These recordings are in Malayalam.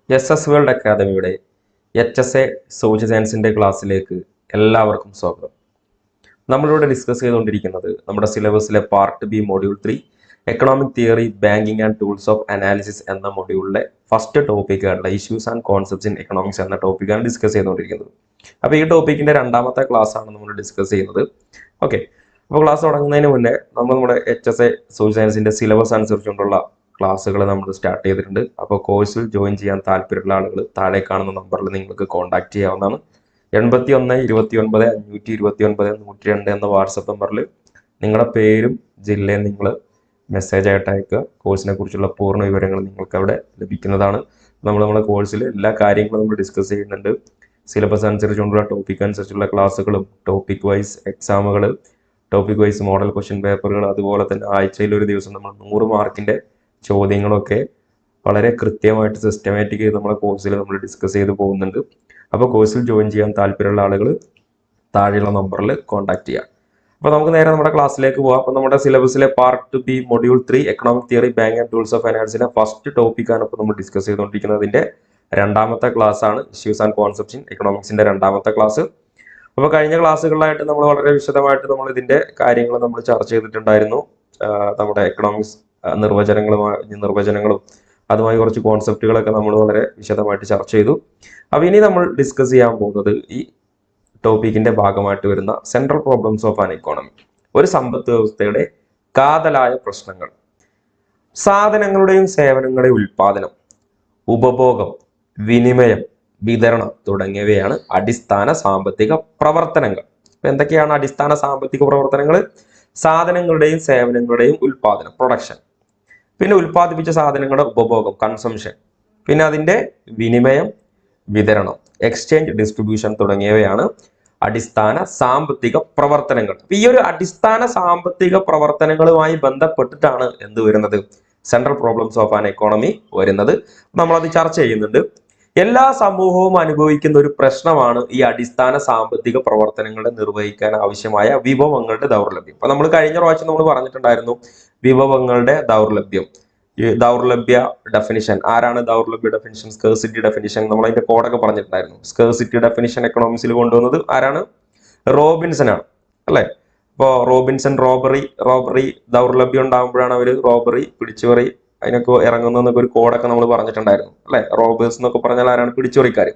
എസ് എസ് വേൾഡ് അക്കാദമിയുടെ HSA സോഷ്യൽ സയൻസിൻ്റെ ക്ലാസ്സിലേക്ക് എല്ലാവർക്കും സ്വാഗതം. നമ്മളിവിടെ ഡിസ്കസ് ചെയ്തുകൊണ്ടിരിക്കുന്നത് നമ്മുടെ സിലബസിലെ part B module 3 economic theory banking and tools of analysis എന്ന മൊഡ്യൂളിലെ ഫസ്റ്റ് ടോപ്പിക്കായിട്ടുള്ള issues and concepts in economics എന്ന ടോപ്പിക്കാണ് ഡിസ്കസ് ചെയ്തുകൊണ്ടിരിക്കുന്നത്. അപ്പോൾ ഈ ടോപ്പിക്കിൻ്റെ രണ്ടാമത്തെ ക്ലാസ് ആണ് നമ്മൾ ഡിസ്കസ് ചെയ്യുന്നത്. ഓക്കെ, അപ്പോൾ ക്ലാസ് തുടങ്ങുന്നതിന് മുന്നേ നമ്മുടെ HSA സോഷ്യൽ സയൻസിൻ്റെ സിലബസ് അനുസരിച്ചുകൊണ്ടുള്ള ക്ലാസ്സുകൾ നമ്മൾ സ്റ്റാർട്ട് ചെയ്തിട്ടുണ്ട്. അപ്പോൾ കോഴ്സിൽ ജോയിൻ ചെയ്യാൻ താല്പര്യമുള്ള ആളുകൾ താഴെ കാണുന്ന നമ്പറിൽ നിങ്ങൾക്ക് കോൺടാക്ട് ചെയ്യാവുന്നതാണ്. 81 29 529 102 എന്ന വാട്സപ്പ് നമ്പറിൽ നിങ്ങളുടെ പേരും ജില്ലയും നിങ്ങൾ മെസ്സേജ് ആയിട്ട് അയക്കുക. കോഴ്സിനെ കുറിച്ചുള്ള പൂർണ്ണ വിവരങ്ങൾ നിങ്ങൾക്ക് അവിടെ ലഭിക്കുന്നതാണ്. നമ്മുടെ കോഴ്സിൽ എല്ലാ കാര്യങ്ങളും നമ്മൾ ഡിസ്കസ് ചെയ്യുന്നുണ്ട്. സിലബസ് അനുസരിച്ചുകൊണ്ടുള്ള ടോപ്പിക് അനുസരിച്ചുള്ള ക്ലാസ്സുകളും ടോപ്പിക് വൈസ് എക്സാമുകൾ, ടോപ്പിക് വൈസ് മോഡൽ ക്വസ്റ്റ്യൻ പേപ്പറുകൾ, അതുപോലെ തന്നെ ആഴ്ചയിൽ ഒരു ദിവസം നമ്മൾ 100 മാർക്കിൻ്റെ ചോദ്യങ്ങളൊക്കെ വളരെ കൃത്യമായിട്ട് സിസ്റ്റമാറ്റിക് ചെയ്ത് നമ്മുടെ കോഴ്സിൽ നമ്മൾ ഡിസ്കസ് ചെയ്ത് പോകുന്നുണ്ട്. അപ്പോൾ കോഴ്സിൽ ജോയിൻ ചെയ്യാൻ താല്പര്യമുള്ള ആളുകൾ താഴെയുള്ള നമ്പറിൽ കോൺടാക്ട് ചെയ്യാം. അപ്പോൾ നമുക്ക് നേരെ നമ്മുടെ ക്ലാസ്സിലേക്ക് പോകാം. അപ്പോൾ നമ്മുടെ സിലബസിലെ part B module 3 economic theory bank and tools of ഫൈനാൻസിലെ ഫസ്റ്റ് ടോപ്പിക്കാണ് ഇപ്പോൾ നമ്മൾ ഡിസ്കസ് ചെയ്തുകൊണ്ടിരിക്കുന്നതിൻ്റെ രണ്ടാമത്തെ ക്ലാസ് ആണ് ഇഷ്യൂസ് ആൻഡ് കോൺസെപ്റ്റ്സ് ഇൻ എക്കണോമിക്സിൻ്റെ രണ്ടാമത്തെ ക്ലാസ്. അപ്പോൾ കഴിഞ്ഞ ക്ലാസ്സുകളിലായിട്ട് നമ്മൾ വളരെ വിശദമായിട്ട് നമ്മൾ ഇതിൻ്റെ കാര്യങ്ങൾ നമ്മൾ ചർച്ച ചെയ്തിട്ടുണ്ടായിരുന്നു. നമ്മുടെ എക്കണോമിക്സ് നിർവചനങ്ങളും അതുമായി കുറച്ച് കോൺസെപ്റ്റുകളൊക്കെ നമ്മൾ വളരെ വിശദമായിട്ട് ചർച്ച ചെയ്തു. അപ്പോൾ ഇനി നമ്മൾ ഡിസ്കസ് ചെയ്യാൻ പോകുന്നത് ഈ ടോപ്പിക്കിന്റെ ഭാഗമായിട്ട് വരുന്ന central problems of an economy, ഒരു സമ്പദ് വ്യവസ്ഥയുടെ കാതലായ പ്രശ്നങ്ങൾ. സാധനങ്ങളുടെയും സേവനങ്ങളുടെയും ഉൽപാദനം, ഉപഭോഗം, വിനിമയം, വിതരണം തുടങ്ങിയവയാണ് അടിസ്ഥാന സാമ്പത്തിക പ്രവർത്തനങ്ങൾ. എന്തൊക്കെയാണ് അടിസ്ഥാന സാമ്പത്തിക പ്രവർത്തനങ്ങൾ? സാധനങ്ങളുടെയും സേവനങ്ങളുടെയും ഉൽപാദനം, പ്രൊഡക്ഷൻ, പിന്നെ ഉൽപ്പാദിപ്പിച്ച സാധനങ്ങളുടെ ഉപഭോഗം, കൺസംഷൻ, പിന്നെ അതിൻ്റെ വിനിമയം, വിതരണം, എക്സ്ചേഞ്ച്, ഡിസ്ട്രിബ്യൂഷൻ തുടങ്ങിയവയാണ് അടിസ്ഥാന സാമ്പത്തിക പ്രവർത്തനങ്ങൾ. ഈ ഒരു അടിസ്ഥാന സാമ്പത്തിക പ്രവർത്തനങ്ങളുമായി ബന്ധപ്പെട്ടിട്ടാണ് എന്ത് വരുന്നത്? Central problems of an economy വരുന്നത്. നമ്മളത് ചർച്ച ചെയ്യുന്നുണ്ട്. എല്ലാ സമൂഹവും അനുഭവിക്കുന്ന ഒരു പ്രശ്നമാണ് ഈ അടിസ്ഥാന സാമ്പത്തിക പ്രവർത്തനങ്ങളെ നിർവഹിക്കാൻ ആവശ്യമായ വിഭവങ്ങളുടെ ദൗർലഭ്യം. അപ്പൊ നമ്മൾ കഴിഞ്ഞ പ്രാവശ്യം നമ്മൾ പറഞ്ഞിട്ടുണ്ടായിരുന്നു വിഭവങ്ങളുടെ ദൗർലഭ്യം. ഈ ദൗർലഭ്യ ഡെഫിനിഷൻ ആരാണ്? ദൗർലഭ്യ ഡെഫിനിഷൻ, സ്കേഴ്സിറ്റി ഡെഫിനിഷൻ, നമ്മൾ അതിന്റെ കോഡൊക്കെ പറഞ്ഞിട്ടുണ്ടായിരുന്നു. സ്കേഴ്സിറ്റി ഡെഫിനിഷൻ എക്കണോമിക്സിൽ കൊണ്ടുവന്നത് ആരാണ്? റോബിൻസൺ ആണ്, അല്ലെ? ഇപ്പോൾ റോബിൻസൺ റോബറി ദൗർലഭ്യം ഉണ്ടാകുമ്പോഴാണ് അവർ റോബറി, പിടിച്ചുപറി അതിനൊക്കെ ഇറങ്ങുന്നതൊക്കെ ഒരു കോഡൊക്കെ നമ്മൾ പറഞ്ഞിട്ടുണ്ടായിരുന്നു, അല്ലെ? റോബേഴ്സ് എന്നൊക്കെ പറഞ്ഞാൽ ആരാണ്? പിടിച്ചുപറിക്കാർ.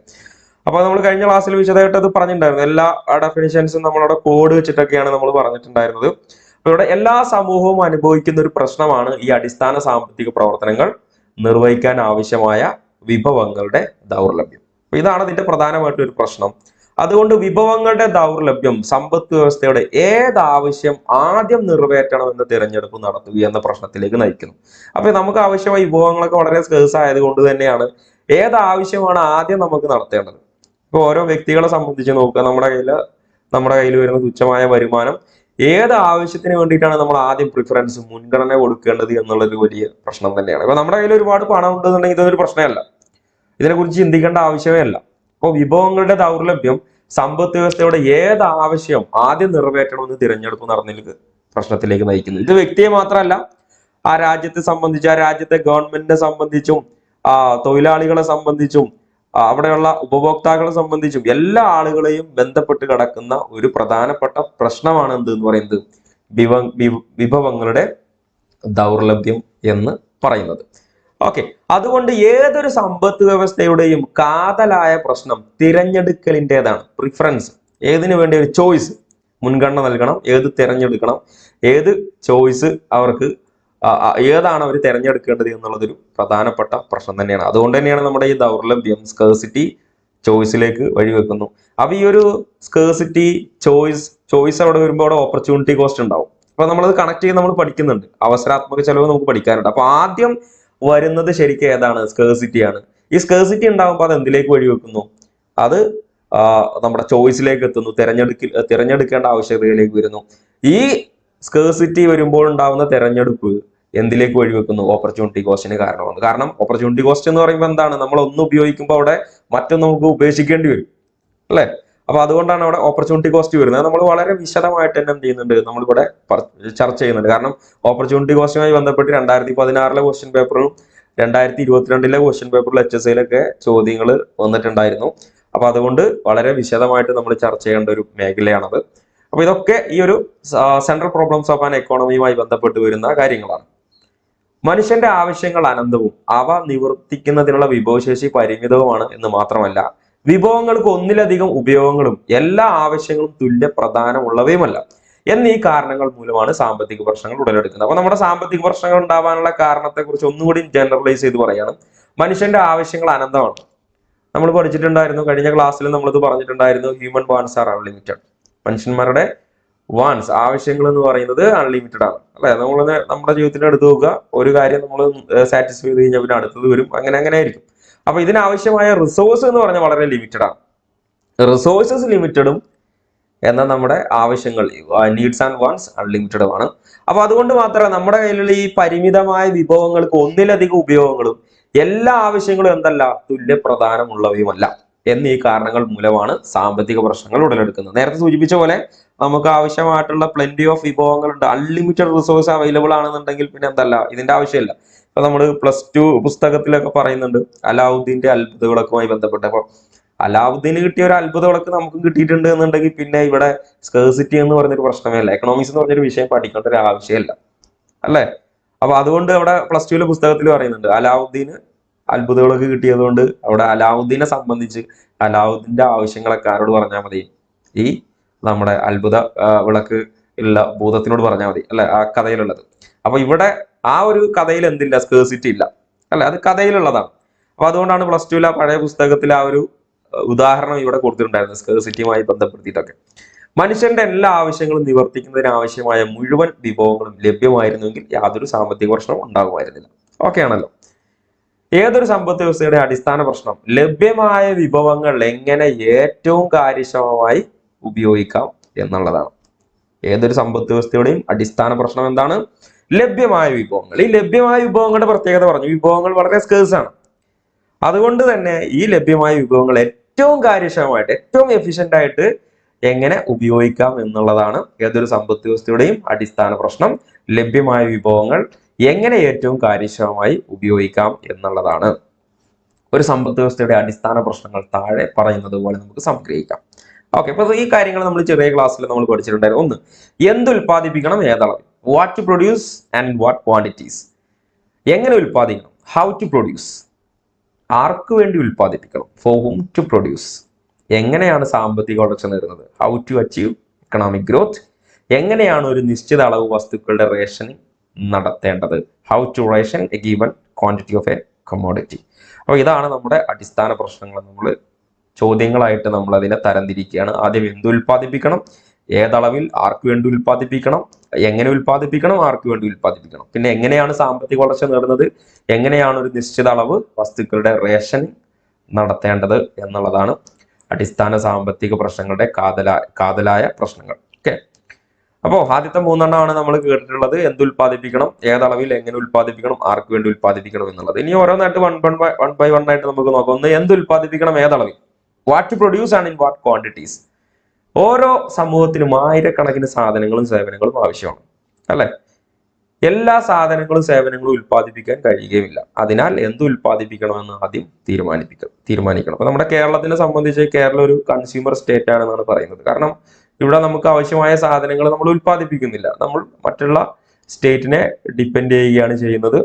അപ്പോൾ നമ്മൾ കഴിഞ്ഞ ക്ലാസ്സിൽ വിശദമായിട്ട് അത് പറഞ്ഞിട്ടുണ്ടായിരുന്നു. എല്ലാ ഡെഫിനിഷൻസും നമ്മളവിടെ കോഡ് വെച്ചിട്ടൊക്കെയാണ് നമ്മൾ പറഞ്ഞിട്ടുണ്ടായിരുന്നത്. അപ്പോൾ ഇവിടെ എല്ലാ സമൂഹവും അനുഭവിക്കുന്ന ഒരു പ്രശ്നമാണ് ഈ അടിസ്ഥാന സാമ്പത്തിക പ്രവർത്തനങ്ങൾ നിർവഹിക്കാൻ ആവശ്യമായ വിഭവങ്ങളുടെ ദൗർലഭ്യം. അപ്പോൾ ഇതാണ് ഇതിന്റെ പ്രധാനമായിട്ടൊരു പ്രശ്നം. അതുകൊണ്ട് വിഭവങ്ങളുടെ ദൗർലഭ്യം സമ്പദ് വ്യവസ്ഥയുടെ ഏതാവശ്യം ആദ്യം നിറവേറ്റണമെന്ന് തിരഞ്ഞെടുപ്പ് നടത്തുക എന്ന പ്രശ്നത്തിലേക്ക് നയിക്കുന്നു. അപ്പൊ നമുക്ക് ആവശ്യമായ വിഭവങ്ങളൊക്കെ വളരെ സ്കേഴ്സ് ആയതുകൊണ്ട് തന്നെയാണ് ഏതാവശ്യമാണ് ആദ്യം നമുക്ക് നടത്തേണ്ടത്. ഇപ്പൊ ഓരോ വ്യക്തികളെ സംബന്ധിച്ച് നോക്കുക, നമ്മുടെ കയ്യിൽ വരുന്ന തുച്ഛമായ വരുമാനം ഏത് ആവശ്യത്തിന് വേണ്ടിയിട്ടാണ് നമ്മൾ ആദ്യം പ്രിഫറൻസ്, മുൻഗണന കൊടുക്കേണ്ടത് എന്നുള്ളൊരു വലിയ പ്രശ്നം തന്നെയാണ്. ഇപ്പൊ നമ്മുടെ കയ്യിൽ ഒരുപാട് പണം ഉണ്ടെന്നുണ്ടെങ്കിൽ ഇതൊരു പ്രശ്നമല്ല, ഇതിനെക്കുറിച്ച് ചിന്തിക്കേണ്ട ആവശ്യമേ അല്ല. അപ്പോൾ വിഭവങ്ങളുടെ ദൗർലഭ്യം സമ്പദ് വ്യവസ്ഥയുടെ ഏത് ആവശ്യം ആദ്യം നിറവേറ്റണമെന്ന് തിരഞ്ഞെടുപ്പ് നടന്നില്ല പ്രശ്നത്തിലേക്ക് നയിക്കുന്നു. ഇത് വ്യക്തിയെ മാത്രമല്ല, ആ രാജ്യത്തെ സംബന്ധിച്ച്, ആ രാജ്യത്തെ ഗവൺമെന്റിനെ സംബന്ധിച്ചും തൊഴിലാളികളെ സംബന്ധിച്ചും അവിടെയുള്ള ഉപഭോക്താക്കളെ സംബന്ധിച്ചും എല്ലാ ആളുകളെയും ബന്ധപ്പെട്ട് കിടക്കുന്ന ഒരു പ്രധാനപ്പെട്ട പ്രശ്നമാണ് എന്ന് പറയുന്നത് വിഭവങ്ങളുടെ ദൗർലഭ്യം എന്ന് പറയുന്നത്. ഓക്കെ, അതുകൊണ്ട് ഏതൊരു സമ്പദ് വ്യവസ്ഥയുടെയും കാതലായ പ്രശ്നം തിരഞ്ഞെടുക്കലിൻ്റെതാണ്. പ്രിഫറൻസ്, ഏതിനു വേണ്ടി ഒരു ചോയ്സ്, മുൻഗണന നൽകണം, ഏത് തിരഞ്ഞെടുക്കണം, ഏത് ചോയ്സ് അവർക്ക്, ഏതാണ് അവർ തിരഞ്ഞെടുക്കേണ്ടത് എന്നുള്ളതൊരു പ്രധാനപ്പെട്ട പ്രശ്നം തന്നെയാണ്. അതുകൊണ്ട് തന്നെയാണ് നമ്മുടെ ഈ ദൗർലഭ്യം സ്കേഴ്സിറ്റി ചോയ്സിലേക്ക് വഴിവെക്കുന്നു. അപ്പൊ ഈ ഒരു സ്കേഴ്സിറ്റി ചോയ്സ് അവിടെ വരുമ്പോൾ അവിടെ ഓപ്പർച്യൂണിറ്റി കോസ്റ്റ് ഉണ്ടാവും. അപ്പൊ നമ്മളത് കണക്ട് ചെയ്ത് നമ്മൾ പഠിക്കുന്നുണ്ട്. അവസരാത്മക ചെലവ് നമുക്ക് പഠിക്കാനുണ്ട്. അപ്പൊ ആദ്യം വരുന്നത് ശരിക്കും ഏതാണ്? സ്കേഴ്സിറ്റി ആണ്. ഈ സ്കേഴ്സിറ്റി ഉണ്ടാകുമ്പോൾ അത് എന്തിലേക്ക് വഴിവെക്കുന്നു? അത് നമ്മുടെ ചോയ്സിലേക്ക് എത്തുന്നു, തിരഞ്ഞെടുക്കേണ്ട ആവശ്യകതയിലേക്ക് വരുന്നു. ഈ സ്കേഴ്സിറ്റി വരുമ്പോൾ ഉണ്ടാകുന്ന തെരഞ്ഞെടുപ്പ് എന്തിലേക്ക് വഴിവെക്കുന്നു? ഓപ്പർച്യൂണിറ്റി കോസ്റ്റിന് കാരണമാണ്. കാരണം ഓപ്പർച്യൂണിറ്റി കോസ്റ്റ് എന്ന് പറയുമ്പോൾ എന്താണ്? നമ്മൾ ഒന്ന് ഉപയോഗിക്കുമ്പോൾ അവിടെ മറ്റൊന്ന് നമുക്ക് ഉപേക്ഷിക്കേണ്ടി വരും, അല്ലെ? അപ്പൊ അതുകൊണ്ടാണ് അവിടെ ഓപ്പർച്യൂണിറ്റി കോസ്റ്റ് വരുന്നത്. നമ്മൾ വളരെ വിശദമായിട്ട് തന്നെ എന്ത് ചെയ്യുന്നുണ്ട്, നമ്മളിവിടെ ചർച്ച ചെയ്യുന്നുണ്ട്. കാരണം ഓപ്പർച്യൂണിറ്റി കോസ്റ്റുമായി ബന്ധപ്പെട്ട് 2016 ക്വസ്റ്റ്യൻ പേപ്പറും 2022 ക്വസ്റ്റ്യൻ പേപ്പറിൽ HSIയിലൊക്കെ ചോദ്യങ്ങൾ വന്നിട്ടുണ്ടായിരുന്നു. അപ്പൊ അതുകൊണ്ട് വളരെ വിശദമായിട്ട് നമ്മൾ ചർച്ച ചെയ്യേണ്ട ഒരു മേഖലയാണത്. അപ്പൊ ഇതൊക്കെ ഈ ഒരു സെൻട്രൽ പ്രോബ്ലംസ് ഓഫ് ആൻ എക്കോണമിയുമായി ബന്ധപ്പെട്ട് വരുന്ന കാര്യങ്ങളാണ്. മനുഷ്യന്റെ ആവശ്യങ്ങൾ അനന്തവും അവ നിവർത്തിക്കുന്നതിനുള്ള വിഭവശേഷി പരിമിതവുമാണ് എന്ന് മാത്രമല്ല, വിഭവങ്ങൾക്ക് ഒന്നിലധികം ഉപയോഗങ്ങളും എല്ലാ ആവശ്യങ്ങളും തുല്യ പ്രധാനമുള്ളവയുമല്ല എന്നീ കാരണങ്ങൾ മൂലമാണ് സാമ്പത്തിക പ്രശ്നങ്ങൾ ഉടലെടുക്കുന്നത്. അപ്പൊ നമ്മുടെ സാമ്പത്തിക പ്രശ്നങ്ങൾ ഉണ്ടാവാനുള്ള കാരണത്തെ കുറിച്ച് ഒന്നുകൂടി ജനറലൈസ് ചെയ്ത് പറയാണ്. മനുഷ്യന്റെ ആവശ്യങ്ങൾ അനന്തമാണ്. നമ്മൾ പഠിച്ചിട്ടുണ്ടായിരുന്നു, കഴിഞ്ഞ ക്ലാസ്സിൽ നമ്മളിത് പറഞ്ഞിട്ടുണ്ടായിരുന്നു. Human wants are unlimited. മനുഷ്യന്മാരുടെ വാൻസ്, ആവശ്യങ്ങൾ എന്ന് പറയുന്നത് അൺലിമിറ്റഡ് ആണ്, അല്ലെ? നമ്മൾ നമ്മുടെ ജീവിതത്തിന് എടുത്ത് നോക്കുക, ഒരു കാര്യം നമ്മൾ സാറ്റിസ്ഫൈ ചെയ്ത് കഴിഞ്ഞാൽ പിന്നെ അടുത്തത് വരും, അങ്ങനെ ആയിരിക്കും. അപ്പൊ ഇതിനാവശ്യമായ റിസോഴ്സ് എന്ന് പറഞ്ഞാൽ വളരെ ലിമിറ്റഡ് ആണ്. റിസോഴ്സസ് ലിമിറ്റഡും എന്നാൽ നമ്മുടെ ആവശ്യങ്ങൾ നീഡ്സ് ആൻഡ് വാൻസ് അൺലിമിറ്റഡും ആണ്. അപ്പൊ അതുകൊണ്ട് മാത്രമേ നമ്മുടെ കയ്യിലുള്ള ഈ പരിമിതമായ വിഭവങ്ങൾക്ക് ഒന്നിലധികം ഉപയോഗങ്ങളും എല്ലാ ആവശ്യങ്ങളും എന്തല്ല തുല്യ പ്രധാനമുള്ളവയുമല്ല എന്നീ കാരണങ്ങൾ മൂലമാണ് സാമ്പത്തിക പ്രശ്നങ്ങൾ ഉടലെടുക്കുന്നത്. നേരത്തെ സൂചിപ്പിച്ച പോലെ നമുക്ക് ആവശ്യമായിട്ടുള്ള പ്ലെന്റി ഓഫ് വിഭവങ്ങളുണ്ട്, അൺലിമിറ്റഡ് റിസോഴ്സ് അവൈലബിൾ ആണെന്നുണ്ടെങ്കിൽ പിന്നെ എന്തല്ല ഇതിന്റെ ആവശ്യമില്ല. ഇപ്പൊ നമ്മൾ +2 പുസ്തകത്തിലൊക്കെ പറയുന്നുണ്ട് അലാവുദ്ദീന്റെ അത്ഭുതവിളക്കുമായി ബന്ധപ്പെട്ട്. അപ്പൊ അലാവുദ്ദീന് കിട്ടിയ ഒരു അത്ഭുത വിളക്ക് നമുക്കും കിട്ടിയിട്ടുണ്ട് എന്നുണ്ടെങ്കിൽ പിന്നെ ഇവിടെ സ്കേഴ്സിറ്റി എന്ന് പറഞ്ഞൊരു പ്രശ്നമേ അല്ല, എക്കണോമിക്സ് എന്ന് പറഞ്ഞൊരു വിഷയം പഠിക്കേണ്ട ഒരു ആവശ്യമില്ല, അല്ലെ? അപ്പൊ അതുകൊണ്ട് അവിടെ +2 പുസ്തകത്തിൽ പറയുന്നുണ്ട് അലാവുദ്ദീന് അത്ഭുത വിളക്ക് കിട്ടിയത് കൊണ്ട് അവിടെ അലാവുദ്ദീനെ സംബന്ധിച്ച് അലാവുദ്ദീന്റെ ആവശ്യങ്ങളൊക്കെ ആരോട് പറഞ്ഞാൽ മതി? ഈ നമ്മുടെ അത്ഭുത വിളക്ക് ഉള്ള ഭൂതത്തിനോട് പറഞ്ഞാൽ മതി, അല്ലെ? ആ കഥയിലുള്ളത്. അപ്പൊ ഇവിടെ ആ ഒരു കഥയിൽ എന്തില്ല? സ്കേഴ്സിറ്റി ഇല്ല, അല്ലെ? അത് കഥയിലുള്ളതാണ്. അപ്പൊ അതുകൊണ്ടാണ് +2 പഴയ പുസ്തകത്തിൽ ആ ഒരു ഉദാഹരണം ഇവിടെ കൊടുത്തിട്ടുണ്ടായിരുന്നു, സ്കേഴ്സിറ്റിയുമായി ബന്ധപ്പെടുത്തിയിട്ടൊക്കെ. മനുഷ്യന്റെ എല്ലാ ആവശ്യങ്ങളും നിവർത്തിക്കുന്നതിന് ആവശ്യമായ മുഴുവൻ വിഭവങ്ങളും ലഭ്യമായിരുന്നെങ്കിൽ യാതൊരു സാമ്പത്തിക പ്രശ്നവും ഉണ്ടാകുമായിരുന്നില്ല. ഓക്കെ ആണല്ലോ? ഏതൊരു സമ്പദ് വ്യവസ്ഥയുടെ അടിസ്ഥാന പ്രശ്നം ലഭ്യമായ വിഭവങ്ങൾ എങ്ങനെ ഏറ്റവും കാര്യക്ഷമമായി ഉപയോഗിക്കാം എന്നുള്ളതാണ്. ഏതൊരു സമ്പദ് വ്യവസ്ഥയുടെയും അടിസ്ഥാന പ്രശ്നം എന്താണ്? ലഭ്യമായ വിഭവങ്ങൾ. ഈ ലഭ്യമായ വിഭവങ്ങളുടെ പ്രത്യേകത പറഞ്ഞു, വിഭവങ്ങൾ വളരെ സ്കേഴ്സ് ആണ്. അതുകൊണ്ട് തന്നെ ഈ ലഭ്യമായ വിഭവങ്ങൾ ഏറ്റവും കാര്യക്ഷമമായിട്ട്, ഏറ്റവും എഫിഷ്യന്റ് ആയിട്ട് എങ്ങനെ ഉപയോഗിക്കാം എന്നുള്ളതാണ് ഏതൊരു സമ്പദ് വ്യവസ്ഥയുടെയും അടിസ്ഥാന പ്രശ്നം. ലഭ്യമായ വിഭവങ്ങൾ എങ്ങനെ ഏറ്റവും കാര്യക്ഷമമായി ഉപയോഗിക്കാം എന്നുള്ളതാണ് ഒരു സമ്പദ് വ്യവസ്ഥയുടെ അടിസ്ഥാന പ്രശ്നങ്ങൾ താഴെ പറയുന്നത് പോലെ നമുക്ക് സംഗ്രഹിക്കാം. ഓക്കെ, അപ്പൊ ഈ കാര്യങ്ങൾ നമ്മൾ ചെറിയ ക്ലാസ്സിൽ നമ്മൾ പഠിച്ചിട്ടുണ്ടായിരുന്നു. ഒന്ന്, എന്ത് ഉൽപ്പാദിപ്പിക്കണം, ഏതളവിൽ, what to produce and what quantities. എങ്ങനെ ഉൽപ്പാദിക്കണം, ഹൗ ടു പ്രൊഡ്യൂസ്, ആർക്ക് വേണ്ടി ഉൽപ്പാദിപ്പിക്കണം, ഫോർ ഹൂം ടു പ്രൊഡ്യൂസ്. എങ്ങനെയാണ് സാമ്പത്തിക വളർച്ച നേടുന്നത്, how to achieve economic growth. എങ്ങനെയാണ് ഒരു നിശ്ചിത അളവ് വസ്തുക്കളുടെ റേഷനിങ് നടത്തേണ്ടത്, how to ration a given quantity of a commodity. അപ്പോൾ ഇതാണ് നമ്മുടെ അടിസ്ഥാന പ്രശ്നങ്ങൾ. നമ്മൾ ചോദ്യങ്ങളായിട്ട് നമ്മൾ അതിനെ തരംതിരിക്കുകയാണ്. ആദ്യം എന്ത് ഉൽപ്പാദിപ്പിക്കണം, ഏതളവിൽ, ആർക്ക് വേണ്ടി ഉൽപ്പാദിപ്പിക്കണം, എങ്ങനെ ഉൽപ്പാദിപ്പിക്കണം, ആർക്ക് വേണ്ടി ഉൽപ്പാദിപ്പിക്കണം, പിന്നെ എങ്ങനെയാണ് സാമ്പത്തിക വളർച്ച നേടുന്നത്, എങ്ങനെയാണ് ഒരു നിശ്ചിത അളവ് വസ്തുക്കളുടെ റേഷനിങ് നടത്തേണ്ടത് എന്നുള്ളതാണ് അടിസ്ഥാന സാമ്പത്തിക പ്രശ്നങ്ങളുടെ കാതലായ പ്രശ്നങ്ങൾ. ഓക്കെ, അപ്പോൾ ആദ്യത്തെ 3 നമ്മൾ കേട്ടിട്ടുള്ളത്. എന്ത് ഉൽപ്പാദിപ്പിക്കണം, ഏതളവിൽ, എങ്ങനെ ഉൽപ്പാദിപ്പിക്കണം, ആർക്ക് വേണ്ടി ഉൽപ്പാദിപ്പിക്കണം എന്നുള്ളത്. ഇനി ഓരോന്നായിട്ട് വൺ ബൈ വൺ ആയിട്ട് നമുക്ക് നോക്കാം. ഒന്ന്, എന്ത് ഉൽപ്പാദിപ്പിക്കണം, ഏതളവിൽ, what to produce and in what quantities. ഓരോ സമൂഹത്തിനും ആയിരക്കണക്കിന് സാധനങ്ങളും സേവനങ്ങളും ആവശ്യമാണ്, അല്ലെ? എല്ലാ സാധനങ്ങളും സേവനങ്ങളും ഉൽപ്പാദിപ്പിക്കാൻ കഴിയുകയുമില്ല. അതിനാൽ എന്ത് ഉൽപ്പാദിപ്പിക്കണമെന്ന് ആദ്യം തീരുമാനിക്കണം. അപ്പൊ നമ്മുടെ കേരളത്തിനെ സംബന്ധിച്ച് കേരളം ഒരു കൺസ്യൂമർ സ്റ്റേറ്റ് ആണെന്നാണ് പറയുന്നത്. കാരണം ഇവിടെ നമുക്ക് ആവശ്യമായ സാധനങ്ങൾ നമ്മൾ ഉൽപ്പാദിപ്പിക്കുന്നില്ല, നമ്മൾ മറ്റുള്ള സ്റ്റേറ്റിനെ ഡിപ്പെൻഡ് ചെയ്യുകയാണ് ചെയ്യുന്നത്.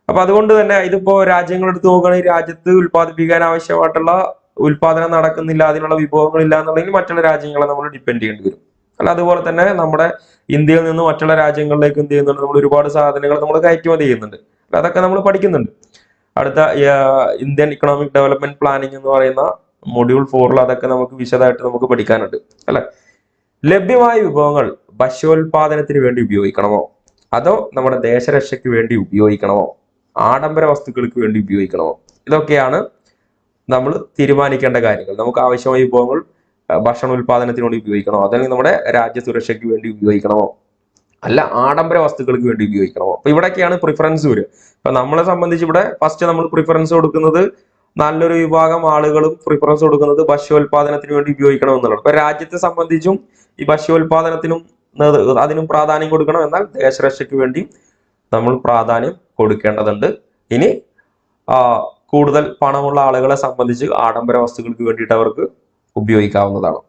അപ്പൊ അതുകൊണ്ട് തന്നെ ഇതിപ്പോ രാജ്യങ്ങളെടുത്ത് നോക്കുകയാണെങ്കിൽ രാജ്യത്ത് ഉൽപ്പാദിപ്പിക്കാൻ ആവശ്യമായിട്ടുള്ള ഉൽപാദനം നടക്കുന്നില്ല, അതിനുള്ള വിഭവങ്ങൾ ഇല്ല എന്നുണ്ടെങ്കിൽ മറ്റുള്ള രാജ്യങ്ങളെ നമ്മൾ ഡിപ്പെൻഡ് ചെയ്യേണ്ടി വരും, അല്ല? അതുപോലെ തന്നെ നമ്മുടെ ഇന്ത്യയിൽ നിന്ന് മറ്റുള്ള രാജ്യങ്ങളിലേക്ക് എന്ത് ചെയ്യുന്നുണ്ട്, നമ്മൾ ഒരുപാട് സാധനങ്ങൾ നമ്മൾ കയറ്റുമതി ചെയ്യുന്നുണ്ട്. അതൊക്കെ നമ്മൾ പഠിക്കുന്നുണ്ട്. അടുത്ത ഇന്ത്യൻ ഇക്കണോമിക് ഡെവലപ്മെന്റ് പ്ലാനിങ് എന്ന് പറയുന്ന മൊഡ്യൂൾ 4 അതൊക്കെ നമുക്ക് വിശദമായിട്ട് നമുക്ക് പഠിക്കാനുണ്ട്, അല്ലെ? ലഭ്യമായ വിഭവങ്ങൾ ഭക്ഷ്യോൽപാദനത്തിന് വേണ്ടി ഉപയോഗിക്കണമോ, അതോ നമ്മുടെ ദേശരക്ഷയ്ക്ക് വേണ്ടി ഉപയോഗിക്കണമോ, ആഡംബര വസ്തുക്കൾക്ക് വേണ്ടി ഉപയോഗിക്കണമോ? ഇതൊക്കെയാണ് നമ്മൾ തീരുമാനിക്കേണ്ട കാര്യങ്ങൾ. നമുക്ക് ആവശ്യമായ വിഭവങ്ങൾ ഭക്ഷണ ഉൽപാദനത്തിന് വേണ്ടി ഉപയോഗിക്കണോ, അതല്ലെങ്കിൽ നമ്മുടെ രാജ്യ സുരക്ഷയ്ക്ക് വേണ്ടി ഉപയോഗിക്കണമോ, അല്ല ആഡംബര വസ്തുക്കൾക്ക് വേണ്ടി ഉപയോഗിക്കണമോ? അപ്പൊ ഇവിടെയൊക്കെയാണ് പ്രിഫറൻസ് വരിക. അപ്പൊ നമ്മളെ സംബന്ധിച്ച് ഇവിടെ ഫസ്റ്റ് നമ്മൾ പ്രിഫറൻസ് കൊടുക്കുന്നത്, നല്ലൊരു വിഭാഗം ആളുകളും പ്രിഫറൻസ് കൊടുക്കുന്നത് ഭക്ഷ്യോൽപാദനത്തിന് വേണ്ടി ഉപയോഗിക്കണം എന്നുള്ളത്. ഇപ്പൊ രാജ്യത്തെ സംബന്ധിച്ചും ഈ ഭക്ഷ്യോൽപാദനത്തിനും അതിനും പ്രാധാന്യം കൊടുക്കണം, എന്നാൽ ദേശരക്ഷയ്ക്ക് വേണ്ടി നമ്മൾ പ്രാധാന്യം കൊടുക്കേണ്ടതുണ്ട്. ഇനി കൂടുതൽ പണമുള്ള ആളുകളെ സംബന്ധിച്ച് ആഡംബര വസ്തുക്കൾക്ക് വേണ്ടിയിട്ട് അവർക്ക് ഉപയോഗിക്കാവുന്നതാണ്.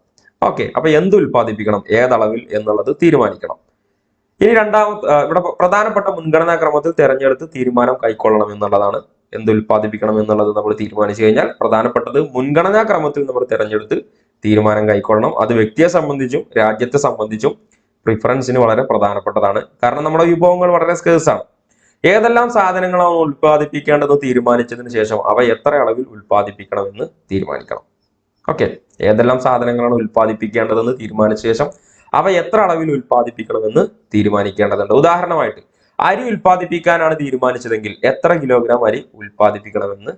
ഓക്കെ, അപ്പൊ എന്ത് ഉൽപ്പാദിപ്പിക്കണം, ഏതളവിൽ എന്നുള്ളത് തീരുമാനിക്കണം. ഇനി ഇവിടെ പ്രധാനപ്പെട്ട മുൻഗണനാ ക്രമത്തിൽ തെരഞ്ഞെടുത്ത് തീരുമാനം കൈക്കൊള്ളണം എന്നുള്ളതാണ്. എന്ത് ഉൽപ്പാദിപ്പിക്കണം എന്നുള്ളത് നമ്മൾ തീരുമാനിച്ചു കഴിഞ്ഞാൽ പ്രധാനപ്പെട്ടത് മുൻഗണനാ ക്രമത്തിൽ നമ്മൾ തെരഞ്ഞെടുത്ത് തീരുമാനം കൈക്കൊള്ളണം. അത് വ്യക്തിയെ സംബന്ധിച്ചും രാജ്യത്തെ സംബന്ധിച്ചും പ്രിഫറൻസിന് വളരെ പ്രധാനപ്പെട്ടതാണ്. കാരണം നമ്മുടെ വിഭവങ്ങൾ വളരെ സ്കേഴ്സ് ആണ്. ഏതെല്ലാം സാധനങ്ങളാണ് ഉൽപ്പാദിപ്പിക്കേണ്ടതെന്ന് തീരുമാനിച്ചതിന് ശേഷം അവ എത്ര അളവിൽ ഉൽപ്പാദിപ്പിക്കണമെന്ന് തീരുമാനിക്കണം. ഓക്കെ, ഏതെല്ലാം സാധനങ്ങളാണ് ഉൽപ്പാദിപ്പിക്കേണ്ടതെന്ന് തീരുമാനിച്ച ശേഷം അവ എത്ര അളവിൽ ഉൽപ്പാദിപ്പിക്കണമെന്ന് തീരുമാനിക്കേണ്ടതുണ്ട്. ഉദാഹരണമായിട്ട് അരി ഉൽപ്പാദിപ്പിക്കാനാണ് തീരുമാനിച്ചതെങ്കിൽ എത്ര കിലോഗ്രാം അരി ഉൽപ്പാദിപ്പിക്കണമെന്ന്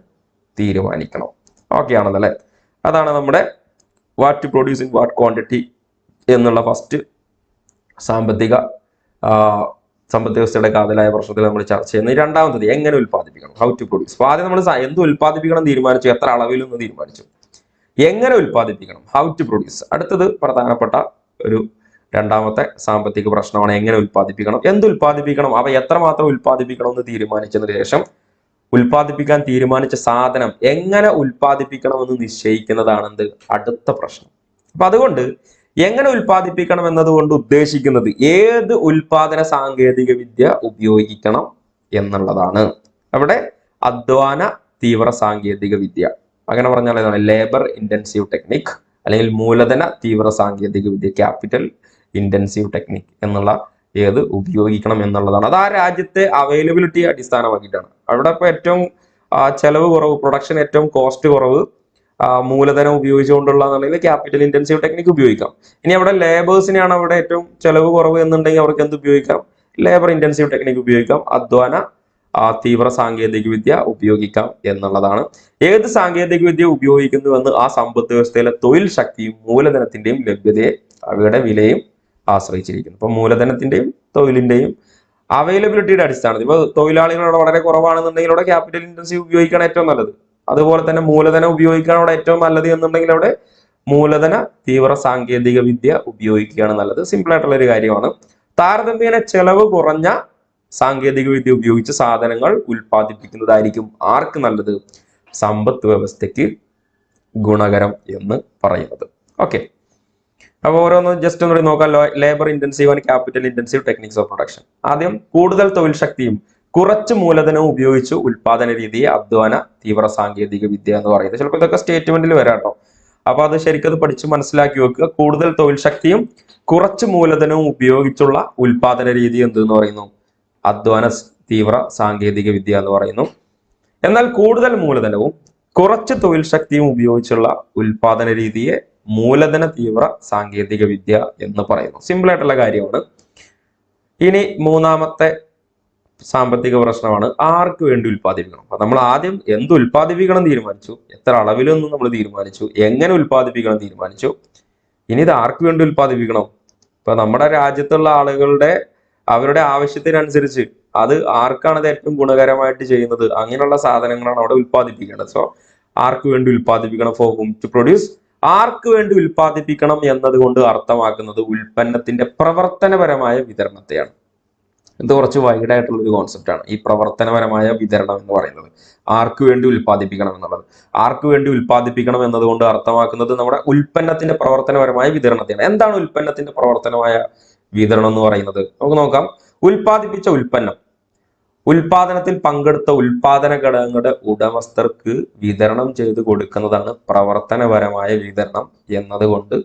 തീരുമാനിക്കണം. ഓക്കെ ആണല്ലേ? അതാണ് നമ്മുടെ what to produce in what quantity എന്നുള്ള ഫസ്റ്റ് സാമ്പത്തിക വ്യവസ്ഥയുടെ കാതലായ പ്രശ്നത്തിൽ നമ്മൾ ചർച്ച ചെയ്യുന്നത്. രണ്ടാമത്തത് എങ്ങനെ ഉൽപ്പാദിപ്പിക്കണം, ഹൗ ടു പ്രൊഡ്യൂസ്. അപ്പൊ ആദ്യം നമ്മൾ എന്ത് ഉൽപ്പാദിപ്പിക്കണം തീരുമാനിച്ചു, എത്ര അളവിലൊന്ന് തീരുമാനിച്ചു. എങ്ങനെ ഉൽപ്പാദിപ്പിക്കണം, ഹൗ ടു പ്രൊഡ്യൂസ്. അടുത്തത് പ്രധാനപ്പെട്ട ഒരു രണ്ടാമത്തെ സാമ്പത്തിക പ്രശ്നമാണ് എങ്ങനെ ഉൽപ്പാദിപ്പിക്കണം. എന്ത് ഉൽപ്പാദിപ്പിക്കണം, അവ എത്രമാത്രം ഉൽപ്പാദിപ്പിക്കണം എന്ന് തീരുമാനിച്ചതിന് ശേഷം ഉൽപ്പാദിപ്പിക്കാൻ തീരുമാനിച്ച സാധനം എങ്ങനെ ഉൽപ്പാദിപ്പിക്കണമെന്ന് നിശ്ചയിക്കുന്നതാണ് എന്ത് അടുത്ത പ്രശ്നം. അപ്പൊ അതുകൊണ്ട് എങ്ങനെ ഉൽപ്പാദിപ്പിക്കണം എന്നതുകൊണ്ട് ഉദ്ദേശിക്കുന്നത് ഏത് ഉൽപാദന സാങ്കേതിക വിദ്യ ഉപയോഗിക്കണം എന്നുള്ളതാണ്. അവിടെ അധ്വാന തീവ്ര സാങ്കേതിക വിദ്യ, അങ്ങനെ പറഞ്ഞാൽ ഏതാണ്, ലേബർ ഇന്റൻസീവ് ടെക്നിക് അല്ലെങ്കിൽ മൂലധന തീവ്ര സാങ്കേതിക വിദ്യ, ക്യാപിറ്റൽ ഇന്റൻസീവ് ടെക്നിക് എന്നുള്ള ഏത് ഉപയോഗിക്കണം എന്നുള്ളതാണ്. അത് ആ രാജ്യത്തെ അവൈലബിലിറ്റി അടിസ്ഥാനമാക്കിയിട്ടാണ്. അവിടെ ഇപ്പൊ ഏറ്റവും ചെലവ് കുറവ്, പ്രൊഡക്ഷൻ ഏറ്റവും കോസ്റ്റ് കുറവ് മൂലധനം ഉപയോഗിച്ചുകൊണ്ടുള്ളതാണെങ്കിൽ ക്യാപിറ്റൽ ഇന്റൻസീവ് ടെക്നിക് ഉപയോഗിക്കാം. ഇനി അവിടെ ലേബേഴ്സിനെയാണ് അവിടെ ഏറ്റവും ചെലവ് കുറവ് എന്നുണ്ടെങ്കിൽ അവർക്ക് എന്ത് ഉപയോഗിക്കാം, ലേബർ ഇന്റൻസീവ് ടെക്നിക് ഉപയോഗിക്കാം, അധ്വാന തീവ്ര സാങ്കേതിക വിദ്യ ഉപയോഗിക്കാം എന്നുള്ളതാണ്. ഏത് സാങ്കേതിക വിദ്യ ഉപയോഗിക്കുന്നുവെന്ന് ആ സമ്പദ് വ്യവസ്ഥയിലെ തൊഴിൽ ശക്തിയും മൂലധനത്തിന്റെയും ലഭ്യതയെ അവയുടെ വിലയും ആശ്രയിച്ചിരിക്കുന്നു. ഇപ്പൊ മൂലധനത്തിന്റെയും തൊഴിലിന്റെയും അവൈലബിലിറ്റിയുടെ അടിസ്ഥാനത്തിൽ ഇപ്പൊ തൊഴിലാളികളോട് വളരെ കുറവാണെന്നുണ്ടെങ്കിൽ അവിടെ ക്യാപിറ്റൽ ഇന്റൻസീവ് ഉപയോഗിക്കാൻ ഏറ്റവും നല്ലത്. അതുപോലെ തന്നെ മൂലധനം ഉപയോഗിക്കാൻ അവിടെ ഏറ്റവും നല്ലത് എന്നുണ്ടെങ്കിൽ അവിടെ മൂലധന തീവ്ര സാങ്കേതിക വിദ്യ ഉപയോഗിക്കുകയാണ് നല്ലത്. സിമ്പിൾ ആയിട്ടുള്ള ഒരു കാര്യമാണ്. താരതമ്യേന ചെലവ് കുറഞ്ഞ സാങ്കേതിക വിദ്യ ഉപയോഗിച്ച് സാധനങ്ങൾ ഉൽപ്പാദിപ്പിക്കുന്നതായിരിക്കും ആർക്ക് നല്ലത്, സമ്പദ് വ്യവസ്ഥയ്ക്ക് ഗുണകരം എന്ന് പറയുന്നത്. ഓക്കെ, അപ്പൊ ഓരോന്ന് ജസ്റ്റ് ഒന്നുകൂടി നോക്കാം. Labour intensive and capital intensive techniques of production. ആദ്യം കൂടുതൽ തൊഴിൽ ശക്തിയും കുറച്ച് മൂലധനവും ഉപയോഗിച്ച് ഉൽപാദന രീതിയെ അധ്വാന തീവ്ര സാങ്കേതിക വിദ്യ എന്ന് പറയുന്നത്. ചിലപ്പോൾ ഇതൊക്കെ സ്റ്റേറ്റ്മെന്റിൽ വരാം കേട്ടോ. അപ്പൊ അത് ശരിക്കും അത് പഠിച്ച് മനസ്സിലാക്കി വെക്കുക. കൂടുതൽ തൊഴിൽ ശക്തിയും കുറച്ച് മൂലധനവും ഉപയോഗിച്ചുള്ള ഉൽപാദന രീതി എന്തെന്ന് പറയുന്നു, അധ്വാന തീവ്ര സാങ്കേതിക വിദ്യ എന്ന് പറയുന്നു. എന്നാൽ കൂടുതൽ മൂലധനവും കുറച്ച് തൊഴിൽ ശക്തിയും ഉപയോഗിച്ചുള്ള ഉൽപാദന രീതിയെ മൂലധന തീവ്ര സാങ്കേതിക വിദ്യ എന്ന് പറയുന്നു. സിമ്പിൾ ആയിട്ടുള്ള കാര്യമാണ്. ഇനി മൂന്നാമത്തെ സാമ്പത്തിക പ്രശ്നമാണ് ആർക്ക് വേണ്ടി ഉൽപ്പാദിപ്പിക്കണം. അപ്പൊ നമ്മൾ ആദ്യം എന്ത് ഉൽപ്പാദിപ്പിക്കണം തീരുമാനിച്ചു, എത്ര അളവിലൊന്നും നമ്മൾ തീരുമാനിച്ചു, എങ്ങനെ ഉൽപ്പാദിപ്പിക്കണം തീരുമാനിച്ചു. ഇനി ഇത് ആർക്ക് വേണ്ടി ഉൽപ്പാദിപ്പിക്കണം. ഇപ്പൊ നമ്മുടെ രാജ്യത്തുള്ള ആളുകളുടെ അവരുടെ ആവശ്യത്തിനനുസരിച്ച് അത് ആർക്കാണ് അത് ഏറ്റവും ഗുണകരമായിട്ട് ചെയ്യുന്നത്, അങ്ങനെയുള്ള സാധനങ്ങളാണ് അവിടെ ഉൽപ്പാദിപ്പിക്കേണ്ടത്. സോ ആർക്ക് വേണ്ടി ഉൽപ്പാദിപ്പിക്കണം, ഫോർ ഹൂം ടു പ്രൊഡ്യൂസ്. ആർക്ക് വേണ്ടി ഉൽപ്പാദിപ്പിക്കണം എന്നതുകൊണ്ട് അർത്ഥമാക്കുന്നത് ഉൽപ്പന്നത്തിന്റെ പ്രവർത്തനപരമായ വിതരണത്തെയാണ്. ഇത് കുറച്ച് വൈഡ് ആയിട്ടുള്ള ഒരു കോൺസെപ്റ്റ് ആണ് ഈ പ്രവർത്തനപരമായ വിതരണം എന്ന് പറയുന്നത്. ആർക്ക് വേണ്ടി ഉൽപ്പാദിപ്പിക്കണം എന്നുള്ളത്, ആർക്ക് വേണ്ടി ഉൽപ്പാദിപ്പിക്കണം എന്നതുകൊണ്ട് അർത്ഥമാക്കുന്നത് നമ്മുടെ ഉൽപ്പന്നത്തിന്റെ പ്രവർത്തനപരമായ വിതരണത്തെയാണ്. എന്താണ് ഉൽപ്പന്നത്തിന്റെ പ്രവർത്തനമായ വിതരണം എന്ന് പറയുന്നത്? നമുക്ക് നോക്കാം. ഉൽപ്പാദിപ്പിച്ച ഉൽപ്പന്നം ഉൽപാദനത്തിൽ പങ്കെടുത്ത ഉൽപാദന ഘടകങ്ങളുടെ ഉടമസ്ഥർക്ക് വിതരണം ചെയ്തു കൊടുക്കുന്നതാണ് പ്രവർത്തനപരമായ വിതരണം എന്നതുകൊണ്ട്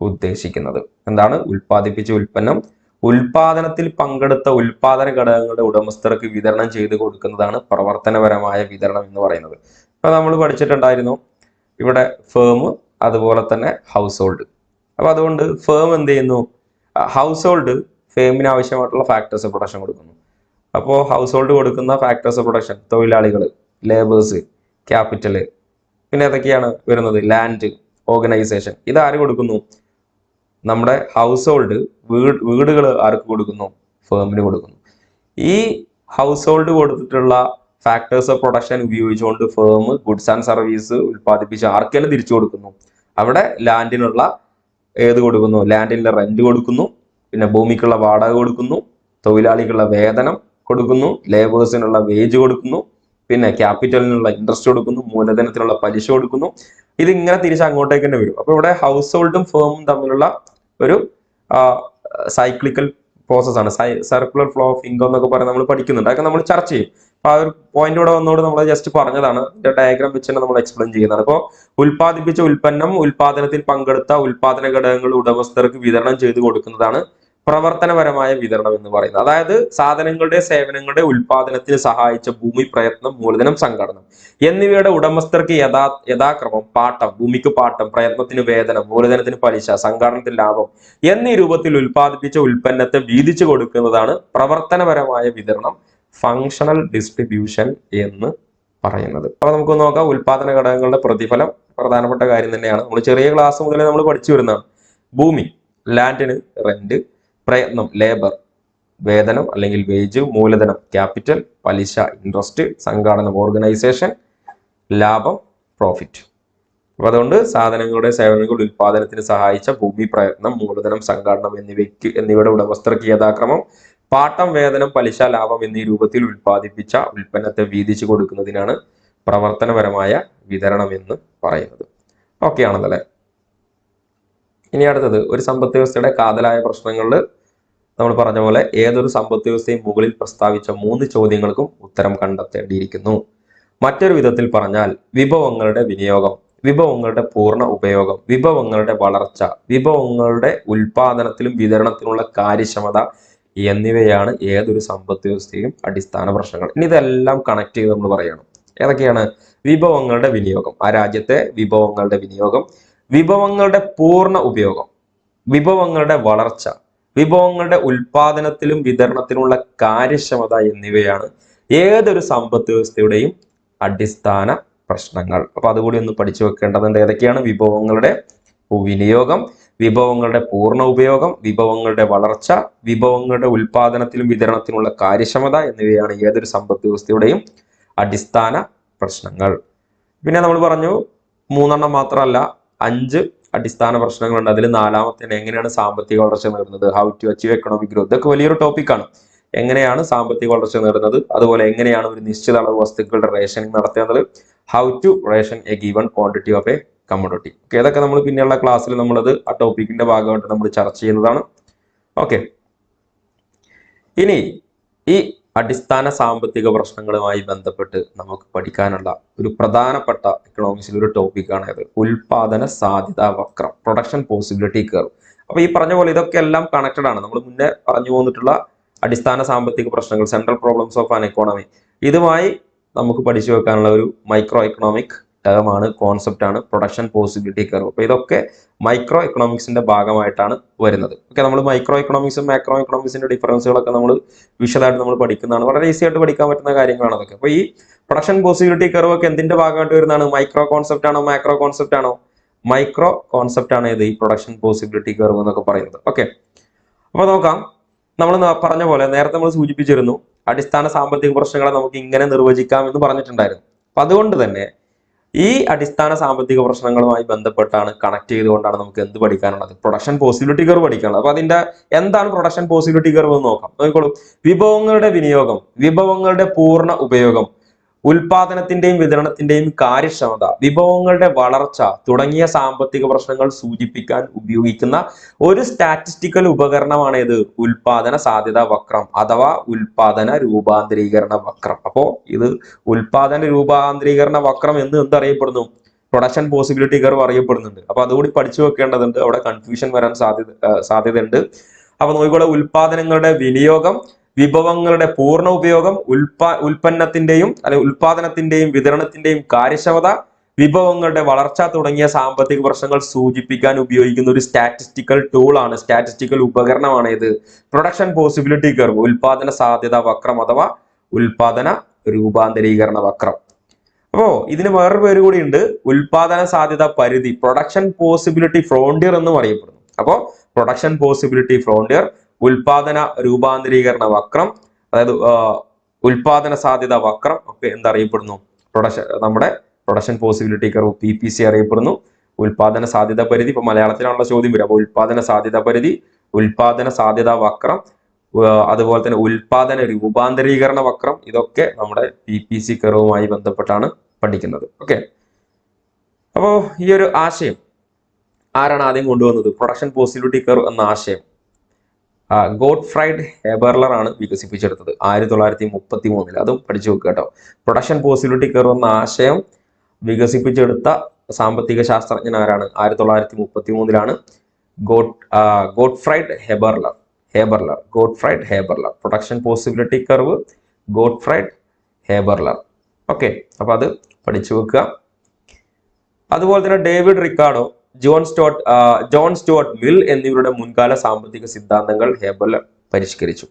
ഉദ്ദേശിക്കുന്നത്. എന്താണ്? ഉൽപ്പാദിപ്പിച്ച ഉൽപ്പന്നം ഉൽപാദനത്തിൽ പങ്കെടുത്ത ഉൽപാദന ഘടകങ്ങളുടെ ഉടമസ്ഥർക്ക് വിതരണം ചെയ്തു കൊടുക്കുന്നതാണ് പ്രവർത്തനപരമായ വിതരണം എന്ന് പറയുന്നത്. ഇപ്പൊ നമ്മൾ പഠിച്ചിട്ടുണ്ടായിരുന്നു ഇവിടെ ഫേം, അതുപോലെ തന്നെ ഹൗസ് ഹോൾഡ്. അപ്പൊ അതുകൊണ്ട് ഫേം എന്ത് ചെയ്യുന്നു, ഹൗസ് ഹോൾഡ് ഫേമിന് ആവശ്യമായിട്ടുള്ള ഫാക്ടേഴ്സ് ഓഫ് പ്രൊഡക്ഷൻ കൊടുക്കുന്നു. അപ്പോൾ ഹൗസ് ഹോൾഡ് കൊടുക്കുന്ന ഫാക്ടേഴ്സ് ഓഫ് പ്രൊഡക്ഷൻ, തൊഴിലാളികൾ, ലേബേഴ്സ്, ക്യാപിറ്റൽ, പിന്നെ ഏതൊക്കെയാണ് വരുന്നത്, ലാൻഡ്, ഓർഗനൈസേഷൻ. ഇത് ആര് കൊടുക്കുന്നു? നമ്മുടെ ഹൗസ് ഹോൾഡ് വീടുകൾ ആർക്ക് കൊടുക്കുന്നു? ഫേമിന് കൊടുക്കുന്നു. ഈ ഹൗസ് ഹോൾഡ് കൊടുത്തിട്ടുള്ള ഫാക്ടേഴ്സ് ഓഫ് പ്രൊഡക്ഷൻ ഉപയോഗിച്ചുകൊണ്ട് ഫേം ഗുഡ്സ് ആൻഡ് സർവീസ് ഉൽപ്പാദിപ്പിച്ച് ആർക്കെല്ലാം തിരിച്ചു കൊടുക്കുന്നു? അവിടെ ലാൻഡിനുള്ള ഏത് കൊടുക്കുന്നു? ലാൻഡിന്റെ റെന്റ് കൊടുക്കുന്നു, പിന്നെ ഭൂമിക്കുള്ള വാടക കൊടുക്കുന്നു, തൊഴിലാളികളുടെ വേതനം കൊടുക്കുന്നു, ലേബേഴ്സിനുള്ള വേജ് കൊടുക്കുന്നു, പിന്നെ ക്യാപിറ്റലിനുള്ള ഇൻട്രസ്റ്റ് കൊടുക്കുന്നു, മൂലധനത്തിനുള്ള പലിശ കൊടുക്കുന്നു. ഇത് ഇങ്ങനെ തിരിച്ച് അങ്ങോട്ടേക്ക് തന്നെ വരും. അപ്പൊ ഇവിടെ ഹൗസ് ഹോൾഡും ഫേമും തമ്മിലുള്ള ഒരു സൈക്ലിക്കൽ പ്രോസസ് ആണ്. സർക്കുലർ ഫ്ലോ ഓഫ് ഇൻകം എന്നൊക്കെ പറഞ്ഞ് നമ്മൾ പഠിക്കുന്നുണ്ട്. അതൊക്കെ നമ്മൾ ചർച്ച ചെയ്യും. അപ്പൊ ആ ഒരു പോയിന്റ് ഇവിടെ വന്നോട് നമ്മൾ ജസ്റ്റ് പറഞ്ഞതാണ്. ഡയഗ്രാം വെച്ച് തന്നെ നമ്മൾ എക്സ്പ്ലെയിൻ ചെയ്യുന്നതാണ്. അപ്പോൾ ഉൽപ്പാദിപ്പിച്ച ഉൽപ്പന്നം ഉൽപാദനത്തിൽ പങ്കെടുത്ത ഉൽപാദന ഘടകങ്ങൾ ഉടമസ്ഥർക്ക് വിതരണം ചെയ്തു കൊടുക്കുന്നതാണ് പ്രവർത്തനപരമായ വിതരണം എന്ന് പറയുന്നത്. അതായത് സാധനങ്ങളുടെ സേവനങ്ങളുടെ ഉൽപാദനത്തിന് സഹായിച്ച ഭൂമി, പ്രയത്നം, മൂലധനം, സംഘടനം എന്നിവയുടെ ഉടമസ്ഥർക്ക് യഥാക്രമം പാട്ടം, ഭൂമിക്ക് പാട്ടം, പ്രയത്നത്തിന് വേതനം, മൂലധനത്തിന് പലിശ, സംഘടനത്തിന് ലാഭം എന്നീ രൂപത്തിൽ ഉൽപ്പാദിപ്പിച്ച ഉൽപ്പന്നത്തെ വീതിച്ചു കൊടുക്കുന്നതാണ് പ്രവർത്തനപരമായ വിതരണം, ഫങ്ഷണൽ ഡിസ്ട്രിബ്യൂഷൻ എന്ന് പറയുന്നത്. അപ്പൊ നമുക്ക് നോക്കാം. ഉൽപാദന ഘടകങ്ങളുടെ പ്രതിഫലം പ്രധാനപ്പെട്ട കാര്യം തന്നെയാണ്. നമ്മൾ ചെറിയ ക്ലാസ് മുതലേ നമ്മൾ പഠിച്ചു വരുന്നതാണ്. ഭൂമി, ലാൻഡിന് റെന്റ്, പ്രയത്നം, ലേബർ, വേതനം അല്ലെങ്കിൽ വേജ്, മൂലധനം, ക്യാപിറ്റൽ, പലിശ, ഇൻട്രസ്റ്റ്, സംഘാടനം, ഓർഗനൈസേഷൻ, ലാഭം, പ്രോഫിറ്റ്. അപ്പൊ അതുകൊണ്ട് സാധനങ്ങളുടെ സേവനങ്ങളുടെ ഉൽപാദനത്തിന് സഹായിച്ച ഭൂമി, പ്രയത്നം, മൂലധനം, സംഘാടനം എന്നിവയുടെ ഉടമസ്ഥർക്ക് യഥാക്രമം പാട്ടം, വേതനം, പലിശ, ലാഭം എന്നീ രൂപത്തിൽ ഉൽപ്പാദിപ്പിച്ച ഉൽപ്പന്നത്തെ വീതിച്ചു കൊടുക്കുന്നതിനാണ് പ്രവർത്തനപരമായ വിതരണം എന്ന് പറയുന്നത്. ഓക്കെ ആണല്ലേ? ഇനി അടുത്തത്, ഒരു സമ്പദ് വ്യവസ്ഥയുടെ കാതലായ പ്രശ്നങ്ങളിൽ നമ്മൾ പറഞ്ഞ പോലെ ഏതൊരു സമ്പദ് വ്യവസ്ഥയും മുകളിൽ പ്രസ്താവിച്ച 3 ചോദ്യങ്ങൾക്കും ഉത്തരം കണ്ടെത്തേണ്ടിയിരിക്കുന്നു. മറ്റൊരു വിധത്തിൽ പറഞ്ഞാൽ വിഭവങ്ങളുടെ വിനിയോഗം, വിഭവങ്ങളുടെ പൂർണ്ണ ഉപയോഗം, വിഭവങ്ങളുടെ വളർച്ച, വിഭവങ്ങളുടെ ഉൽപാദനത്തിലും വിതരണത്തിനുള്ള കാര്യക്ഷമത എന്നിവയാണ് ഏതൊരു സമ്പദ് വ്യവസ്ഥയും അടിസ്ഥാന പ്രശ്നങ്ങൾ. ഇനി ഇതെല്ലാം കണക്ട് ചെയ്ത് നമ്മൾ പറയണം. ഏതൊക്കെയാണ്? വിഭവങ്ങളുടെ വിനിയോഗം, ആ രാജ്യത്തെ വിഭവങ്ങളുടെ വിനിയോഗം, വിഭവങ്ങളുടെ പൂർണ്ണ ഉപയോഗം, വിഭവങ്ങളുടെ വളർച്ച, വിഭവങ്ങളുടെ ഉൽപാദനത്തിലും വിതരണത്തിനുള്ള കാര്യക്ഷമത എന്നിവയാണ് ഏതൊരു സമ്പദ് വ്യവസ്ഥയുടെയും അടിസ്ഥാന പ്രശ്നങ്ങൾ. അപ്പൊ അതുകൂടി ഒന്ന് പഠിച്ചു വെക്കേണ്ടതുണ്ട്. ഏതൊക്കെയാണ്? വിഭവങ്ങളുടെ വിനിയോഗം, വിഭവങ്ങളുടെ പൂർണ്ണ ഉപയോഗം, വിഭവങ്ങളുടെ വളർച്ച, വിഭവങ്ങളുടെ ഉൽപാദനത്തിലും വിതരണത്തിനുള്ള കാര്യക്ഷമത എന്നിവയാണ് ഏതൊരു സമ്പദ് വ്യവസ്ഥയുടെയും അടിസ്ഥാന പ്രശ്നങ്ങൾ. പിന്നെ നമ്മൾ പറഞ്ഞു 3 മാത്രമല്ല 5 അടിസ്ഥാന പ്രശ്നങ്ങളുണ്ട്. അതിൽ 4മത്തെ എങ്ങനെയാണ് സാമ്പത്തിക വളർച്ച നേടുന്നത്, how to achieve economic growth. ഇതൊക്കെ വലിയൊരു ടോപ്പിക്കാണ്. എങ്ങനെയാണ് സാമ്പത്തിക വളർച്ച നേടുന്നത്, അതുപോലെ എങ്ങനെയാണ് ഒരു നിശ്ചിത അളവ് വസ്തുക്കളുടെ റേഷനിങ് നടത്തേണ്ടത്, how to ration a given quantity of a commodity. Okay, ഇതൊക്കെ നമ്മൾ പിന്നെയുള്ള ക്ലാസ്സിൽ നമ്മളത് ആ ടോപ്പിക്കിന്റെ ഭാഗമായിട്ട് നമ്മൾ ചർച്ച ചെയ്യുന്നതാണ്. ഓക്കെ, ഇനി ഈ അടിസ്ഥാന സാമ്പത്തിക പ്രശ്നങ്ങളുമായി ബന്ധപ്പെട്ട് നമുക്ക് പഠിക്കാനുള്ള ഒരു പ്രധാനപ്പെട്ട എക്കണോമിക്സിൽ ഒരു ടോപ്പിക്കാണ് ഇത്, ഉൽപാദന സാധ്യതാ വക്രം, പ്രൊഡക്ഷൻ പോസിബിലിറ്റി കർവ്. അപ്പൊ ഈ പറഞ്ഞ പോലെ ഇതൊക്കെ എല്ലാം കണക്റ്റഡ് ആണ്. നമ്മൾ മുന്നേ പറഞ്ഞു പോന്നിട്ടുള്ള അടിസ്ഥാന സാമ്പത്തിക പ്രശ്നങ്ങൾ, central problems of an economy, ഇതുമായി നമുക്ക് പഠിച്ചു വെക്കാനുള്ള ഒരു മൈക്രോ എക്കണോമിക് ടേമാണ്, കോൺസെപ്റ്റ് ആണ് പ്രൊഡക്ഷൻ പോസിബിലിറ്റി കർവ്. അപ്പൊ ഇതൊക്കെ മൈക്രോ എക്കണോമിക്സിന്റെ ഭാഗമായിട്ടാണ് വരുന്നത്. ഓക്കെ, നമ്മൾ മൈക്രോ എക്കണോമിക്സും മാക്രോ എക്കണോമിക്സിന്റെ ഡിഫറൻസുകളൊക്കെ നമ്മൾ വിശദമായിട്ട് നമ്മൾ പഠിക്കുന്നതാണ്. വളരെ ഈസി ആയിട്ട് പഠിക്കാൻ പറ്റുന്ന കാര്യങ്ങളാണ് അതൊക്കെ. അപ്പൊ ഈ പ്രൊഡക്ഷൻ പോസിബിലിറ്റി കർവ് ഒക്കെ എന്തിന്റെ ഭാഗമായിട്ട് വരുന്നതാണ്? മൈക്രോ കോൺസെപ്റ്റ് ആണോ മാക്രോ കോൺസെപ്റ്റ് ആണോ? മൈക്രോ കോൺസെപ്റ്റ് ആണ് ഇത് ഈ പ്രൊഡക്ഷൻ പോസിബിലിറ്റി കർവ് എന്നൊക്കെ പറയുന്നത്. ഓക്കെ, അപ്പൊ നോക്കാം. നമ്മൾ പറഞ്ഞ പോലെ നേരത്തെ നമ്മൾ സൂചിപ്പിച്ചിരുന്നു, അടിസ്ഥാന സാമ്പത്തിക പ്രശ്നങ്ങളെ നമുക്ക് ഇങ്ങനെ നിർവചിക്കാം എന്ന് പറഞ്ഞിട്ടുണ്ടായിരുന്നു. അപ്പൊ അതുകൊണ്ട് തന്നെ ഈ അടിസ്ഥാന സാമ്പത്തിക പ്രശ്നങ്ങളുമായി ബന്ധപ്പെട്ടാണ്, കണക്ട് ചെയ്തുകൊണ്ടാണ് നമുക്ക് എന്ത് പഠിക്കാനുള്ളത്? പ്രൊഡക്ഷൻ പോസിബിലിറ്റി കർവ് പഠിക്കാനുള്ളത്. അപ്പൊ അതിന്റെ എന്താണ് പ്രൊഡക്ഷൻ പോസിബിലിറ്റി കർവ് എന്ന് നോക്കാം. നോക്കിക്കോളൂ. വിഭവങ്ങളുടെ വിനിയോഗം, വിഭവങ്ങളുടെ പൂർണ്ണ ഉപയോഗം, ഉൽപാദനത്തിന്റെയും വിതരണത്തിന്റെയും കാര്യക്ഷമത, വിഭവങ്ങളുടെ വളർച്ച തുടങ്ങിയ സാമ്പത്തിക പ്രശ്നങ്ങൾ സൂചിപ്പിക്കാൻ ഉപയോഗിക്കുന്ന ഒരു സ്റ്റാറ്റിസ്റ്റിക്കൽ ഉപകരണമാണ് ഇത് ഉൽപാദന സാധ്യതാ വക്രം അഥവാ ഉൽപാദന രൂപാന്തരീകരണ വക്രം. അപ്പോ ഇത് ഉൽപാദന രൂപാന്തരീകരണ വക്രം എന്ന് എന്തറിയപ്പെടുന്നു? പ്രൊഡക്ഷൻ പോസിബിലിറ്റി കർവ് അറിയപ്പെടുന്നുണ്ട്. അപ്പൊ അതുകൂടി പഠിച്ചു വെക്കേണ്ടതുണ്ട്. അവിടെ കൺഫ്യൂഷൻ വരാൻ സാധ്യതയുണ്ട്. അപ്പൊ നോക്കിക്കോളെ, ഉൽപാദനങ്ങളുടെ വിനിയോഗം, വിഭവങ്ങളുടെ പൂർണ്ണ ഉപയോഗം, ഉൽപ്പന്നത്തിന്റെയും ഉൽപാദനത്തിന്റെയും വിതരണത്തിന്റെയും കാര്യക്ഷമത, വിഭവങ്ങളുടെ വളർച്ച തുടങ്ങിയ സാമ്പത്തിക പ്രശ്നങ്ങൾ സൂചിപ്പിക്കാൻ ഉപയോഗിക്കുന്ന ഒരു സ്റ്റാറ്റിസ്റ്റിക്കൽ ടൂൾ ആണ്, സ്റ്റാറ്റിസ്റ്റിക്കൽ ഉപകരണമാണ് ഇത് പ്രൊഡക്ഷൻ പോസിബിലിറ്റി കർവ്, ഉൽപാദന സാധ്യതാ വക്രം അഥവാ ഉൽപാദന രൂപാന്തരീകരണ വക്രം. അപ്പോ ഇതിന് വേറൊരു പേര് കൂടി ഉണ്ട്, ഉൽപാദന സാധ്യത പരിധി, പ്രൊഡക്ഷൻ പോസിബിലിറ്റി ഫ്രോണ്ടിയർ എന്നും അറിയപ്പെടുന്നു. അപ്പോ പ്രൊഡക്ഷൻ പോസിബിലിറ്റി ഫ്രോണ്ടിയർ, ഉൽപാദന രൂപാന്തരീകരണ വക്രം, അതായത് ഉൽപാദന സാധ്യത വക്രം ഒക്കെ എന്തറിയപ്പെടുന്നു? നമ്മുടെ പ്രൊഡക്ഷൻ പോസിബിലിറ്റി കർവ് PPC അറിയപ്പെടുന്നു. ഉൽപാദന സാധ്യത പരിധി, ഇപ്പൊ മലയാളത്തിലാണുള്ള ചോദ്യം വരിക. അപ്പൊ ഉൽപാദന സാധ്യത പരിധി, ഉൽപാദന സാധ്യത വക്രം, അതുപോലെ തന്നെ ഉൽപാദന രൂപാന്തരീകരണ വക്രം, ഇതൊക്കെ നമ്മുടെ PPC കർവുമായി ബന്ധപ്പെട്ടാണ് പഠിക്കുന്നത്. ഓക്കെ, അപ്പോൾ ഈ ഒരു ആശയം ആരാണ് ആദ്യം കൊണ്ടുവന്നത്? പ്രൊഡക്ഷൻ പോസിബിലിറ്റി കർവ് എന്ന ആശയം ഗോട്ട്ഫ്രൈഡ് ഹെബർലർ ആണ് വികസിപ്പിച്ചെടുത്തത് 1933. അതും പഠിച്ചു വെക്കുക കേട്ടോ. പ്രൊഡക്ഷൻ പോസിബിലിറ്റി കർവ് എന്ന ആശയം വികസിപ്പിച്ചെടുത്ത സാമ്പത്തിക ശാസ്ത്രജ്ഞൻ ആരാണ്? 1933 Gottfried ഹെബർലർ. Production possibility curve Gottfried ഹെബർലർ. Okay, അപ്പൊ അത് പഠിച്ചു വെക്കുക. അതുപോലെ തന്നെ David Ricardo, John Stuart mill എന്നിവരുടെ മുൻകാല സാമ്പത്തിക സിദ്ധാന്തങ്ങൾ ഹെബർലർ പരിഷ്കരിച്ചു.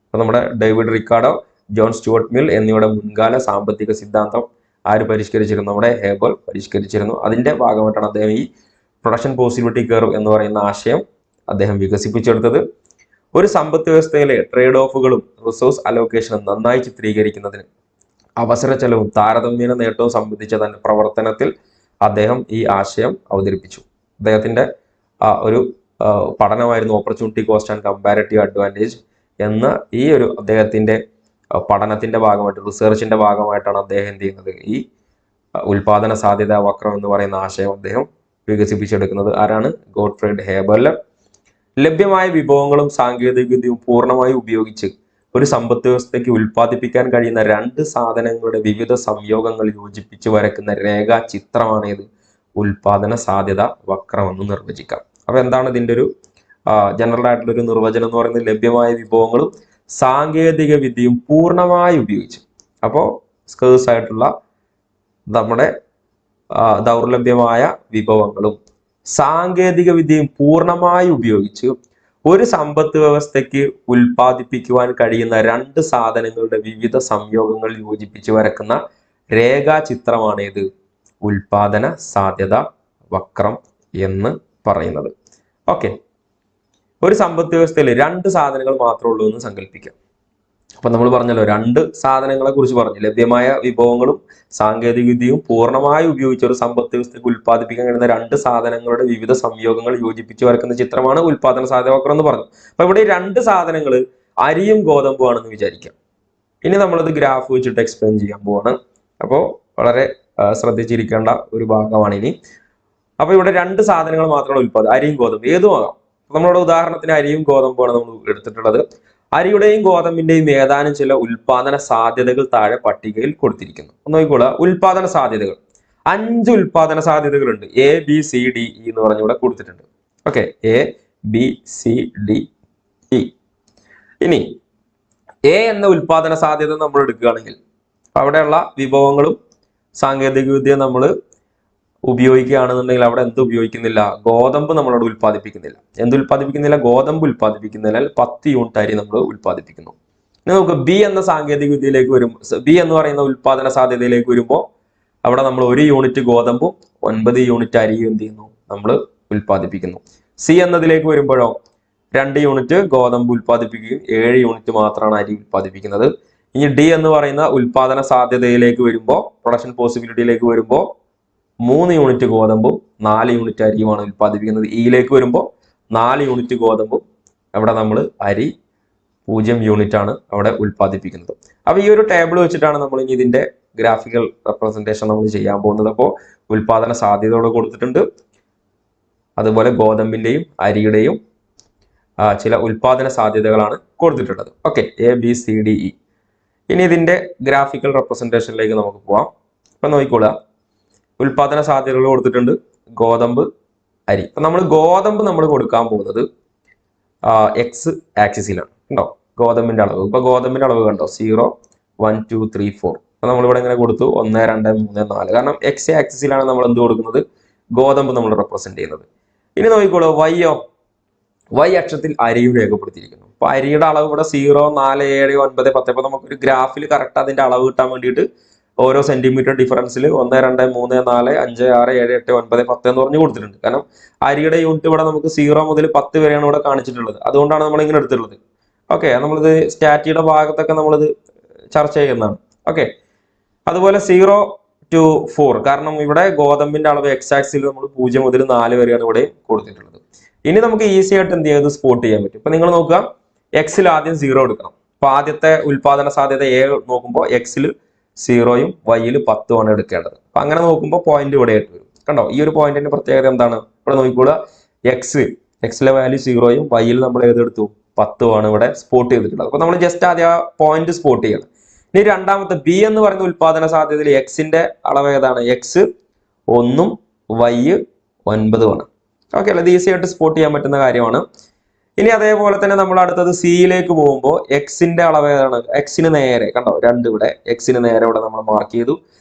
അപ്പൊ നമ്മുടെ David Ricardo, John Stuart mill എന്നിവരുടെ മുൻകാല സാമ്പത്തിക സിദ്ധാന്തം ആര് പരിഷ്കരിച്ചിരുന്നു? നമ്മുടെ ഹെബർ പരിഷ്കരിച്ചിരുന്നു. അതിന്റെ ഭാഗമായിട്ടാണ് അദ്ദേഹം ഈ പ്രൊഡക്ഷൻ പോസിബിലിറ്റി കർവ് എന്ന് പറയുന്ന ആശയം അദ്ദേഹം വികസിപ്പിച്ചെടുത്തത്. ഒരു സമ്പദ് വ്യവസ്ഥയിലെ ട്രേഡ് ഓഫുകളും റിസോഴ്സ് അലോക്കേഷനും നന്നായി ചിത്രീകരിക്കുന്നതിന് അവസര ചെലവും താരതമ്യേന നേട്ടവും സംബന്ധിച്ച തന്നെ പ്രവർത്തനത്തിൽ അദ്ദേഹം ഈ ആശയം അവതരിപ്പിച്ചു. അദ്ദേഹത്തിന്റെ ഒരു പഠനമായിരുന്നു opportunity cost and comparative advantage എന്ന ഈ ഒരു അദ്ദേഹത്തിന്റെ പഠനത്തിന്റെ ഭാഗമായിട്ട്, റിസർച്ചിന്റെ ഭാഗമായിട്ടാണ് അദ്ദേഹം എന്ത് ചെയ്യുന്നത്? ഈ ഉൽപാദന സാധ്യതാ വക്രം എന്ന് പറയുന്ന ആശയം അദ്ദേഹം വികസിപ്പിച്ചെടുക്കുന്നത്. ആരാണ്? ഗോട്ട്ഫ്രൈഡ് ഹെബർലർ. ലഭ്യമായ വിഭവങ്ങളും സാങ്കേതിക വിദ്യയും പൂർണ്ണമായി ഉപയോഗിച്ച് ഒരു സമ്പദ് വ്യവസ്ഥയ്ക്ക് ഉൽപ്പാദിപ്പിക്കാൻ കഴിയുന്ന രണ്ട് സാധനങ്ങളുടെ വിവിധ സംയോഗങ്ങൾ യോജിപ്പിച്ച് വരയ്ക്കുന്ന രേഖാ ചിത്രമാണ് ഇത് ഉൽപാദന സാധ്യത വക്രം എന്ന് നിർവചിക്കാം. അപ്പൊ എന്താണ് ഇതിന്റെ ഒരു ജനറൽ ആയിട്ടുള്ള ഒരു നിർവചനം എന്ന് പറയുന്നത്? ലഭ്യമായ വിഭവങ്ങളും സാങ്കേതിക വിദ്യയും പൂർണ്ണമായി ഉപയോഗിച്ച്, അപ്പോൾ സ്കേഴ്സ് ആയിട്ടുള്ള നമ്മുടെ ദൗർലഭ്യമായ വിഭവങ്ങളും സാങ്കേതിക വിദ്യയും പൂർണ്ണമായി ഉപയോഗിച്ച് ഒരു സമ്പദ് വ്യവസ്ഥയ്ക്ക് ഉൽപ്പാദിപ്പിക്കുവാൻ കഴിയുന്ന രണ്ട് സാധനങ്ങളുടെ വിവിധ സംയോഗങ്ങൾ യോജിപ്പിച്ച് വരക്കുന്ന രേഖാചിത്രമാണ് ഇത് ഉൽപാദന സാധ്യത വക്രം എന്ന് പറയുന്നത്. ഓക്കെ, ഒരു സമ്പദ് വ്യവസ്ഥയിൽ രണ്ട് സാധനങ്ങൾ മാത്രമേ ഉള്ളൂ എന്ന് സങ്കല്പിക്കാം. അപ്പൊ നമ്മൾ പറഞ്ഞല്ലോ, രണ്ട് സാധനങ്ങളെ കുറിച്ച് പറഞ്ഞു. ലഭ്യമായ വിഭവങ്ങളും സാങ്കേതിക വിദ്യയും പൂർണ്ണമായി ഉപയോഗിച്ച് ഒരു സമ്പദ് വ്യവസ്ഥയ്ക്ക് ഉൽപ്പാദിപ്പിക്കാൻ കഴിയുന്ന രണ്ട് സാധനങ്ങളുടെ വിവിധ സംയോഗങ്ങൾ യോജിപ്പിച്ച് വരക്കുന്ന ചിത്രമാണ് ഉൽപാദന സാധ്യത വക്രം എന്ന് പറഞ്ഞു. അപ്പൊ ഇവിടെ രണ്ട് സാധനങ്ങൾ അരിയും ഗോതമ്പും ആണെന്ന് വിചാരിക്കാം. ഇനി നമ്മളത് ഗ്രാഫ് വെച്ചിട്ട് എക്സ്പ്ലെയിൻ ചെയ്യാൻ പോവാണ്. അപ്പോൾ വളരെ ശ്രദ്ധിച്ചിരിക്കേണ്ട ഒരു ഭാഗമാണ് ഇനി. അപ്പൊ ഇവിടെ രണ്ട് സാധനങ്ങൾ മാത്രമാണ് ഉൽപ്പാദനം, അരിയും ഗോതമ്പും. ഏതും ആകാം. നമ്മളുടെ ഉദാഹരണത്തിന് അരിയും ഗോതമ്പുമാണ് നമ്മൾ എടുത്തിട്ടുള്ളത്. അരിയുടെയും ഗോതമ്പിന്റെയും ഏതാനും ചില ഉൽപാദന സാധ്യതകൾ താഴെ പട്ടികയിൽ കൊടുത്തിരിക്കുന്നു. ഒന്ന് നോക്കിക്കോളാം. ഉൽപാദന സാധ്യതകൾ 5 ഉൽപാദന സാധ്യതകളുണ്ട്. ABCDE എന്ന് പറഞ്ഞിവിടെ കൊടുത്തിട്ടുണ്ട്. Okay, ABCDE. ഇനി എ എന്ന ഉൽപാദന സാധ്യത നമ്മൾ എടുക്കുകയാണെങ്കിൽ അവിടെയുള്ള വിഭവങ്ങളും സാങ്കേതിക വിദ്യ നമ്മൾ ഉപയോഗിക്കുകയാണെന്നുണ്ടെങ്കിൽ അവിടെ എന്ത് ഉപയോഗിക്കുന്നില്ല? ഗോതമ്പ് നമ്മളവിടെ ഉൽപ്പാദിപ്പിക്കുന്നില്ല. എന്തുൽപ്പാദിപ്പിക്കുന്നില്ല? ഗോതമ്പ് ഉൽപ്പാദിപ്പിക്കുന്നില്ല. 10 യൂണിറ്റ് അരി നമ്മൾ ഉൽപ്പാദിപ്പിക്കുന്നു. ഇനി നമുക്ക് ബി എന്ന സാങ്കേതിക വിദ്യയിലേക്ക് വരുമ്പോൾ, ബി എന്ന് പറയുന്ന ഉൽപാദന സാധ്യതയിലേക്ക് വരുമ്പോൾ അവിടെ നമ്മൾ 1 യൂണിറ്റ് ഗോതമ്പും 9 യൂണിറ്റ് അരിയും എന്ത് ചെയ്യുന്നു? നമ്മൾ ഉൽപ്പാദിപ്പിക്കുന്നു. സി എന്നതിലേക്ക് വരുമ്പോഴോ 2 യൂണിറ്റ് ഗോതമ്പ് ഉൽപ്പാദിപ്പിക്കുകയും 7 യൂണിറ്റ് മാത്രമാണ് അരി ഉൽപ്പാദിപ്പിക്കുന്നത്. ഇനി ഡി എന്ന് പറയുന്ന ഉൽപാദന സാധ്യതയിലേക്ക് വരുമ്പോൾ, പ്രൊഡക്ഷൻ പോസിബിലിറ്റിയിലേക്ക് വരുമ്പോൾ 3 യൂണിറ്റ് ഗോതമ്പും 4 യൂണിറ്റ് അരിയുമാണ് ഉൽപ്പാദിപ്പിക്കുന്നത്. ഇയിലേക്ക് വരുമ്പോൾ 4 യൂണിറ്റ് ഗോതമ്പും അവിടെ നമ്മൾ അരി 0 യൂണിറ്റ് ആണ് അവിടെ ഉൽപ്പാദിപ്പിക്കുന്നത്. അപ്പൊ ഈ ഒരു ടേബിൾ വെച്ചിട്ടാണ് നമ്മൾ ഇനി ഇതിന്റെ ഗ്രാഫിക്കൽ റെപ്രസെന്റേഷൻ നമ്മൾ ചെയ്യാൻ പോകുന്നത്. അപ്പോൾ ഉൽപാദന സാധ്യതയോട് കൊടുത്തിട്ടുണ്ട്, അതുപോലെ ഗോതമ്പിന്റെയും അരിയുടെയും ചില ഉൽപാദന സാധ്യതകളാണ് കൊടുത്തിട്ടുള്ളത്. Okay, ABCDE. ഇനി ഇതിന്റെ ഗ്രാഫിക്കൽ റെപ്രസെന്റേഷനിലേക്ക് നമുക്ക് പോവാം. അപ്പൊ നോക്കിക്കോളുക, ഉൽപാദന സാധ്യതകൾ കൊടുത്തിട്ടുണ്ട്, ഗോതമ്പ്, അരി. അപ്പൊ നമ്മൾ ഗോതമ്പ് നമ്മൾ കൊടുക്കാൻ പോകുന്നത് എക്സ് ആക്സിസിലാണ്. ഉണ്ടോ ഗോതമ്പിന്റെ അളവ്? ഇപ്പൊ ഗോതമ്പിന്റെ അളവ് കണ്ടോ? 0, 1, 2, 3, 4. അപ്പൊ നമ്മളിവിടെ ഇങ്ങനെ കൊടുത്തു 1, 2, 3, 4. കാരണം എക്സ് ആക്സിസിലാണ് നമ്മൾ എന്ത് കൊടുക്കുന്നത്? ഗോതമ്പ് നമ്മൾ റെപ്രസെന്റ് ചെയ്യുന്നത്. ഇനി നോക്കിക്കോളൂ, വൈ അക്ഷത്തിൽ അരിയും രേഖപ്പെടുത്തിയിരിക്കുന്നു. അപ്പൊ അരിയുടെ അളവ് ഇവിടെ 0, 4, 7, 9, 10. അപ്പൊ നമുക്കൊരു ഗ്രാഫിൽ കറക്റ്റ് അതിന്റെ അളവ് കിട്ടാൻ വേണ്ടിയിട്ട് ഓരോ സെന്റിമീറ്റർ ഡിഫറൻസിൽ 1, 2, 3, 4, 5, 6, 7, 8, 9, 10 എന്ന് പറഞ്ഞു കൊടുത്തിട്ടുണ്ട്. കാരണം അരിയുടെ യൂണിറ്റ് ഇവിടെ നമുക്ക് 0 മുതൽ 10 വരെയാണ് ഇവിടെ കാണിച്ചിട്ടുള്ളത്. അതുകൊണ്ടാണ് നമ്മൾ ഇങ്ങനെ എടുത്തിട്ടുള്ളത്. ഓക്കെ, നമ്മളിത് സ്റ്റാറ്റിയുടെ ഭാഗത്തൊക്കെ നമ്മളിത് ചർച്ച ചെയ്യുന്നതാണ്. ഓക്കെ, അതുപോലെ 0 to 4, കാരണം ഇവിടെ ഗോതമ്പിന്റെ അളവ് എക്സ് ആക്സിൽ നമ്മൾ 0 മുതൽ 4 വരെയാണ് ഇവിടെ കൊടുത്തിട്ടുള്ളത്. ഇനി നമുക്ക് ഈസി ആയിട്ട് എന്ത് ചെയ്യാം? സ്പോട്ട് ചെയ്യാൻ പറ്റും. ഇപ്പൊ നിങ്ങൾ നോക്കുക, എക്സിൽ ആദ്യം 0 എടുക്കണം. അപ്പൊ ആദ്യത്തെ ഉൽപാദന സാധ്യത എ നോക്കുമ്പോൾ എക്സിൽ 0യും വൈയിൽ 10ഉമാണ് എടുക്കേണ്ടത്. അപ്പൊ അങ്ങനെ നോക്കുമ്പോൾ പോയിന്റ് ഇവിടെ ആയിട്ട് വരും. കണ്ടോ, ഈ ഒരു പോയിന്റിന്റെ പ്രത്യേകത എന്താണ്? ഇവിടെ നോക്കിക്കൂടാ, എക്സിലെ വാല്യൂ 0യും വൈയിൽ നമ്മൾ ഏതെടുത്തു 10ഉമാണ് ഇവിടെ സ്പോട്ട് ചെയ്തിട്ടുള്ളത്. അപ്പൊ നമ്മൾ ജസ്റ്റ് ആദ്യം ആ പോയിന്റ് സ്പോട്ട് ചെയ്യണം. ഇനി രണ്ടാമത്തെ ബി എന്ന് പറയുന്ന ഉൽപാദന സാധ്യതയിൽ എക്സിന്റെ അളവ് ഏതാണ്? എക്സ് 1ഉം വൈ 9ഉമാണ്. ഓക്കെ അല്ലേ? ഇത് ഈസി ആയിട്ട് സ്പോട്ട് ചെയ്യാൻ പറ്റുന്ന കാര്യമാണ്. ഇനി അതേപോലെ തന്നെ നമ്മൾ അടുത്തത് സിയിലേക്ക് പോകുമ്പോൾ എക്സിന്റെ അളവ് ഏതാണ്? എക്സിന് നേരെ കണ്ടോ, 2 ഇവിടെ എക്സിന് നേരെ ഇവിടെ നമ്മൾ മാർക്ക് ചെയ്തു.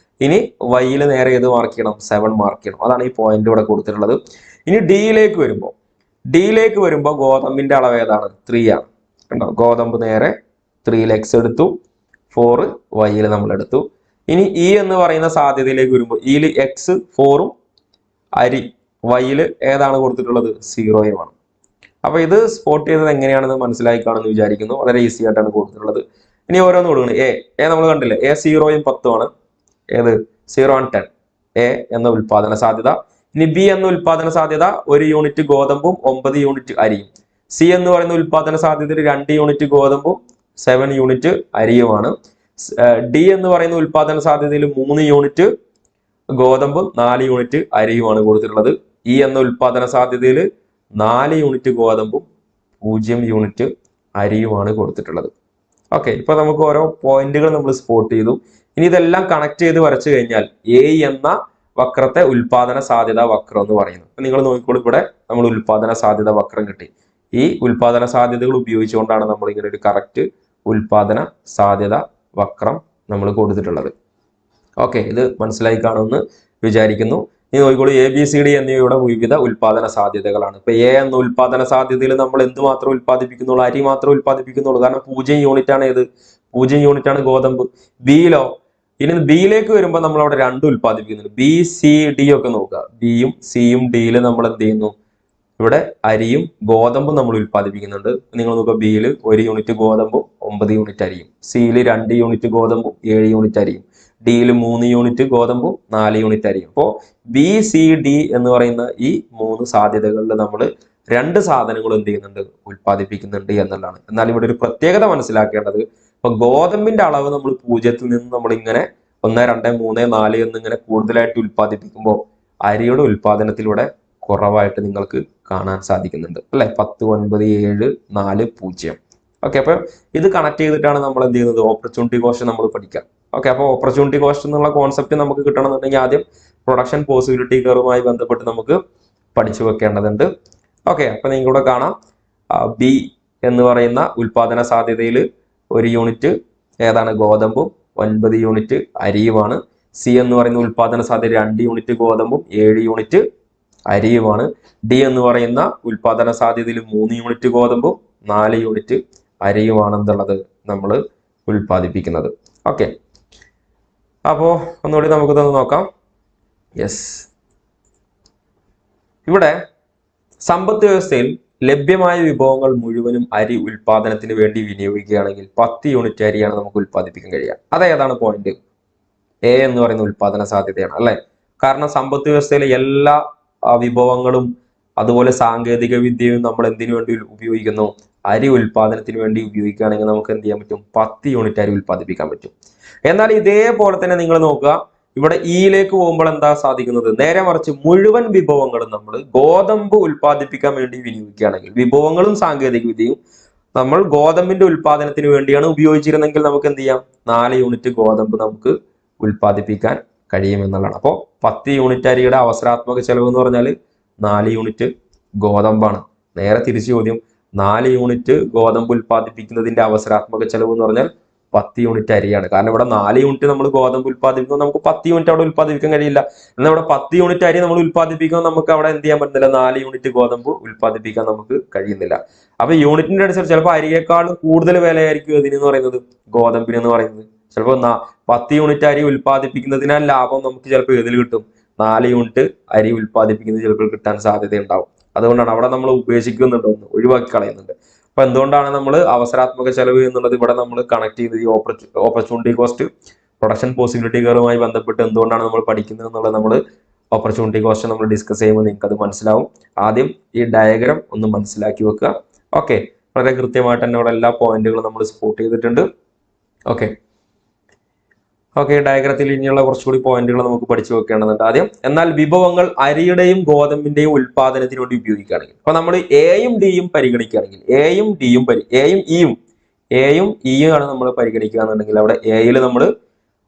ഇനി വൈയിൽ നേരെ ഏത് മാർക്ക് ചെയ്യണം? 7 മാർക്ക് ചെയ്യണം. അതാണ് ഈ പോയിന്റ് ഇവിടെ കൊടുത്തിട്ടുള്ളത്. ഇനി ഡിയിലേക്ക് വരുമ്പോൾ ഗോതമ്പിന്റെ അളവ് ഏതാണ്? 3 ആണ്. കണ്ടോ, ഗോതമ്പ് നേരെ 3ൽ എക്സ് എടുത്തു, 4 വൈയിൽ നമ്മൾ എടുത്തു. ഇനി ഇ എന്ന് പറയുന്ന സാധ്യതയിലേക്ക് വരുമ്പോൾ ഇയിൽ എക്സ് 4ഉം അരി വൈയിൽ ഏതാണ് കൊടുത്തിട്ടുള്ളത്? 0യുമാണ്. അപ്പൊ ഇത് സ്പോട്ട് ചെയ്തത് എങ്ങനെയാണെന്ന് മനസ്സിലായി കാണുമെന്ന് വിചാരിക്കുന്നു. വളരെ ഈസി ആയിട്ടാണ് കൊടുത്തിട്ടുള്ളത്. ഇനി ഓരോന്ന് കൊടുക്കുന്നത് എ നമ്മൾ കണ്ടില്ലേ, എ 0യും 10ഉമാണ്. ഏത്? 0 and 10 എ എന്ന ഉൽപാദന സാധ്യത. ഇനി ബി എന്ന ഉൽപാദന സാധ്യത 1 യൂണിറ്റ് ഗോതമ്പും 9 യൂണിറ്റ് അരിയും. സി എന്ന് പറയുന്ന ഉൽപാദന സാധ്യതയിൽ 2 യൂണിറ്റ് ഗോതമ്പും 7 യൂണിറ്റ് അരിയുമാണ്. ഡി എന്ന് പറയുന്ന ഉൽപാദന സാധ്യതയിൽ 3 യൂണിറ്റ് ഗോതമ്പും 4 യൂണിറ്റ് അരിയുമാണ് കൊടുത്തിട്ടുള്ളത്. ഇ എന്ന ഉൽപാദന സാധ്യതയിൽ 4 യൂണിറ്റ് ഗോതമ്പും 0 യൂണിറ്റ് അരിയുമാണ് കൊടുത്തിട്ടുള്ളത്. ഓക്കെ, ഇപ്പൊ നമുക്ക് ഓരോ പോയിന്റുകൾ നമ്മൾ സ്പോട്ട് ചെയ്തു. ഇനി ഇതെല്ലാം കണക്ട് ചെയ്ത് വരച്ചു കഴിഞ്ഞാൽ എ എന്ന വക്രത്തെ ഉൽപാദന സാധ്യത വക്രം എന്ന് പറയുന്നു. നിങ്ങൾ നോക്കിക്കോളൂ, ഇവിടെ നമ്മൾ ഉൽപാദന സാധ്യത വക്രം കിട്ടി. ഈ ഉൽപാദന സാധ്യതകൾ ഉപയോഗിച്ചുകൊണ്ടാണ് നമ്മൾ ഇങ്ങനെ ഒരു കറക്റ്റ് ഉൽപാദന സാധ്യത വക്രം നമ്മൾ കൊടുത്തിട്ടുള്ളത്. ഓക്കെ, ഇത് മനസ്സിലായി കാണുമെന്ന് വിചാരിക്കുന്നു. ഇനി നോക്കിക്കോളൂ, എ ബി സി ഡി എന്നിവയുടെ വിവിധ ഉൽപാദന സാധ്യതകളാണ്. ഇപ്പൊ എ എന്ന ഉൽപാദന സാധ്യതയിൽ നമ്മൾ എന്ത് മാത്രം ഉൽപ്പാദിപ്പിക്കുന്നുള്ളൂ? അരി മാത്രം ഉൽപ്പാദിപ്പിക്കുന്നുള്ളൂ. കാരണം 0 യൂണിറ്റ് ആണ്. ഏത്? 0 യൂണിറ്റ് ആണ് ഗോതമ്പ്. ബിയിലോ? ഇനി ബിയിലേക്ക് വരുമ്പോൾ നമ്മൾ അവിടെ 2 ഉൽപ്പാദിപ്പിക്കുന്നുണ്ട്. ബി സി ഡി ഒക്കെ നോക്കുക. ബിയും സിയും ഡിയിൽ നമ്മൾ എന്ത് ചെയ്യുന്നു? ഇവിടെ അരിയും ഗോതമ്പും നമ്മൾ ഉൽപ്പാദിപ്പിക്കുന്നുണ്ട്. നിങ്ങൾ നോക്കുക, ബിയിൽ 1 യൂണിറ്റ് ഗോതമ്പും 9 യൂണിറ്റ് അരിയും. സിയിൽ 2 യൂണിറ്റ് ഗോതമ്പും 7 യൂണിറ്റ് അരിയും. ഡിയിൽ 3 യൂണിറ്റ് ഗോതമ്പും 4 യൂണിറ്റ് അരിയും. അപ്പോൾ ബി സി ഡി എന്ന് പറയുന്ന ഈ 3 സാധ്യതകളിൽ നമ്മൾ 2 സാധനങ്ങൾ എന്ത് ചെയ്യുന്നുണ്ട്? ഉൽപ്പാദിപ്പിക്കുന്നുണ്ട് എന്നുള്ളതാണ്. എന്നാൽ ഇവിടെ ഒരു പ്രത്യേകത മനസ്സിലാക്കേണ്ടത്, ഇപ്പൊ ഗോതമ്പിന്റെ അളവ് നമ്മൾ 0ത്തിൽ നിന്ന് നമ്മൾ ഇങ്ങനെ 1, 2, 3, 4 എന്നിങ്ങനെ കൂടുതലായിട്ട് ഉൽപ്പാദിപ്പിക്കുമ്പോൾ അരിയുടെ ഉൽപ്പാദനത്തിലൂടെ കുറവായിട്ട് നിങ്ങൾക്ക് കാണാൻ സാധിക്കുന്നുണ്ട് അല്ലെ? 10, 9, 7, 4, 0. ഓക്കെ, അപ്പൊ ഇത് കണക്ട് ചെയ്തിട്ടാണ് നമ്മൾ എന്ത് ചെയ്യുന്നത്? ഓപ്പർച്യൂണിറ്റി കോസ്റ്റ് നമ്മൾ പഠിക്കാം. ഓക്കെ, അപ്പോൾ ഓപ്പർച്യൂണിറ്റി കോസ്റ്റ് എന്നുള്ള കോൺസെപ്റ്റ് നമുക്ക് കിട്ടണമെന്നുണ്ടെങ്കിൽ ആദ്യം പ്രൊഡക്ഷൻ പോസിബിലിറ്റി കർവുമായി ബന്ധപ്പെട്ട് നമുക്ക് പഠിച്ചു വെക്കേണ്ടതുണ്ട്. ഓക്കെ, അപ്പൊ നിങ്ങൾക്കിവിടെ കാണാം, ബി എന്ന് പറയുന്ന ഉൽപാദന സാധ്യതയിൽ 1 യൂണിറ്റ് ഏതാണ്? ഗോതമ്പും 9 യൂണിറ്റ് അരിയുമാണ്. സി എന്ന് പറയുന്ന ഉൽപാദന സാധ്യത 2 യൂണിറ്റ് ഗോതമ്പും 7 യൂണിറ്റ് അരിയുമാണ്. ഡി എന്ന് പറയുന്ന ഉൽപാദന സാധ്യതയിൽ 3 യൂണിറ്റ് ഗോതമ്പും 4 യൂണിറ്റ് അരിയുമാണെന്നുള്ളത് നമ്മൾ ഉൽപ്പാദിപ്പിക്കുന്നത്. ഓക്കെ, അപ്പോ ഒന്നുകൂടി നമുക്കിതൊന്ന് നോക്കാം. യെസ്, ഇവിടെ സമ്പദ് വ്യവസ്ഥയിൽ ലഭ്യമായ വിഭവങ്ങൾ മുഴുവനും അരി ഉൽപാദനത്തിന് വേണ്ടി വിനിയോഗിക്കുകയാണെങ്കിൽ 10 യൂണിറ്റ് അരിയാണ് നമുക്ക് ഉൽപ്പാദിപ്പിക്കാൻ കഴിയുക. അതേതാണ് പോയിന്റ്? എ എന്ന് പറയുന്ന ഉൽപാദന സാധ്യതയാണ് അല്ലെ? കാരണം സമ്പദ് വ്യവസ്ഥയിലെ എല്ലാ വിഭവങ്ങളും അതുപോലെ സാങ്കേതിക വിദ്യയും നമ്മൾ എന്തിനു വേണ്ടി ഉപയോഗിക്കുന്നു? അരി ഉൽപാദനത്തിന് വേണ്ടി ഉപയോഗിക്കുകയാണെങ്കിൽ നമുക്ക് എന്ത് ചെയ്യാൻ പറ്റും? 10 യൂണിറ്റ് അരി ഉൽപ്പാദിപ്പിക്കാൻ പറ്റും. എന്നാൽ ഇതേപോലെ തന്നെ നിങ്ങൾ നോക്കുക, ഇവിടെ ഇയിലേക്ക് പോകുമ്പോൾ എന്താ സാധിക്കുന്നത്? നേരെ മറിച്ച് മുഴുവൻ വിഭവങ്ങളും നമ്മൾ ഗോതമ്പ് ഉൽപ്പാദിപ്പിക്കാൻ വേണ്ടി വിനിയോഗിക്കുകയാണെങ്കിൽ, വിഭവങ്ങളും സാങ്കേതിക വിദ്യയും നമ്മൾ ഗോതമ്പിന്റെ ഉൽപാദനത്തിന് വേണ്ടിയാണ് ഉപയോഗിച്ചിരുന്നെങ്കിൽ നമുക്ക് എന്ത് ചെയ്യാം? 4 യൂണിറ്റ് ഗോതമ്പ് നമുക്ക് ഉൽപ്പാദിപ്പിക്കാൻ കഴിയുമെന്നുള്ളതാണ്. അപ്പോൾ 10 യൂണിറ്റ് അരിയുടെ അവസരാത്മക ചെലവ് എന്ന് പറഞ്ഞാൽ 4 യൂണിറ്റ് ഗോതമ്പാണ്. നേരെ തിരിച്ചു ചോദ്യം, 4 യൂണിറ്റ് ഗോതമ്പ് ഉൽപ്പാദിപ്പിക്കുന്നതിന്റെ അവസരാത്മക ചെലവ് എന്ന് പറഞ്ഞാൽ 10 യൂണിറ്റ് അരിയാണ്. കാരണം ഇവിടെ 4 യൂണിറ്റ് നമ്മൾ ഗോതമ്പ് ഉൽപ്പാദിപ്പിക്കുമ്പോൾ നമുക്ക് 10 യൂണിറ്റ് അവിടെ ഉൽപ്പാദിപ്പിക്കാൻ കഴിയില്ല. എന്നാൽ ഇവിടെ 10 യൂണിറ്റ് അരി നമ്മൾ ഉൽപ്പാദിപ്പിക്കുമ്പോൾ നമുക്ക് അവിടെ എന്ത് ചെയ്യാൻ പറ്റുന്നില്ല? 4 യൂണിറ്റ് ഗോതമ്പ് ഉൽപ്പാദിപ്പിക്കാൻ നമുക്ക് കഴിയുന്നില്ല. അപ്പൊ യൂണിറ്റിന്റെ അനുസരിച്ച് ചിലപ്പോൾ അരിയേക്കാൾ കൂടുതൽ വിലയായിരിക്കും ഇതിനെന്ന് പറയുന്നത്, ഗോതമ്പിന് എന്ന് പറയുന്നത്. ചിലപ്പോൾ 10 യൂണിറ്റ് അരി ഉൽപ്പാദിപ്പിക്കുന്നതിനാൽ ലാഭം നമുക്ക് ചിലപ്പോൾ ഏതിൽ കിട്ടും? 4 യൂണിറ്റ് അരി ഉൽപ്പാദിപ്പിക്കുന്നത് ചിലപ്പോൾ കിട്ടാൻ സാധ്യത ഉണ്ടാവും. അതുകൊണ്ടാണ് അവിടെ നമ്മൾ ഉപേക്ഷിക്കുന്നുണ്ടോ, ഒഴിവാക്കി കളയുന്നുണ്ട്. അപ്പൊ എന്തുകൊണ്ടാണ് നമ്മൾ അവസരാത്മക ചെലവ് എന്നുള്ളത് ഇവിടെ നമ്മൾ കണക്ട് ചെയ്തത്? ഈ ഓപ്പർച്യൂണിറ്റി കോസ്റ്റ് പ്രൊഡക്ഷൻ പോസിബിലിറ്റി കർവുമായി ബന്ധപ്പെട്ട് എന്തുകൊണ്ടാണ് നമ്മൾ പഠിക്കുന്നത് എന്നുള്ളത് നമ്മൾ ഓപ്പർച്യൂണിറ്റി കോസ്റ്റ് നമ്മൾ ഡിസ്കസ് ചെയ്യുമ്പോൾ നിങ്ങൾക്ക് അത് മനസ്സിലാവും. ആദ്യം ഈ ഡയഗ്രാം ഒന്ന് മനസ്സിലാക്കി വെക്കുക. ഓക്കെ, വളരെ കൃത്യമായിട്ട് തന്നെ ഇവിടെ എല്ലാ പോയിന്റുകളും നമ്മൾ സ്പോട്ട് ചെയ്തിട്ടുണ്ട്. ഓക്കെ ഓക്കെ ഡയഗ്രത്തിൽ ഇനിയുള്ള കുറച്ചുകൂടി പോയിന്റുകൾ നമുക്ക് പഠിച്ചു വെക്കേണ്ടതുണ്ട് ആദ്യം. എന്നാൽ വിഭവങ്ങൾ അരിയുടെയും ഗോതമ്പിന്റെയും ഉൽപാദനത്തിന് വേണ്ടി ഉപയോഗിക്കുകയാണെങ്കിൽ, അപ്പൊ നമ്മൾ എയും ഡിയും പരിഗണിക്കുകയാണെങ്കിൽ, എയും ഇയും ആണ് നമ്മൾ പരിഗണിക്കുക എന്നുണ്ടെങ്കിൽ, അവിടെ എയിൽ നമ്മൾ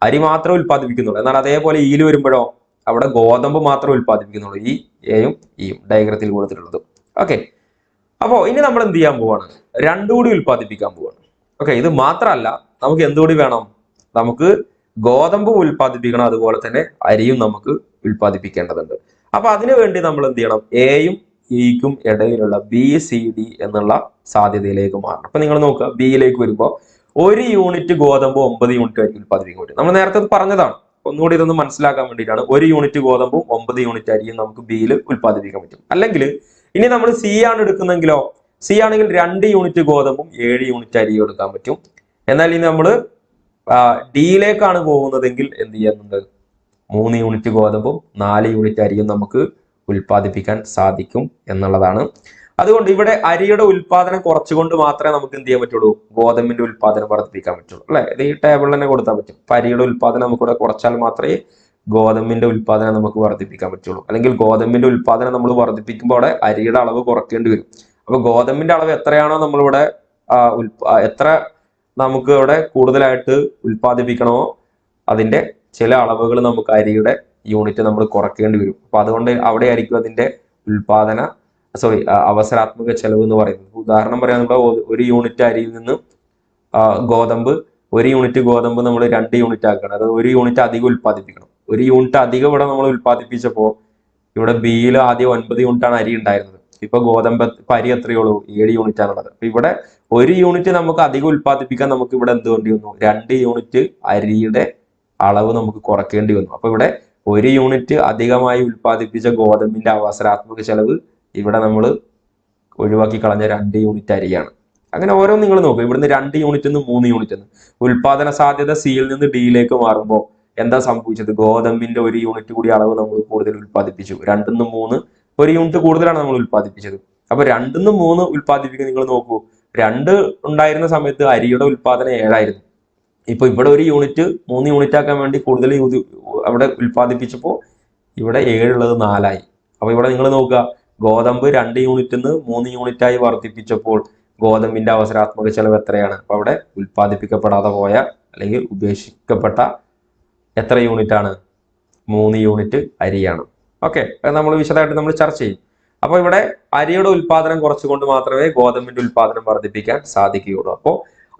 അരി മാത്രം ഉൽപ്പാദിപ്പിക്കുന്നുള്ളൂ. എന്നാൽ അതേപോലെ ഇയിൽ വരുമ്പോഴോ അവിടെ ഗോതമ്പ് മാത്രം ഉൽപ്പാദിപ്പിക്കുന്നുള്ളൂ. ഈ എയും ഇയും ഡയഗ്രത്തിൽ കൊടുത്തിട്ടുള്ളത്. ഓക്കെ അപ്പോ ഇനി നമ്മൾ എന്ത് ചെയ്യാൻ പോവാണ്, രണ്ടും കൂടി ഉൽപ്പാദിപ്പിക്കാൻ പോവാണ്. ഓക്കെ ഇത് മാത്രമല്ല, നമുക്ക് എന്തുകൂടി വേണം, നമുക്ക് ഗോതമ്പ് ഉൽപ്പാദിപ്പിക്കണം, അതുപോലെ തന്നെ അരിയും നമുക്ക് ഉൽപ്പാദിപ്പിക്കേണ്ടതുണ്ട്. അപ്പൊ അതിനു വേണ്ടി നമ്മൾ എന്ത് ചെയ്യണം, എയും ഇക്കും ഇടയിലുള്ള ബി സി ഡി എന്നുള്ള സാധ്യതയിലേക്ക് മാറണം. അപ്പൊ നിങ്ങൾ നോക്കുക, ബിയിലേക്ക് വരുമ്പോൾ 1 യൂണിറ്റ് ഗോതമ്പ് 9 യൂണിറ്റ് അരി ഉൽപ്പാദിപ്പിക്കാൻ പറ്റും. നമ്മൾ നേരത്തെ പറഞ്ഞതാണ്, ഒന്നുകൂടി ഇതൊന്ന് മനസ്സിലാക്കാൻ വേണ്ടിയിട്ടാണ്. 1 യൂണിറ്റ് ഗോതമ്പും 9 യൂണിറ്റ് അരിയും നമുക്ക് ബിയിൽ ഉൽപ്പാദിപ്പിക്കാൻ പറ്റും. അല്ലെങ്കിൽ ഇനി നമ്മൾ സി ആണ് എടുക്കുന്നെങ്കിലോ, സി ആണെങ്കിൽ 2 യൂണിറ്റ് ഗോതമ്പും 7 യൂണിറ്റ് അരിയും എടുക്കാൻ പറ്റും. എന്നാൽ ഇനി നമ്മൾ ഡിയിലേക്കാണ് പോകുന്നതെങ്കിൽ എന്ത് ചെയ്യുന്നുണ്ട്, 3 യൂണിറ്റ് ഗോതമ്പും 4 യൂണിറ്റ് അരിയും നമുക്ക് ഉൽപ്പാദിപ്പിക്കാൻ സാധിക്കും എന്നുള്ളതാണ്. അതുകൊണ്ട് ഇവിടെ അരിയുടെ ഉൽപാദനം കുറച്ചുകൊണ്ട് മാത്രമേ നമുക്ക് എന്ത് ചെയ്യാൻ പറ്റുള്ളൂ, ഗോതമ്പിന്റെ ഉൽപാദനം വർദ്ധിപ്പിക്കാൻ പറ്റുള്ളൂ. അല്ലെ, ഇത് ഈ ടേബിളിൽ തന്നെ കൊടുത്താൽ പറ്റും. അപ്പൊ അരിയുടെ ഉൽപാദനം നമുക്കിവിടെ കുറച്ചാൽ മാത്രമേ ഗോതമ്പിന്റെ ഉൽപാദനം നമുക്ക് വർദ്ധിപ്പിക്കാൻ പറ്റുള്ളൂ. അല്ലെങ്കിൽ ഗോതമ്പിന്റെ ഉൽപാദനം നമ്മൾ വർദ്ധിപ്പിക്കുമ്പോൾ അവിടെ അരിയുടെ അളവ് കുറയ്ക്കേണ്ടി വരും. അപ്പൊ ഗോതമ്പിന്റെ അളവ് എത്രയാണോ നമ്മളിവിടെ എത്ര നമുക്ക് ഇവിടെ കൂടുതലായിട്ട് ഉൽപ്പാദിപ്പിക്കണമോ അതിന്റെ ചില അളവുകൾ നമുക്ക് അരിയുടെ യൂണിറ്റ് നമ്മൾ കുറയ്ക്കേണ്ടി വരും. അപ്പൊ അതുകൊണ്ട് അവിടെ ആയിരിക്കും അതിന്റെ അവസരാത്മക ചെലവ് എന്ന് പറയുന്നത്. ഉദാഹരണം പറയാൻ, നമ്മൾ 1 യൂണിറ്റ് അരിയിൽ നിന്ന് ഗോതമ്പ് 1 യൂണിറ്റ് ഗോതമ്പ് നമ്മൾ 2 യൂണിറ്റ് ആക്കണം. അതായത് 1 യൂണിറ്റ് അധികം ഉൽപ്പാദിപ്പിക്കണം. 1 യൂണിറ്റ് അധികം ഇവിടെ നമ്മൾ ഉൽപ്പാദിപ്പിച്ചപ്പോൾ ഇവിടെ ബിയിൽ ആദ്യം 9 യൂണിറ്റ് ആണ് അരി ഉണ്ടായിരുന്നത്. ഇപ്പൊ ഗോതമ്പ് അരി എത്രയുള്ളൂ, 7 യൂണിറ്റ് ആണുള്ളത്. അപ്പൊ ഇവിടെ 1 യൂണിറ്റ് നമുക്ക് അധികം ഉൽപ്പാദിപ്പിക്കാൻ നമുക്ക് ഇവിടെ എന്ത് വേണ്ടി വന്നു, 2 യൂണിറ്റ് അരിയുടെ അളവ് നമുക്ക് കുറയ്ക്കേണ്ടി വന്നു. അപ്പൊ ഇവിടെ 1 യൂണിറ്റ് അധികമായി ഉൽപ്പാദിപ്പിച്ച ഗോതമ്പിന്റെ അവസരാത്മക ചെലവ് ഇവിടെ നമ്മൾ ഒഴിവാക്കി കളഞ്ഞ 2 യൂണിറ്റ് അരിയാണ്. അങ്ങനെ ഓരോ നിങ്ങൾ നോക്കും, ഇവിടുന്ന് 2 യൂണിറ്റ് നിന്ന് 3 യൂണിറ്റ് ഉൽപാദന സാധ്യത സിയിൽ നിന്ന് ഡിയിലേക്ക് മാറുമ്പോൾ എന്താ സംഭവിച്ചത്, ഗോതമ്പിന്റെ 1 യൂണിറ്റ് കൂടി അളവ് നമ്മൾ കൂടുതൽ ഉൽപ്പാദിപ്പിച്ചു. 2 നിന്ന് 3 1 യൂണിറ്റ് കൂടുതലാണ് നമ്മൾ ഉൽപ്പാദിപ്പിച്ചത്. അപ്പൊ 2 നിന്ന് 3 ഉൽപ്പാദിപ്പിക്കാൻ നിങ്ങൾ നോക്കൂ, 2 ഉണ്ടായിരുന്ന സമയത്ത് അരിയുടെ ഉൽപാദനം 7 ആയിരുന്നു. ഇപ്പൊ ഇവിടെ 1 യൂണിറ്റ് 3 യൂണിറ്റ് ആക്കാൻ വേണ്ടി കൂടുതൽ അവിടെ ഉൽപ്പാദിപ്പിച്ചപ്പോൾ ഇവിടെ 7 ഉള്ളത് 4 ആയി. അപ്പൊ ഇവിടെ നിങ്ങൾ നോക്കുക, ഗോതമ്പ് 2 യൂണിറ്റിൽ നിന്ന് 3 യൂണിറ്റ് ആയി വർദ്ധിപ്പിച്ചപ്പോൾ ഗോതമ്പിന്റെ അവസരാത്മക ചെലവ് എത്രയാണ്, അപ്പൊ അവിടെ ഉൽപ്പാദിപ്പിക്കപ്പെടാതെ പോയ അല്ലെങ്കിൽ ഉപേക്ഷിക്കപ്പെട്ട എത്ര യൂണിറ്റ് ആണ്, 3 യൂണിറ്റ് അരിയാണ്. ഓക്കെ, നമ്മൾ വിശദമായിട്ട് നമ്മൾ ചർച്ച ചെയ്യും. അപ്പൊ ഇവിടെ അരിയുടെ ഉൽപാദനം കുറച്ചുകൊണ്ട് മാത്രമേ ഗോതമ്പിന്റെ ഉൽപാദനം വർദ്ധിപ്പിക്കാൻ സാധിക്കുകയുള്ളൂ. അപ്പോൾ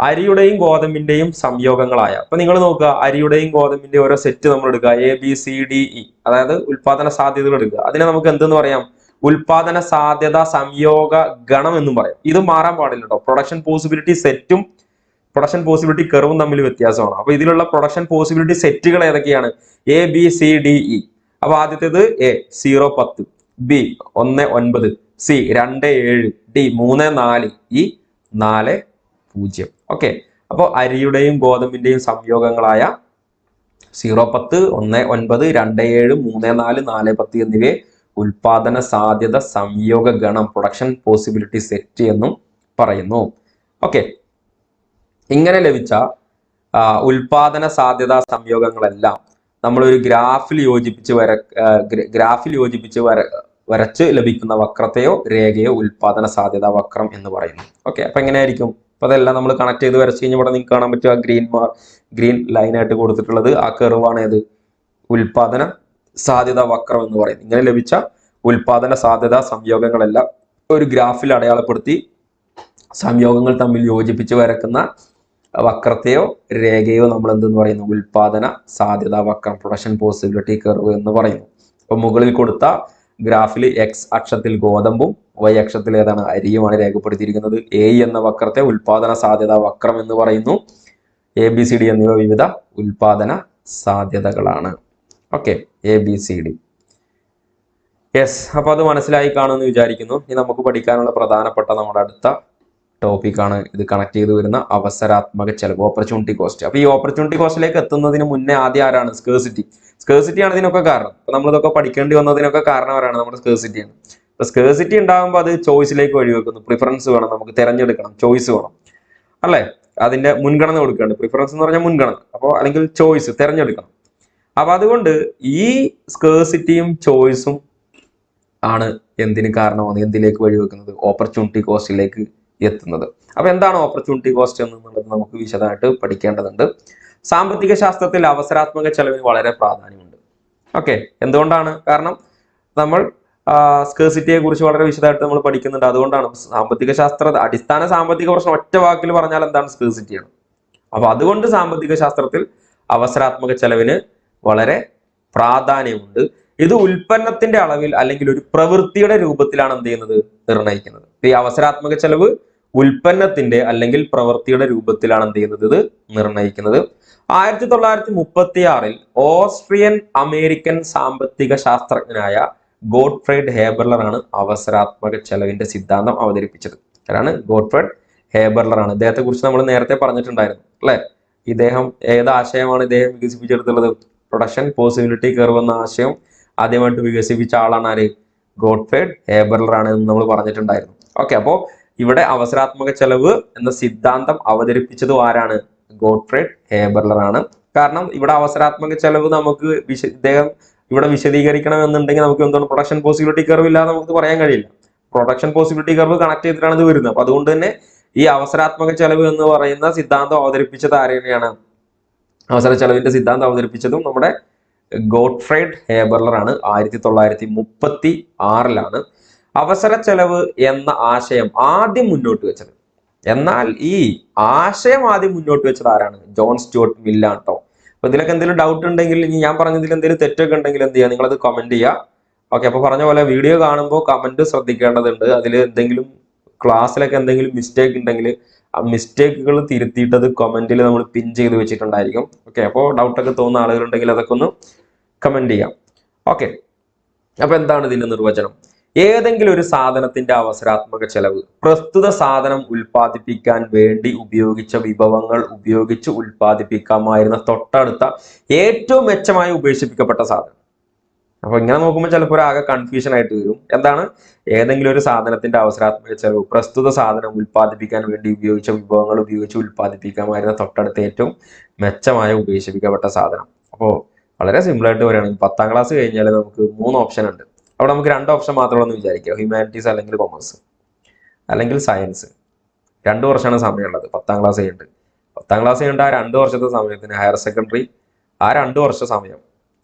അരിയുടെയും ഗോതമ്പിന്റെയും സംയോഗങ്ങളായ, അപ്പൊ നിങ്ങൾ നോക്കുക, അരിയുടെയും ഗോതമ്പിന്റെയും ഓരോ സെറ്റ് നമ്മൾ എടുക്കുക, ABCDE, അതായത് ഉൽപാദന സാധ്യതകൾ എടുക്കുക. അതിനെ നമുക്ക് എന്തെന്ന് പറയാം, ഉൽപാദന സാധ്യത സംയോഗ ഗണം എന്നും പറയാം. ഇത് മാറാൻ പാടില്ല കേട്ടോ. പ്രൊഡക്ഷൻ പോസിബിലിറ്റി സെറ്റും പ്രൊഡക്ഷൻ പോസിബിലിറ്റി കർവും തമ്മിൽ വ്യത്യാസമാണ്. അപ്പൊ ഇതിലുള്ള പ്രൊഡക്ഷൻ പോസിബിലിറ്റി സെറ്റുകൾ ഏതൊക്കെയാണ്, ABCDE. അപ്പൊ ആദ്യത്തേത് A 0 10, B 1 9, C 2 7, D 3 4, E 4 0. Okay, അപ്പൊ അരിയുടെയും ഗോതമ്പിന്റെയും സംയോഗങ്ങളായ 0 10, 1 9, 2 7, 3 4, 4 10 എന്നിവയെ ഉൽപാദന സാധ്യത സംയോഗ ഗണം പ്രൊഡക്ഷൻ പോസിബിലിറ്റി സെറ്റ് എന്നും പറയുന്നു. ഓക്കെ, ഇങ്ങനെ ലഭിച്ച ഉൽപാദന സാധ്യത സംയോഗങ്ങളെല്ലാം നമ്മളൊരു ഗ്രാഫിൽ യോജിപ്പിച്ച് വരച്ച് ലഭിക്കുന്ന വക്രത്തെയോ രേഖയോ ഉൽപാദന സാധ്യത വക്രം എന്ന് പറയുന്നു. ഓക്കെ, അപ്പൊ എങ്ങനെയായിരിക്കും, അപ്പൊ അതെല്ലാം നമ്മൾ കണക്ട് ചെയ്ത് വരച്ച് കഴിഞ്ഞാൽ ഇവിടെ നിങ്ങൾക്ക് കാണാൻ പറ്റും, ആ ഗ്രീൻ ലൈനായിട്ട് കൊടുത്തിട്ടുള്ളത് ആ കർവാണ് ഏത്, ഉൽപാദന സാധ്യത വക്രം എന്ന് പറയുന്നത്. ഇങ്ങനെ ലഭിച്ച ഉൽപാദന സാധ്യത സംയോഗങ്ങളെല്ലാം ഒരു ഗ്രാഫിൽ അടയാളപ്പെടുത്തി സംയോഗങ്ങൾ തമ്മിൽ യോജിപ്പിച്ച് വരക്കുന്ന വക്രത്തെയോ രേഖയോ നമ്മൾ എന്തെന്ന് പറയുന്നു, ഉൽപാദന സാധ്യത വക്രം പ്രൊഡക്ഷൻ പോസിബിലിറ്റി കർവ് എന്ന് പറയുന്നു. അപ്പൊ മുകളിൽ കൊടുത്ത ഗ്രാഫിൽ X അക്ഷത്തിൽ ഗോതമ്പും Y അക്ഷത്തിൽ ഏതാണ്, അരിയുമാണ് രേഖപ്പെടുത്തിയിരിക്കുന്നത്. A എന്ന വക്രത്തെ ഉൽപാദന സാധ്യത വക്രം എന്ന് പറയുന്നു. ABCD എന്നിവ വിവിധ ഉൽപാദന സാധ്യതകളാണ്. Okay, ABCD. യെസ്, അപ്പൊ അത് മനസ്സിലായി കാണുമെന്ന് വിചാരിക്കുന്നു. ഇനി നമുക്ക് പഠിക്കാനുള്ള പ്രധാനപ്പെട്ട നമ്മുടെ അടുത്ത ടോപ്പിക്കാണ് ഇത് കണക്ട് ചെയ്ത് വരുന്ന അവസരാത്മക ചെലവ്, ഓപ്പർച്യൂണിറ്റി കോസ്റ്റ്. അപ്പൊ ഈ ഓപ്പർച്യൂണിറ്റി കോസ്റ്റിലേക്ക് എത്തുന്നതിന് മുന്നേ ആദ്യം ആരാണ്, സ്കേഴ്സിറ്റി ആണ് ഇതിനൊക്കെ കാരണം. അപ്പൊ നമ്മളിതൊക്കെ പഠിക്കേണ്ടി വന്നതിനൊക്കെ കാരണം ആരാണ്, നമ്മുടെ സ്കേഴ്സിറ്റിയാണ്. സ്കേഴ്സിറ്റി ഉണ്ടാകുമ്പോൾ അത് ചോയ്സിലേക്ക് വഴിവെക്കുന്നു. പ്രിഫറൻസ് വേണം, നമുക്ക് തിരഞ്ഞെടുക്കണം, ചോയ്സ് വേണം അല്ലെ, അതിന്റെ മുൻഗണന കൊടുക്കുകയാണ്. പ്രിഫറൻസ് എന്ന് പറഞ്ഞാൽ മുൻഗണന, അപ്പോൾ അല്ലെങ്കിൽ ചോയ്സ് തിരഞ്ഞെടുക്കണം. അപ്പൊ അതുകൊണ്ട് ഈ സ്കേഴ്സിറ്റിയും ചോയ്സും ആണ് എന്തിന് കാരണമാണ്, എന്തിലേക്ക് വഴിവെക്കുന്നത്, ഓപ്പർച്യൂണിറ്റി കോസ്റ്റിലേക്ക് എത്തുന്നത്. അപ്പൊ എന്താണ് ഓപ്പർച്യൂണിറ്റി കോസ്റ്റ് എന്നുള്ളത് നമുക്ക് വിശദമായിട്ട് പഠിക്കേണ്ടതുണ്ട്. സാമ്പത്തിക ശാസ്ത്രത്തിൽ അവസരാത്മക ചെലവിന് വളരെ പ്രാധാന്യമുണ്ട്. ഓക്കെ, എന്തുകൊണ്ടാണ്? കാരണം നമ്മൾ സ്കേഴ്സിറ്റിയെ കുറിച്ച് വളരെ വിശദമായിട്ട് നമ്മൾ പഠിക്കുന്നുണ്ട്. അതുകൊണ്ടാണ് സാമ്പത്തിക ശാസ്ത്ര അടിസ്ഥാന സാമ്പത്തിക പ്രശ്നം ഒറ്റ വാക്കിൽ പറഞ്ഞാൽ എന്താണ്, സ്കേഴ്സിറ്റിയാണ്. അപ്പൊ അതുകൊണ്ട് സാമ്പത്തിക ശാസ്ത്രത്തിൽ അവസരാത്മക ചെലവിന് വളരെ പ്രാധാന്യമുണ്ട്. ഇത് ഉൽപ്പന്നത്തിന്റെ അളവിൽ അല്ലെങ്കിൽ ഒരു പ്രവൃത്തിയുടെ രൂപത്തിലാണ് എന്ത് ചെയ്യുന്നത്, നിർണ്ണയിക്കുന്നത്. ഈ അവസരാത്മക ചെലവ് ഉൽപ്പന്നത്തിന്റെ അല്ലെങ്കിൽ പ്രവൃത്തിയുടെ രൂപത്തിലാണ് എന്ത് ചെയ്യുന്നത്, ഇത് നിർണ്ണയിക്കുന്നത്. 1936 ഓസ്ട്രിയൻ അമേരിക്കൻ സാമ്പത്തിക ശാസ്ത്രജ്ഞനായ ഗോട്ട്ഫ്രൈഡ് ഹേബർലർ ആണ് അവസരാത്മക ചെലവിന്റെ സിദ്ധാന്തം അവതരിപ്പിച്ചത്. ആരാണ്? ഗോട്ട്ഫ്രൈഡ് ഹേബർലർ ആണ്. ഇദ്ദേഹത്തെ കുറിച്ച് നമ്മൾ നേരത്തെ പറഞ്ഞിട്ടുണ്ടായിരുന്നു അല്ലെ. ഇദ്ദേഹം ഏത് ആശയമാണ് ഇദ്ദേഹം വികസിപ്പിച്ചെടുത്തുള്ളത്? പ്രൊഡക്ഷൻ പോസിബിലിറ്റി കർവ് എന്ന ആശയം ആദ്യമായിട്ട് വികസിപ്പിച്ച ആളാണ് ആര്? ഗോട്ട്ഫ്രൈഡ് ഹേബർലർ ആണ് എന്ന് നമ്മൾ പറഞ്ഞിട്ടുണ്ടായിരുന്നു. ഓക്കെ, അപ്പോ ഇവിടെ അവസരാത്മക ചെലവ് എന്ന സിദ്ധാന്തം അവതരിപ്പിച്ചതും ആരാണ്? ഗോട്ട്ഫ്രൈഡ് ഹേബർലർ ആണ്. കാരണം ഇവിടെ അവസരാത്മക ചെലവ് നമുക്ക് ഇദ്ദേഹം ഇവിടെ വിശദീകരിക്കണം എന്നുണ്ടെങ്കിൽ നമുക്ക് എന്താണ്, പ്രൊഡക്ഷൻ പോസിബിലിറ്റി കർവ് ഇല്ലാതെ നമുക്ക് പറയാൻ കഴിയില്ല. പ്രൊഡക്ഷൻ പോസിബിലിറ്റി കർവ് കണക്ട് ചെയ്തിട്ടാണ് ഇത് വരുന്നത്. അപ്പൊ അതുകൊണ്ട് തന്നെ ഈ അവസരാത്മക ചെലവ് എന്ന് പറയുന്ന സിദ്ധാന്തം അവതരിപ്പിച്ചത് ആരെയാണ്? അവസര ചെലവിന്റെ സിദ്ധാന്തം അവതരിപ്പിച്ചതും നമ്മുടെ ഗോട്ട്ഫ്രൈഡ് ഹേബർലർ ആണ്. 1936 അവസര ചെലവ് എന്ന ആശയം ആദ്യം മുന്നോട്ട് വെച്ചത്. എന്നാൽ ഈ ആശയം ആദ്യം മുന്നോട്ട് വെച്ചത് ആരാണ്? ജോൺ സ്റ്റുവർട്ട് മില്ലാണ് കേട്ടോ. അപ്പൊ ഇതിലൊക്കെ എന്തെങ്കിലും ഡൗട്ട് ഉണ്ടെങ്കിൽ, ഞാൻ പറഞ്ഞതിൽ എന്തെങ്കിലും തെറ്റൊക്കെ ഉണ്ടെങ്കിൽ എന്ത് ചെയ്യുക, നിങ്ങളത് കമന്റ് ചെയ്യുക. ഓക്കെ, അപ്പൊ പറഞ്ഞ പോലെ വീഡിയോ കാണുമ്പോൾ കമന്റ് ശ്രദ്ധിക്കേണ്ടതുണ്ട്. അതിൽ എന്തെങ്കിലും ക്ലാസ്സിലൊക്കെ എന്തെങ്കിലും മിസ്റ്റേക്ക് ഉണ്ടെങ്കിൽ ആ മിസ്റ്റേക്കുകൾ തിരുത്തിയിട്ടത് കമന്റിൽ നമ്മൾ പിൻ ചെയ്ത് വെച്ചിട്ടുണ്ടായിരിക്കും. ഓക്കെ, അപ്പോൾ ഡൗട്ടൊക്കെ തോന്നുന്ന ആളുകളുണ്ടെങ്കിൽ അതൊക്കെ ഒന്ന് കമന്റ് ചെയ്യാം. ഓക്കെ, അപ്പൊ എന്താണ് ഇതിന്റെ നിർവചനം? ഏതെങ്കിലും ഒരു സാധനത്തിന്റെ അവസരാത്മക ചെലവ് പ്രസ്തുത സാധനം ഉൽപ്പാദിപ്പിക്കാൻ വേണ്ടി ഉപയോഗിച്ച വിഭവങ്ങൾ ഉപയോഗിച്ച് ഉൽപ്പാദിപ്പിക്കാമായിരുന്ന തൊട്ടടുത്ത ഏറ്റവും മെച്ചമായി ഉപേക്ഷിപ്പിക്കപ്പെട്ട സാധനം. അപ്പൊ ഇങ്ങനെ നോക്കുമ്പോൾ ചിലപ്പോൾ ആകെ കൺഫ്യൂഷൻ ആയിട്ട് വരും. എന്താണ്? ഏതെങ്കിലും ഒരു സാധനത്തിന്റെ അവസരാത്മക ചെലവ് പ്രസ്തുത സാധനം ഉൽപ്പാദിപ്പിക്കാൻ വേണ്ടി ഉപയോഗിച്ച വിഭവങ്ങൾ ഉപയോഗിച്ച് ഉൽപ്പാദിപ്പിക്കാമായിരുന്ന തൊട്ടടുത്ത ഏറ്റവും മെച്ചമായ ഉപേക്ഷിപ്പിക്കപ്പെട്ട സാധനം. അപ്പോൾ വളരെ സിമ്പിൾ ആയിട്ട് പറയുകയാണെങ്കിൽ 10ാം ക്ലാസ് കഴിഞ്ഞാൽ നമുക്ക് 3 ഓപ്ഷൻ ഉണ്ട്. അവിടെ നമുക്ക് 2 ഓപ്ഷൻ മാത്രമേ ഉള്ളൂ വിചാരിക്കുക. ഹ്യൂമാനിറ്റീസ് അല്ലെങ്കിൽ കൊമേഴ്സ് അല്ലെങ്കിൽ സയൻസ്. 2 വർഷമാണ് സമയമുള്ളത് 10ാം ക്ലാസ് കഴിഞ്ഞിട്ട്. 10ാം ക്ലാസ് കഴിഞ്ഞിട്ട് ആ 2 വർഷത്തെ സമയത്തിന് ഹയർ സെക്കൻഡറി, ആ 2 വർഷ സമയം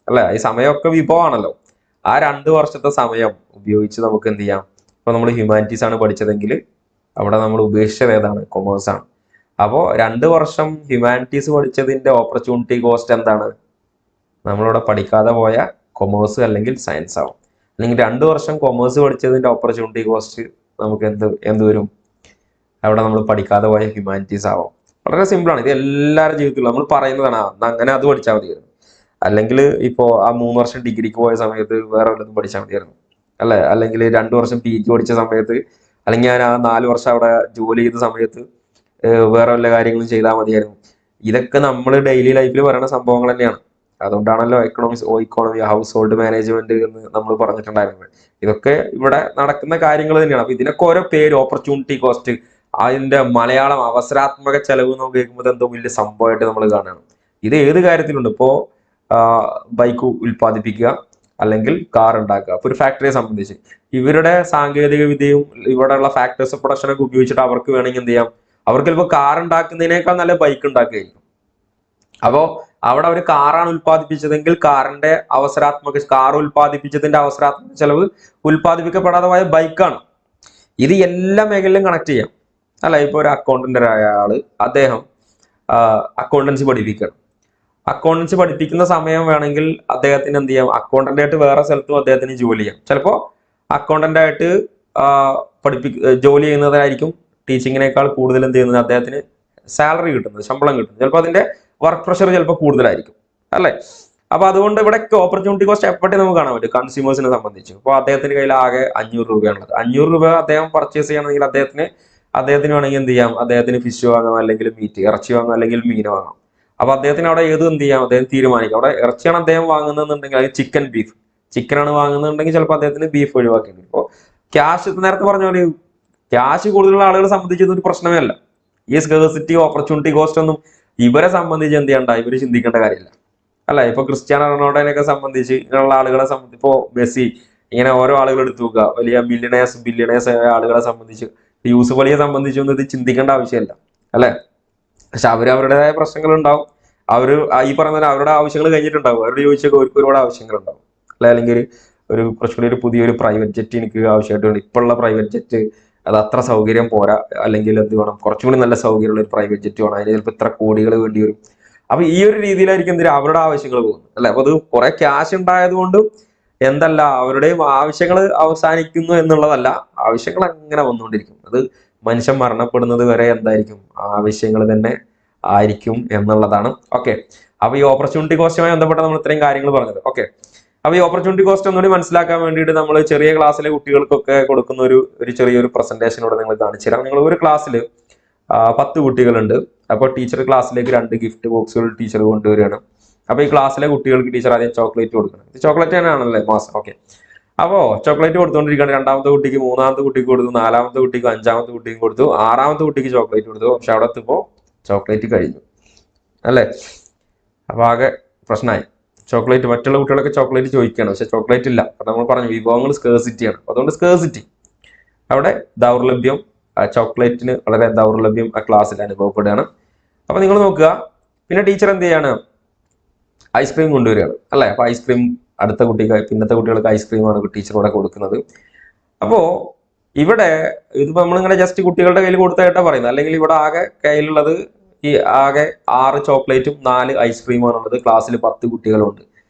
അല്ലെ, ഈ സമയമൊക്കെ വിഭവമാണല്ലോ. ആ 2 വർഷത്തെ സമയം ഉപയോഗിച്ച് നമുക്ക് എന്ത് ചെയ്യാം? ഇപ്പൊ നമ്മൾ ഹ്യൂമാനിറ്റീസ് ആണ് പഠിച്ചതെങ്കിൽ അവിടെ നമ്മൾ ഉപേക്ഷിച്ചത് ഏതാണ്? കൊമേഴ്സ് ആണ്. അപ്പോൾ 2 വർഷം ഹ്യൂമാനിറ്റീസ് പഠിച്ചതിന്റെ ഓപ്പർച്യൂണിറ്റി കോസ്റ്റ് എന്താണ്? നമ്മളിവിടെ പഠിക്കാതെ പോയ കൊമേഴ്സ് അല്ലെങ്കിൽ സയൻസ് ആവും. അല്ലെങ്കിൽ 2 വർഷം കൊമേഴ്സ് പഠിച്ചതിന്റെ ഓപ്പർച്യൂണിറ്റി കോസ്റ്റ് നമുക്ക് എന്ത് വരും? അവിടെ നമ്മൾ പഠിക്കാതെ പോയ ഹ്യൂമാനിറ്റീസ് ആവും. വളരെ സിമ്പിളാണ്. ഇത് എല്ലാവരുടെ ജീവിതത്തിലും നമ്മൾ പറയുന്നതാണ്. അങ്ങനെ അത് പഠിച്ചാൽ മതിയായിരുന്നു. അല്ലെങ്കിൽ ഇപ്പോൾ ആ 3 വർഷം ഡിഗ്രിക്ക് പോയ സമയത്ത് വേറെ വല്ലതും പഠിച്ചാൽ മതിയായിരുന്നു അല്ലെ. അല്ലെങ്കിൽ 2 വർഷം PG പഠിച്ച സമയത്ത്, അല്ലെങ്കിൽ ഞാൻ ആ 4 വർഷം അവിടെ ജോലി ചെയ്ത സമയത്ത് വേറെ വല്ല കാര്യങ്ങളും ചെയ്താൽ മതിയായിരുന്നു. ഇതൊക്കെ നമ്മൾ ഡെയിലി ലൈഫിൽ പറയുന്ന സംഭവങ്ങൾ തന്നെയാണ്. അതുകൊണ്ടാണല്ലോ ഇക്കോണമി ഹൗസ് ഹോൾഡ് മാനേജ്മെന്റ് എന്ന് നമ്മൾ പറഞ്ഞിട്ടുണ്ടായിരുന്നത്. ഇതൊക്കെ ഇവിടെ നടക്കുന്ന കാര്യങ്ങൾ തന്നെയാണ്. അപ്പൊ ഇതിനൊക്കെ ഓരോ പേര്, ഓപ്പർച്യൂണിറ്റി കോസ്റ്റ്, അതിന്റെ മലയാളം അവസരാത്മക ചെലവ് എന്ന് കേൾക്കുമ്പോൾ എന്തോ വലിയ സംഭവമായിട്ട് നമ്മൾ കാണുകയാണ്. ഇത് ഏത് കാര്യത്തിലുണ്ട്. ഇപ്പോ ബൈക്ക് ഉൽപ്പാദിപ്പിക്കുക അല്ലെങ്കിൽ കാർ ഉണ്ടാക്കുക. അപ്പൊ ഒരു ഫാക്ടറിയെ സംബന്ധിച്ച് ഇവരുടെ സാങ്കേതിക വിദ്യയും ഇവിടെയുള്ള ഫാക്ടേഴ്സ് പ്രൊഡക്ഷനൊക്കെ ഉപയോഗിച്ചിട്ട് അവർക്ക് വേണമെങ്കിൽ എന്ത് ചെയ്യാം? അവർക്ക് ചിലപ്പോൾ കാർ ഉണ്ടാക്കുന്നതിനേക്കാൾ നല്ല ബൈക്ക് ഉണ്ടാക്കുകയായിരിക്കും. അപ്പോൾ അവിടെ അവർ കാറാണ് ഉൽപ്പാദിപ്പിച്ചതെങ്കിൽ കാർ ഉൽപ്പാദിപ്പിച്ചതിന്റെ അവസരാത്മക ചെലവ് ഉൽപ്പാദിപ്പിക്കപ്പെടാതെ പോയ ബൈക്കാണ്. ഇത് എല്ലാ മേഖലയിലും കണക്ട് ചെയ്യാം അല്ല. ഇപ്പൊ ഒരു അക്കൗണ്ടന്റ് ആയ ആള്, അദ്ദേഹം അക്കൗണ്ടൻസി പഠിപ്പിക്കണം. അക്കൗണ്ടൻസി പഠിപ്പിക്കുന്ന സമയം വേണമെങ്കിൽ അദ്ദേഹത്തിന് എന്ത് ചെയ്യാം? അക്കൗണ്ടന്റ് ആയിട്ട് വേറെ സ്ഥലത്തും അദ്ദേഹത്തിന് ജോലി ചെയ്യാം. ചിലപ്പോൾ അക്കൗണ്ടന്റ് ആയിട്ട് ജോലി ചെയ്യുന്നതായിരിക്കും ടീച്ചിങ്ങിനേക്കാൾ കൂടുതൽ എന്ത് ചെയ്യുന്നത്? അദ്ദേഹത്തിന് സാലറി കിട്ടുന്നത്, ശമ്പളം കിട്ടുന്നത്. ചിലപ്പോൾ അതിന്റെ വർക്ക് പ്രഷർ ചിലപ്പോൾ കൂടുതലായിരിക്കും അല്ലെ. അപ്പൊ അതുകൊണ്ട് ഇവിടെ ഓപ്പർച്യൂണിറ്റി കോസ്റ്റ് എപ്പോഴും നമുക്ക് കാണാൻ പറ്റും കൺസ്യൂമേഴ്സിനെ സംബന്ധിച്ച്. അപ്പോൾ അദ്ദേഹത്തിന്റെ കയ്യിൽ ആകെ 500 രൂപയാണുള്ളത്. 500 രൂപ അദ്ദേഹം പർച്ചേസ് ചെയ്യണമെങ്കിൽ അദ്ദേഹത്തിന് വേണമെങ്കിൽ എന്ത് ചെയ്യാം? അദ്ദേഹത്തിന് ഫിഷ് വാങ്ങാം, അല്ലെങ്കിൽ മീറ്റ്, ഇറച്ചി വാങ്ങാം, അല്ലെങ്കിൽ മീൻ വാങ്ങാം. അപ്പൊ അദ്ദേഹത്തിന് അവിടെ എന്ത് ചെയ്യാം? അദ്ദേഹം തീരുമാനിക്കാം. അവിടെ ഇറച്ചിയാണ് അദ്ദേഹം വാങ്ങുന്നതെന്നുണ്ടെങ്കിൽ അത് ചിക്കനാണ് വാങ്ങുന്നുണ്ടെങ്കിൽ ചിലപ്പോൾ അദ്ദേഹത്തിന് ബീഫ് ഒഴിവാക്കേണ്ടി. ഇപ്പോൾ ക്യാഷ് നേരത്തെ പറഞ്ഞ പോലെ ക്യാഷ് കൂടുതലുള്ള ആളുകളെ സംബന്ധിച്ച് ഇതൊരു പ്രശ്നമേ അല്ല. ഈ സ്കേഴ്സിറ്റി ഓപ്പർച്യൂണിറ്റി കോസ്റ്റ് ഒന്നും ഇവരെ സംബന്ധിച്ച് എന്ത് ചെയ്യണ്ട, ഇവര് ചിന്തിക്കേണ്ട കാര്യമില്ല. അല്ല, ഇപ്പൊ ക്രിസ്ത്യാനോ റൊണാൾഡോനെയൊക്കെ സംബന്ധിച്ച് ഇങ്ങനെയുള്ള ആളുകളെ സംബന്ധിച്ച്, ഇപ്പോ മെസ്സി, ഇങ്ങനെ ഓരോ ആളുകൾ എടുത്തു നോക്കുക, വലിയ ബില്യണേഴ്സ് ആയ ആളുകളെ സംബന്ധിച്ച്, യൂസുഫ് അലിയെ സംബന്ധിച്ചൊന്നും ഇത് ചിന്തിക്കേണ്ട ആവശ്യമില്ല, അല്ലെ? പക്ഷെ അവരുടേതായ പ്രശ്നങ്ങൾ ഉണ്ടാവും. ഈ പറഞ്ഞ പോലെ അവരുടെ ആവശ്യങ്ങൾ കഴിഞ്ഞിട്ടുണ്ടാവും. അവരോട് ചോദിച്ചൊക്കെ അവർക്ക് ഒരുപാട് ആവശ്യങ്ങളുണ്ടാവും, അല്ലെ? അല്ലെങ്കിൽ ഒരു കുറച്ചുകൂടി ഒരു പുതിയൊരു പ്രൈവറ്റ് ജെറ്റ് എനിക്ക് ആവശ്യമായിട്ടുണ്ട്. ഇപ്പോഴുള്ള പ്രൈവറ്റ് ജെറ്റ് അത് അത്ര സൗകര്യം പോരാ, അല്ലെങ്കിൽ എന്ത് വേണം, കുറച്ചും കൂടി നല്ല സൗകര്യമുള്ള ഒരു പ്രൈവറ്റ് ജെറ്റ് വേണം, അതിന് ചിലപ്പോൾ ഇത്ര കോടികൾ വേണ്ടി വരും. അപ്പൊ ഈ ഒരു രീതിയിലായിരിക്കും എന്തിനാ അവരുടെ ആവശ്യങ്ങൾ പോകുന്നത്, അല്ലെ? അപ്പൊ അത് കുറെ ക്യാഷ് ഉണ്ടായത് കൊണ്ട് എന്തല്ല, അവരുടെയും ആവശ്യങ്ങൾ അവസാനിക്കുന്നു എന്നുള്ളതല്ല, ആവശ്യങ്ങൾ അങ്ങനെ വന്നുകൊണ്ടിരിക്കും. അത് മനുഷ്യൻ മരണപ്പെടുന്നത് വരെ എന്തായിരിക്കും, ആവശ്യങ്ങൾ തന്നെ ആയിരിക്കും എന്നുള്ളതാണ്. ഓക്കെ, അപ്പൊ ഈ ഓപ്പർച്യൂണിറ്റി കോസ്റ്റുമായി ബന്ധപ്പെട്ട നമ്മൾ ഇത്രയും കാര്യങ്ങൾ പറഞ്ഞത്. ഓക്കെ, അപ്പൊ ഈ ഓപ്പർച്യൂണിറ്റി കോസ്റ്റ് ഒന്നുകൂടി മനസ്സിലാക്കാൻ വേണ്ടിയിട്ട് നമ്മൾ ചെറിയ ക്ലാസ്സിലെ കുട്ടികൾക്കൊക്കെ കൊടുക്കുന്ന ഒരു ചെറിയൊരു പ്രസന്റേഷനോടെ നിങ്ങൾ കാണിച്ചു തരാം. നിങ്ങൾ ഒരു ക്ലാസ്സിൽ 10 കുട്ടികളുണ്ട്. അപ്പോൾ ടീച്ചർ ക്ലാസ്സിലേക്ക് 2 ഗിഫ്റ്റ് ബോക്സുകൾ ടീച്ചർ കൊണ്ടുവരികയാണ്. അപ്പൊ ഈ ക്ലാസ്സിലെ കുട്ടികൾക്ക് ടീച്ചർ ആദ്യം ചോക്ലേറ്റ് കൊടുക്കണം. ഇത് ചോക്ലേറ്റ് തന്നെയാണല്ലേ മാസം? ഓക്കെ, അപ്പോ ചോക്ലേറ്റ് കൊടുത്തുകൊണ്ടിരിക്കുകയാണ്. 2ാമത്തെ കുട്ടിക്ക്, 3ാമത്തെ കുട്ടിക്ക് കൊടുത്തു, 4ാമത്തെ കുട്ടിക്ക്, 5ാമത്തെ കുട്ടിക്ക് കൊടുത്തു, 6ാമത്തെ കുട്ടിക്ക് ചോക്ലേറ്റ് കൊടുത്തു. പക്ഷെ അവിടെ എത്തുമ്പോ ചോക്ലേറ്റ് കഴിഞ്ഞു, അല്ലേ? അപ്പൊ ആകെ പ്രശ്നമായി. ചോക്ലേറ്റ്, മറ്റുള്ള കുട്ടികളൊക്കെ ചോക്ലേറ്റ് ചോദിക്കുകയാണ്, പക്ഷെ ചോക്ലേറ്റ് ഇല്ല. അപ്പൊ നമ്മൾ പറഞ്ഞു വിഭവങ്ങൾ സ്കേഴ്സിറ്റിയാണ്. അതുകൊണ്ട് സ്കേഴ്സിറ്റി അവിടെ ദൗർലഭ്യം, ചോക്ലേറ്റിന് വളരെ ദൗർലഭ്യം ആ ക്ലാസ്സിൽ അനുഭവപ്പെടുകയാണ്. അപ്പൊ നിങ്ങൾ നോക്കുക, പിന്നെ ടീച്ചർ എന്ത് ചെയ്യാണ്, ഐസ്ക്രീം കൊണ്ടുവരികയാണ്, അല്ലെ? അപ്പൊ ഐസ്ക്രീം അടുത്ത കുട്ടിക്ക്, പിന്നത്തെ കുട്ടികൾക്ക് ഐസ്ക്രീമാണ് ടീച്ചറോടെ കൊടുക്കുന്നത്. അപ്പോ ഇവിടെ ഇതിപ്പോ നമ്മളിങ്ങനെ ജസ്റ്റ് കുട്ടികളുടെ കയ്യിൽ കൊടുത്തായിട്ടാ പറയുന്നത്, അല്ലെങ്കിൽ ഇവിടെ ആകെ കയ്യിലുള്ളത് ഈ ആകെ 6 ചോക്ലേറ്റും 4 ഐസ്ക്രീമാണുള്ളത്. ക്ലാസ്സിൽ 10 കുട്ടികളുണ്ട്.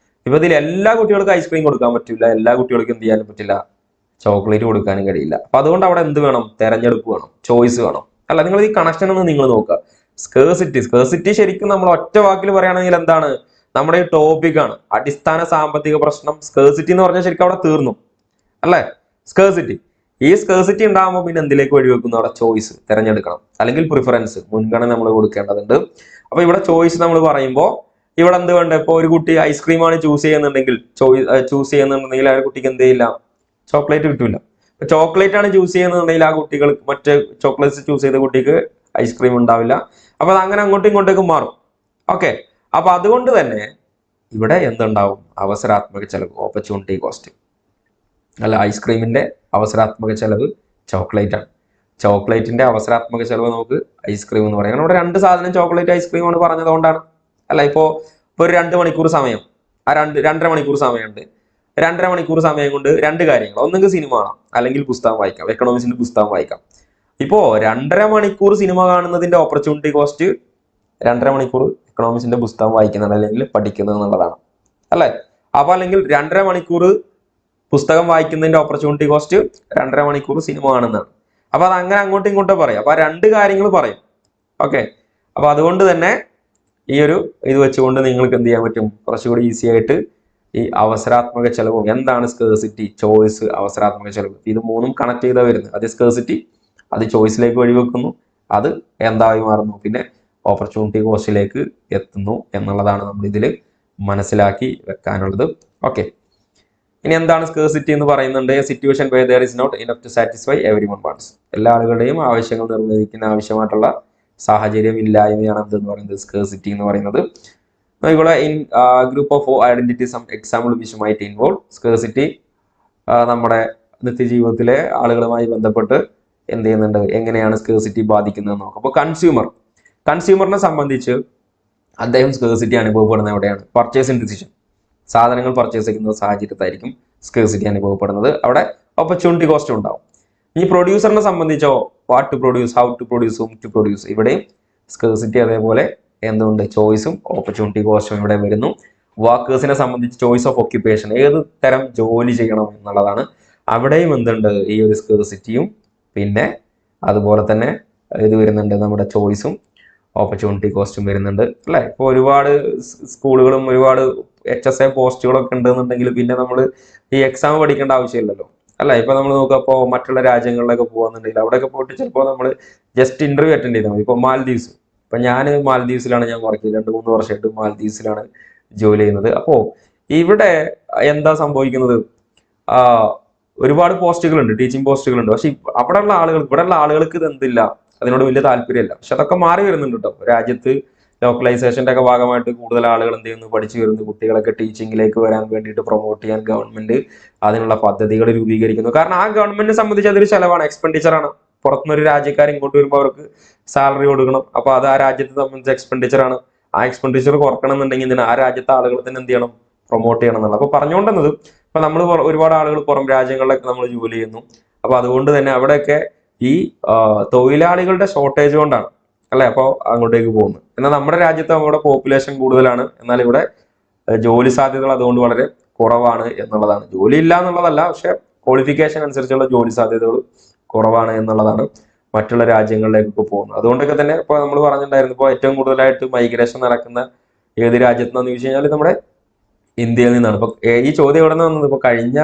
ഇപ്പൊ ഇതിൽ എല്ലാ കുട്ടികൾക്കും ഐസ്ക്രീം കൊടുക്കാൻ പറ്റില്ല, എല്ലാ കുട്ടികൾക്കും എന്ത് ചെയ്യാനും പറ്റില്ല, ചോക്ലേറ്റ് കൊടുക്കാനും കഴിയില്ല. അപ്പൊ അതുകൊണ്ട് അവിടെ എന്ത് വേണം, തെരഞ്ഞെടുപ്പ് വേണം, ചോയ്സ് വേണം, അല്ല? നിങ്ങൾ ഈ കണക്ഷൻ ഒന്ന് നിങ്ങൾ നോക്കുക. സ്കേഴ്സിറ്റി ശരിക്കും നമ്മൾ ഒറ്റ വാക്കിൽ പറയുകയാണെങ്കിൽ എന്താണ്, നമ്മുടെ ഈ ടോപ്പിക്കാണ്. അടിസ്ഥാന സാമ്പത്തിക പ്രശ്നം സ്കേഴ്സിറ്റി എന്ന് പറഞ്ഞാൽ ശരിക്കും അവിടെ തീർന്നു, അല്ലെ? സ്കേഴ്സിറ്റി, ഈ സ്കേഴ്സിറ്റി ഉണ്ടാകുമ്പോൾ പിന്നെ എന്തിലേക്ക് വഴിവെക്കുന്നു, അവിടെ ചോയ്സ്, തിരഞ്ഞെടുക്കണം, അല്ലെങ്കിൽ പ്രിഫറൻസ്, മുൻഗണന നമ്മൾ കൊടുക്കേണ്ടതുണ്ട്. അപ്പൊ ഇവിടെ ചോയ്സ് നമ്മൾ പറയുമ്പോൾ ഇവിടെ എന്ത് വേണ്ട, ഇപ്പൊ ഒരു കുട്ടി ഐസ്ക്രീമാണ് ചൂസ് ചെയ്യുന്നുണ്ടെങ്കിൽ ആ കുട്ടിക്ക് എന്ത് ചെയ്യില്ല, ചോക്ലേറ്റ് കിട്ടൂല. ചോക്ലേറ്റ് ആണ് ചൂസ് ചെയ്യുന്നുണ്ടെങ്കിൽ ആ കുട്ടികൾ മറ്റേ ചോക്ലേറ്റ്സ് ചൂസ് ചെയ്ത കുട്ടിക്ക് ഐസ്ക്രീം ഉണ്ടാവില്ല. അപ്പൊ അത് അങ്ങനെ അങ്ങോട്ടും ഇങ്ങോട്ടേക്കും മാറും. ഓക്കെ, അപ്പൊ അതുകൊണ്ട് തന്നെ ഇവിടെ എന്തുണ്ടാവും, അവസരാത്മക ചെലവ്, ഓപ്പർച്യൂണിറ്റി കോസ്റ്റ്, അല്ല? ഐസ്ക്രീമിന്റെ അവസരാത്മക ചെലവ് ചോക്ലേറ്റ് ആണ്. ചോക്ലേറ്റിന്റെ അവസരാത്മക ചെലവ് നമുക്ക് ഐസ്ക്രീം എന്ന് പറയാം. ഇവിടെ 2 സാധനം ചോക്ലേറ്റ് ഐസ്ക്രീമാണ് പറഞ്ഞതുകൊണ്ടാണ്, അല്ല? ഇപ്പോ ഒരു 2 മണിക്കൂർ സമയം, ആ 2.5 മണിക്കൂർ സമയമുണ്ട്. 2.5 മണിക്കൂർ സമയം കൊണ്ട് 2 കാര്യങ്ങൾ, ഒന്നെങ്കിൽ സിനിമ കാണാം, അല്ലെങ്കിൽ പുസ്തകം വായിക്കാം, എക്കണോമിക്സിന്റെ പുസ്തകം വായിക്കാം. ഇപ്പോ 2.5 മണിക്കൂർ സിനിമ കാണുന്നതിന്റെ ഓപ്പർച്യൂണിറ്റി കോസ്റ്റ് 2.5 മണിക്കൂർ എക്കണോമിക്സിന്റെ പുസ്തകം വായിക്കുന്നത് അല്ലെങ്കിൽ പഠിക്കുന്നത് എന്നുള്ളതാണ്, അല്ലെ? അപ്പൊ അല്ലെങ്കിൽ 2.5 മണിക്കൂർ പുസ്തകം വായിക്കുന്നതിന്റെ ഓപ്പർച്യൂണിറ്റി കോസ്റ്റ് 2.5 മണിക്കൂർ സിനിമ കാണുന്നതാണ്. അപ്പൊ അത് അങ്ങനെ അങ്ങോട്ടും ഇങ്ങോട്ടും പറയും. അപ്പൊ ആ 2 കാര്യങ്ങൾ പറയും. ഓക്കെ, അപ്പൊ അതുകൊണ്ട് തന്നെ ഈ ഒരു ഇത് വെച്ചുകൊണ്ട് നിങ്ങൾക്ക് എന്ത് ചെയ്യാൻ പറ്റും, കുറച്ചുകൂടി ഈസി ആയിട്ട് ഈ അവസരാത്മക ചെലവും, എന്താണ് സ്കേഴ്സിറ്റി, ചോയ്സ്, അവസരാത്മക ചെലവ്, ഇത് 3ഉം കണക്ട് ചെയ്താ വരുന്നത്. അത് സ്കേഴ്സിറ്റി, അത് ചോയ്സിലേക്ക് വഴിവെക്കുന്നു, അത് എന്തായി മാറുന്നു, പിന്നെ ഓപ്പർച്യൂണിറ്റി കോസ്റ്റിലേക്ക് എത്തുന്നു എന്നുള്ളതാണ് നമ്മൾ ഇതിൽ മനസ്സിലാക്കി വെക്കാനുള്ളത്. ഓക്കെ, ഇനി എന്താണ് സ്കേഴ്സിറ്റി എന്ന് പറയുന്നുണ്ട്, situation where there is not enough to satisfy everyone wants. എല്ലാ ആളുകളുടെയും ആവശ്യങ്ങൾ നിർവഹിക്കുന്ന ആവശ്യമായിട്ടുള്ള സാഹചര്യം ഇല്ലായ്മയാണ് എന്തെന്ന് പറയുന്നത്, സ്കേഴ്സിറ്റി എന്ന് പറയുന്നത്. ഇവിടെ in group of identity some example which might involve scarcity നമ്മുടെ നിത്യജീവിതത്തിലെ ആളുകളുമായി ബന്ധപ്പെട്ട് എന്ത് ചെയ്യുന്നുണ്ട്, എങ്ങനെയാണ് സ്കേഴ്സിറ്റി ബാധിക്കുന്നത് നോക്കാം. അപ്പോൾ കൺസ്യൂമറിനെ സംബന്ധിച്ച് അദ്ദേഹം സ്കേഴ്സിറ്റി അനുഭവപ്പെടുന്ന എവിടെയാണ്, പർച്ചേസിംഗ് ഡിസിഷൻ, സാധനങ്ങൾ പർച്ചേസ് ചെയ്യുന്ന സാഹചര്യത്തായിരിക്കും സ്കേഴ്സിറ്റി അനുഭവപ്പെടുന്നത്. അവിടെ ഓപ്പർച്യൂണിറ്റി കോസ്റ്റ് ഉണ്ടാവും. ഇനി പ്രൊഡ്യൂസറിനെ സംബന്ധിച്ചോ, what to produce, how to produce, whom to produce, ഇവിടെയും സ്കേഴ്സിറ്റി അതേപോലെ എന്തുകൊണ്ട്, ചോയ്സും ഓപ്പർച്യൂണിറ്റി കോസ്റ്റും ഇവിടെ വരുന്നു. വർക്കേഴ്സിനെ സംബന്ധിച്ച് ചോയ്സ് ഓഫ് ഓക്യുപ്പേഷൻ, ഏത് തരം ജോലി ചെയ്യണം എന്നുള്ളതാണ്. അവിടെയും എന്തുണ്ട്, ഈ ഒരു സ്കേഴ്സിറ്റിയും പിന്നെ അതുപോലെ തന്നെ ഇത് വരുന്നുണ്ട്, നമ്മുടെ ചോയ്സും ഓപ്പർച്യൂണിറ്റി കോസ്റ്റും വരുന്നുണ്ട്, അല്ലെ? ഇപ്പോൾ ഒരുപാട് സ്കൂളുകളും ഒരുപാട് HSA പോസ്റ്റുകളൊക്കെ ഉണ്ടെന്നുണ്ടെങ്കിൽ പിന്നെ നമ്മൾ ഈ എക്സാം പഠിക്കേണ്ട ആവശ്യമില്ലല്ലോ, അല്ല? ഇപ്പൊ നമ്മൾ നോക്കുക, ഇപ്പോൾ മറ്റുള്ള രാജ്യങ്ങളിലൊക്കെ പോകുന്നുണ്ടെങ്കിൽ അവിടെയൊക്കെ പോയിട്ട് ചിലപ്പോൾ നമ്മൾ ജസ്റ്റ് ഇന്റർവ്യൂ അറ്റൻഡ് ചെയ്താൽ മതി. ഇപ്പോൾ മാൽദീവ്സ്, ഇപ്പൊ ഞാൻ മാൽദീവ്സിലാണ് ഞാൻ വർക്ക് ചെയ്തത്, 2-3 വർഷമായിട്ട് മാൽദീവ്സിലാണ് ജോലി ചെയ്യുന്നത്. അപ്പോ ഇവിടെ എന്താ സംഭവിക്കുന്നത്, ഒരുപാട് പോസ്റ്റുകളുണ്ട്, ടീച്ചിങ് പോസ്റ്റുകളുണ്ട്. പക്ഷെ അവിടെയുള്ള ആളുകൾ ഇവിടെയുള്ള ആളുകൾക്ക് ഇത് എന്തില്ല, അതിനോട് വലിയ താല്പര്യമില്ല. പക്ഷെ അതൊക്കെ മാറി വരുന്നുണ്ട് കേട്ടോ. രാജ്യത്ത് ലോക്കലൈസേഷന്റെ ഒക്കെ ഭാഗമായിട്ട് കൂടുതൽ ആളുകൾ എന്ത് ചെയ്യുന്നു, പഠിച്ചു വരുന്നു. കുട്ടികളൊക്കെ ടീച്ചിങ്ങിലേക്ക് വരാൻ വേണ്ടിയിട്ട് പ്രൊമോട്ട് ചെയ്യാൻ ഗവൺമെന്റ് അതിനുള്ള പദ്ധതികൾ രൂപീകരിക്കുന്നു. കാരണം ആ ഗവൺമെന്റിനെ സംബന്ധിച്ച് അതൊരു ചെലവാണ്, എക്സ്പെൻഡിച്ചർ ആണ്. പുറത്തുനിന്ന് ഒരു രാജ്യക്കാർ ഇങ്ങോട്ട് വരുമ്പോൾ അവർക്ക് സാലറി കൊടുക്കണം. അപ്പൊ അത് ആ രാജ്യത്തെ സംബന്ധിച്ച് എക്സ്പെൻഡിച്ചർ ആണ്. ആ എക്സ്പെൻഡിച്ചർ കുറക്കണം എന്നുണ്ടെങ്കിൽ ആ രാജ്യത്തെ ആളുകൾ തന്നെ എന്ത് ചെയ്യണം, പ്രൊമോട്ട് ചെയ്യണം എന്നുള്ളത്. അപ്പൊ പറഞ്ഞുകൊണ്ടുവന്നത്, ഇപ്പൊ നമ്മൾ ഒരുപാട് ആളുകൾ പുറം രാജ്യങ്ങളിലൊക്കെ നമ്മൾ ജോലി ചെയ്യുന്നു. അപ്പൊ അതുകൊണ്ട് തന്നെ അവിടെയൊക്കെ ഈ തൊഴിലാളികളുടെ ഷോർട്ടേജ് കൊണ്ടാണ് അല്ലെ അപ്പോൾ അങ്ങോട്ടേക്ക് പോകുന്നത്. എന്നാൽ നമ്മുടെ രാജ്യത്ത് നമ്മുടെ പോപ്പുലേഷൻ കൂടുതലാണ്, എന്നാൽ ഇവിടെ ജോലി സാധ്യതകൾ അതുകൊണ്ട് വളരെ കുറവാണ് എന്നുള്ളതാണ്. ജോലി ഇല്ല എന്നുള്ളതല്ല, പക്ഷെ ക്വാളിഫിക്കേഷൻ അനുസരിച്ചുള്ള ജോലി സാധ്യതകൾ കുറവാണ് എന്നുള്ളതാണ് മറ്റുള്ള രാജ്യങ്ങളിലേക്കൊക്കെ പോകുന്നത്. അതുകൊണ്ടൊക്കെ തന്നെ ഇപ്പൊ നമ്മൾ പറഞ്ഞിട്ടുണ്ടായിരുന്നു, ഇപ്പോൾ ഏറ്റവും കൂടുതലായിട്ട് മൈഗ്രേഷൻ നടക്കുന്ന ഏത് രാജ്യത്തെന്ന് ചോദിച്ചു കഴിഞ്ഞാൽ നമ്മുടെ ഇന്ത്യയിൽ നിന്നാണ്. ഇപ്പൊ ഈ ചോദ്യം എവിടെ നിന്ന് വന്നത്, ഇപ്പൊ കഴിഞ്ഞ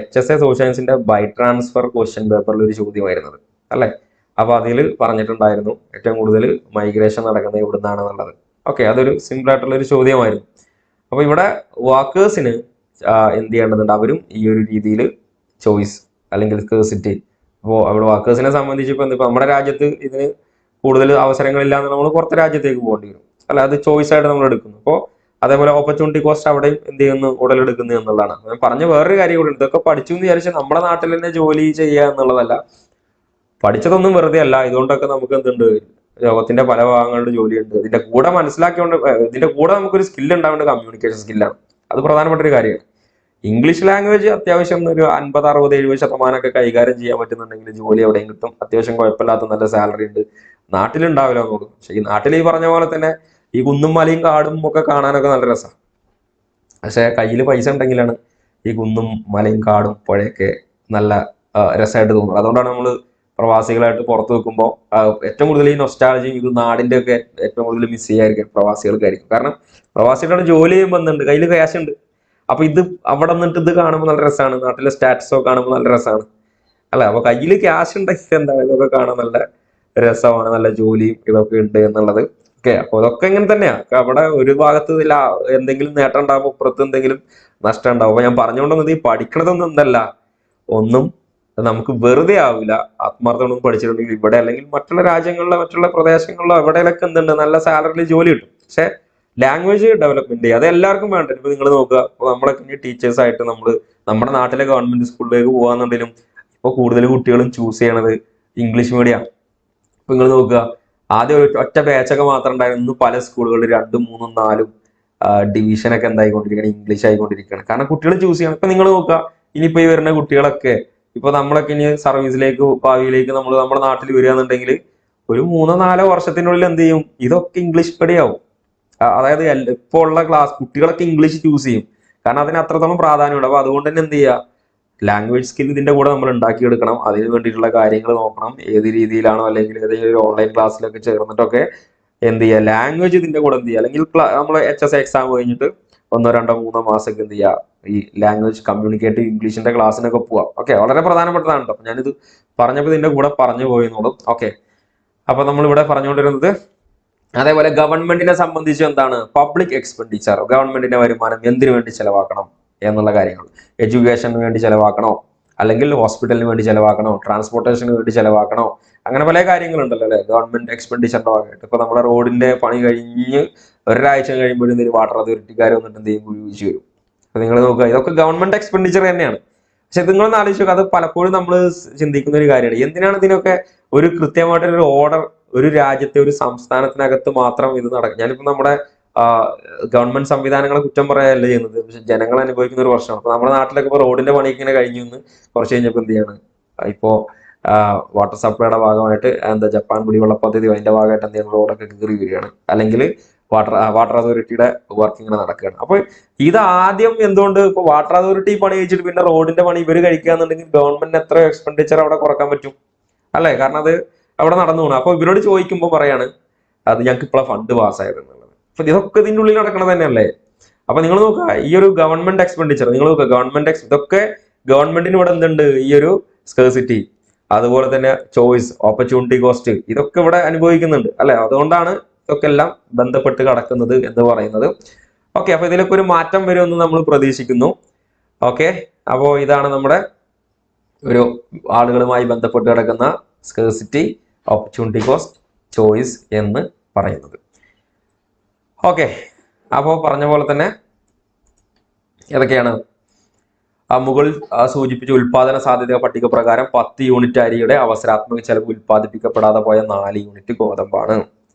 HSA സോഷ്യൽ സയൻസിന്റെ ബൈ ട്രാൻസ്ഫർ ക്വസ്റ്റ്യൻ പേപ്പറിൽ ഒരു ചോദ്യമായിരുന്നത് അല്ലെ. അപ്പൊ അതിൽ പറഞ്ഞിട്ടുണ്ടായിരുന്നു ഏറ്റവും കൂടുതൽ മൈഗ്രേഷൻ നടക്കുന്നത് എവിടുന്നാണെന്നുള്ളത്. ഓക്കെ, അതൊരു സിമ്പിൾ ആയിട്ടുള്ള ഒരു ചോദ്യമായിരുന്നു. അപ്പൊ ഇവിടെ വാക്കേഴ്സിന് എന്ത് ചെയ്യേണ്ടതുണ്ട്, അവരും ഈ ഒരു രീതിയിൽ ചോയ്സ് അല്ലെങ്കിൽ സ്കേഴ്സിറ്റി. അപ്പോൾ അവിടെ വാക്കേഴ്സിനെ സംബന്ധിച്ച് ഇപ്പൊ നമ്മുടെ രാജ്യത്ത് ഇതിന് കൂടുതൽ അവസരങ്ങളില്ല എന്ന് നമ്മൾ പുറത്തെ രാജ്യത്തേക്ക് പോകേണ്ടി വരും അല്ല, അത് ചോയ്സ് ആയിട്ട് നമ്മൾ എടുക്കുന്നു. അപ്പോൾ അതേപോലെ ഓപ്പർച്യൂണിറ്റി കോസ്റ്റ് അവിടെയും എന്ത് ചെയ്യുന്നു, ഉടലെടുക്കുന്നു എന്നുള്ളതാണ്. ഞാൻ പറഞ്ഞ വേറൊരു കാര്യം കൂടി, ഇതൊക്കെ പഠിച്ചു എന്ന് വിചാരിച്ചാൽ നമ്മുടെ നാട്ടിൽ തന്നെ ജോലി ചെയ്യുക എന്നുള്ളതല്ല. പഠിച്ചതൊന്നും വെറുതെ അല്ല. ഇതുകൊണ്ടൊക്കെ നമുക്ക് എന്തുണ്ട്, ലോകത്തിന്റെ പല ഭാഗങ്ങളുടെ ജോലിയുണ്ട്. ഇതിന്റെ കൂടെ മനസ്സിലാക്കിയോണ്ട് ഇതിന്റെ കൂടെ നമുക്കൊരു സ്കില്ല് ഉണ്ടാവേണ്ട കമ്മ്യൂണിക്കേഷൻ സ്കില്ലാണ്. അത് പ്രധാനപ്പെട്ട ഒരു കാര്യമാണ്. ഇംഗ്ലീഷ് ലാംഗ്വേജ് അത്യാവശ്യം ഒരു 50, 60, 70% കൈകാര്യം ചെയ്യാൻ പറ്റുന്നുണ്ടെങ്കിൽ ജോലി എവിടെയും കിട്ടും. അത്യാവശ്യം കുഴപ്പമില്ലാത്ത നല്ല സാലറി ഉണ്ട്. നാട്ടിലുണ്ടാവില്ല നോക്കും. പക്ഷെ ഈ നാട്ടിൽ ഈ പറഞ്ഞ പോലെ തന്നെ ഈ കുന്നും മലയും കാടും ഒക്കെ കാണാനൊക്കെ നല്ല രസമാണ്. പക്ഷെ കയ്യിൽ പൈസ ഉണ്ടെങ്കിലാണ് ഈ കുന്നും മലയും കാടും പുഴയൊക്കെ നല്ല രസമായിട്ട് തോന്നുന്നത്. അതുകൊണ്ടാണ് നമ്മൾ പ്രവാസികളായിട്ട് പുറത്ത് വെക്കുമ്പോൾ ഏറ്റവും കൂടുതൽ ഈ നൊസ്റ്റാൾജിയും ഇത് നാടിന്റെ ഒക്കെ ഏറ്റവും കൂടുതൽ മിസ് ചെയ്യായിരിക്കും പ്രവാസികൾക്കായിരിക്കും. കാരണം പ്രവാസികളുടെ ജോലി ചെയ്യുമ്പോൾ എന്തുണ്ട്, കയ്യിൽ ക്യാഷ് ഉണ്ട്. അപ്പൊ ഇത് അവിടെ നിന്നിട്ട് ഇത് കാണുമ്പോൾ നല്ല രസമാണ്, നാട്ടിലെ സ്റ്റാറ്റസോ കാണുമ്പോൾ നല്ല രസമാണ് അല്ല. അപ്പൊ കയ്യിൽ ക്യാഷ് ഉണ്ടെങ്കിൽ എന്താ, ഇതൊക്കെ കാണാൻ നല്ല രസമാണ്, നല്ല ജോലിയും ഇതൊക്കെ ഉണ്ട് എന്നുള്ളത്. ഓക്കെ, അപ്പൊ അതൊക്കെ ഇങ്ങനെ തന്നെയാ. അവിടെ ഒരു ഭാഗത്ത് എന്തെങ്കിലും നേട്ടം ഉണ്ടാകുമ്പോൾ പുറത്ത് എന്തെങ്കിലും നഷ്ടം ഉണ്ടാവും. അപ്പൊ ഞാൻ പറഞ്ഞുകൊണ്ടുവന്നത് ഈ പഠിക്കണതൊന്നും എന്തല്ല, ഒന്നും നമുക്ക് വെറുതെ ആവില്ല. ആത്മാർത്ഥം പഠിച്ചിട്ടുണ്ടെങ്കിൽ ഇവിടെ അല്ലെങ്കിൽ മറ്റുള്ള രാജ്യങ്ങളിലോ മറ്റുള്ള പ്രദേശങ്ങളിലോ എവിടെയൊക്കെ എന്തുണ്ട്, നല്ല സാലറിയിൽ ജോലി കിട്ടും. പക്ഷെ ലാംഗ്വേജ് ഡെവലപ്മെന്റ് ചെയ്യുക അത് എല്ലാവർക്കും വേണ്ട. ഇപ്പൊ നിങ്ങൾ നോക്കുക, ഇപ്പൊ നമ്മളൊക്കെ ടീച്ചേഴ്സ് ആയിട്ട് നമ്മൾ നമ്മുടെ നാട്ടിലെ ഗവൺമെന്റ് സ്കൂളിലേക്ക് പോകാന്നുണ്ടെങ്കിലും ഇപ്പൊ കൂടുതൽ കുട്ടികളും ചൂസ് ചെയ്യണത് ഇംഗ്ലീഷ് മീഡിയം. ഇപ്പൊ നിങ്ങൾ നോക്കുക, ആദ്യം ഒറ്റ ബാച്ചൊക്കെ മാത്രം ഉണ്ടായിരുന്നു. പല സ്കൂളുകളിൽ 2, 3, 4 ഡിവിഷനൊക്കെ എന്തായിക്കൊണ്ടിരിക്കുകയാണ്, ഇംഗ്ലീഷ് ആയിക്കൊണ്ടിരിക്കുകയാണ്. കാരണം കുട്ടികൾ ചൂസ് ചെയ്യണം. ഇപ്പൊ നിങ്ങൾ നോക്കുക, ഇനിയിപ്പോ ഈ വരുന്ന കുട്ടികളൊക്കെ ഇപ്പൊ നമ്മളൊക്കെ ഇനി സർവീസിലേക്ക് ഭാവിയിലേക്ക് നമ്മൾ നമ്മുടെ നാട്ടിൽ വരികയാണെന്നുണ്ടെങ്കിൽ ഒരു 3, 4 വർഷത്തിനുള്ളിൽ എന്ത് ചെയ്യും, ഇതൊക്കെ ഇംഗ്ലീഷ് മീഡിയം. അതായത് ഇപ്പോൾ ഉള്ള ക്ലാസ് കുട്ടികളൊക്കെ ഇംഗ്ലീഷ് ചൂസ് ചെയ്യും. കാരണം അതിന് അത്രത്തോളം പ്രാധാന്യമുണ്ട്. അപ്പൊ അതുകൊണ്ട് തന്നെ എന്ത് ചെയ്യുക, ലാംഗ്വേജ് സ്കിൽ ഇതിന്റെ കൂടെ നമ്മൾ ഉണ്ടാക്കിയെടുക്കണം. അതിന് വേണ്ടിയിട്ടുള്ള കാര്യങ്ങൾ നോക്കണം. ഏത് രീതിയിലാണോ അല്ലെങ്കിൽ ഏതെങ്കിലും ഒരു ഓൺലൈൻ ക്ലാസ്സിലൊക്കെ ചേർന്നിട്ടൊക്കെ എന്ത് ചെയ്യുക, ലാംഗ്വേജ് ഇതിന്റെ കൂടെ എന്ത് ചെയ്യുക, അല്ലെങ്കിൽ നമ്മൾ HSA എക്സാം കഴിഞ്ഞിട്ട് 1, 2, 3 മാസമൊക്കെ എന്ത് ചെയ്യുക, ഈ ലാംഗ്വേജ് കമ്മ്യൂണിക്കേറ്റീവ് ഇംഗ്ലീഷിന്റെ ക്ലാസ്സിനൊക്കെ പോവാം. ഓക്കെ, വളരെ പ്രധാനപ്പെട്ടതാണ് കേട്ടോ. ഞാനിത് പറഞ്ഞപ്പോൾ ഇതിന്റെ കൂടെ പറഞ്ഞു പോയെന്നുള്ളൂ. ഓക്കെ, അപ്പൊ നമ്മൾ ഇവിടെ പറഞ്ഞുകൊണ്ടിരുന്നത് അതേപോലെ ഗവൺമെന്റിനെ സംബന്ധിച്ച് എന്താണ്, പബ്ലിക് എക്സ്പെൻഡിച്ചർ, ഗവൺമെന്റിന്റെ വരുമാനം എന്തിനു വേണ്ടി ചെലവാക്കണം എന്നുള്ള കാര്യങ്ങൾ. എഡ്യൂക്കേഷന് വേണ്ടി ചെലവാക്കണോ, അല്ലെങ്കിൽ ഹോസ്പിറ്റലിന് വേണ്ടി ചെലവാക്കണോ, ട്രാൻസ്പോർട്ടേഷന് വേണ്ടി ചെലവാക്കണോ, അങ്ങനെ പല കാര്യങ്ങളുണ്ടല്ലോ അല്ലെ ഗവൺമെന്റ് എക്സ്പെൻഡിച്ചറിന്റെ ഭാഗമായിട്ട്. ഇപ്പൊ നമ്മുടെ റോഡിന്റെ പണി കഴിഞ്ഞ് ഒരാഴ്ച കഴിയുമ്പോഴും വാട്ടർ അതോറിറ്റിക്കാർ വന്നിട്ട് എന്ത് ചെയ്യും, കുഴിച്ച് വരും. അപ്പൊ നിങ്ങൾ നോക്കുക, ഇതൊക്കെ ഗവൺമെന്റ് എക്സ്പെൻഡിച്ചർ തന്നെയാണ്. പക്ഷെ നിങ്ങളൊന്ന് ആലോചിച്ച് നോക്കുക, അത് പലപ്പോഴും നമ്മൾ ചിന്തിക്കുന്ന ഒരു കാര്യമാണ്. എന്തിനാണ് ഇതിനൊക്കെ ഒരു കൃത്യമായിട്ടൊരു ഓർഡർ, ഒരു രാജ്യത്തെ ഒരു സംസ്ഥാനത്തിനകത്ത് മാത്രം ഇത് നടക്കും. ഞാനിപ്പോ നമ്മുടെ ഗവൺമെന്റ് സംവിധാനങ്ങളെ കുറ്റം പറയാനല്ല ചെയ്യുന്നത്, പക്ഷെ ജനങ്ങൾ അനുഭവിക്കുന്ന ഒരു പ്രശ്നമാണ്. അപ്പൊ നമ്മുടെ നാട്ടിലൊക്കെ ഇപ്പൊ റോഡിന്റെ പണി ഇങ്ങനെ കഴിഞ്ഞു എന്ന് കുറച്ച് കഴിഞ്ഞപ്പോൾ എന്ത് ചെയ്യാണ്, ഇപ്പോ വാട്ടർ സപ്ലൈയുടെ ഭാഗമായിട്ട് എന്താ ജപ്പാൻ കുടിവെള്ള പദ്ധതി, അതിന്റെ ഭാഗമായിട്ട് എന്ത് ചെയ്യുന്നത്, റോഡൊക്കെ കീറി വരികയാണ്. അല്ലെങ്കിൽ വാട്ടർ അതോറിറ്റിയുടെ വർക്ക് ഇങ്ങനെ നടക്കുകയാണ്. അപ്പൊ ഇത് ആദ്യം എന്തുകൊണ്ട് ഇപ്പൊ വാട്ടർ അതോറിറ്റി പണി കഴിച്ചിട്ട് പിന്നെ റോഡിന്റെ പണി ഇവർ കഴിക്കുക എന്നുണ്ടെങ്കിൽ ഗവൺമെന്റിന് എത്ര എക്സ്പെൻഡിച്ചർ അവിടെ കുറക്കാൻ പറ്റും അല്ലെ. കാരണം അത് അവിടെ നടന്നു പോകണം. അപ്പൊ ഇവരോട് ചോദിക്കുമ്പോൾ പറയാണ് അത് ഞങ്ങൾക്ക് ഇപ്പോഴാണ് ഫണ്ട് പാസ്സായത് എന്നുള്ളത്. അപ്പൊ ഇതൊക്കെ ഇതിന്റെ ഉള്ളിൽ നടക്കണം തന്നെയല്ലേ. അപ്പൊ നിങ്ങൾ നോക്കുക, ഈ ഒരു ഗവൺമെന്റ് എക്സ്പെൻഡിച്ചർ നിങ്ങൾ നോക്കുക, ഇതൊക്കെ ഗവൺമെന്റിന് ഇവിടെ എന്തുണ്ട്, ഈ ഒരു സ്കേഴ്സിറ്റി, അതുപോലെ തന്നെ ചോയ്സ്, ഓപ്പർച്യൂണിറ്റി കോസ്റ്റ്, ഇതൊക്കെ ഇവിടെ അനുഭവിക്കുന്നുണ്ട് അല്ലെ. അതുകൊണ്ടാണ് ഇതൊക്കെ എല്ലാം ബന്ധപ്പെട്ട് കിടക്കുന്നത് എന്ന് പറയുന്നത്. ഓക്കെ, അപ്പൊ ഇതിലൊക്കെ ഒരു മാറ്റം വരുമെന്ന് നമ്മൾ പ്രതീക്ഷിക്കുന്നു. ഓക്കെ, അപ്പോൾ ഇതാണ് നമ്മുടെ ഒരു ആളുകളുമായി ബന്ധപ്പെട്ട് കിടക്കുന്ന സ്കേഴ്സിറ്റി, ഓപ്പർച്യൂണിറ്റി കോസ്റ്റ്, ചോയ്സ് എന്ന് പറയുന്നത്. ഓക്കെ, അപ്പോൾ പറഞ്ഞ പോലെ തന്നെ ഏതൊക്കെയാണ് മുകളിൽ സൂചിപ്പിച്ച ഉൽപാദന സാധ്യത പട്ടിക പ്രകാരം 10 യൂണിറ്റ് അരിയുടെ അവസരാത്മക ചെലവ് ഉൽപ്പാദിപ്പിക്കപ്പെടാതെ പോയ 4 യൂണിറ്റ് ഗോതമ്പാണ്.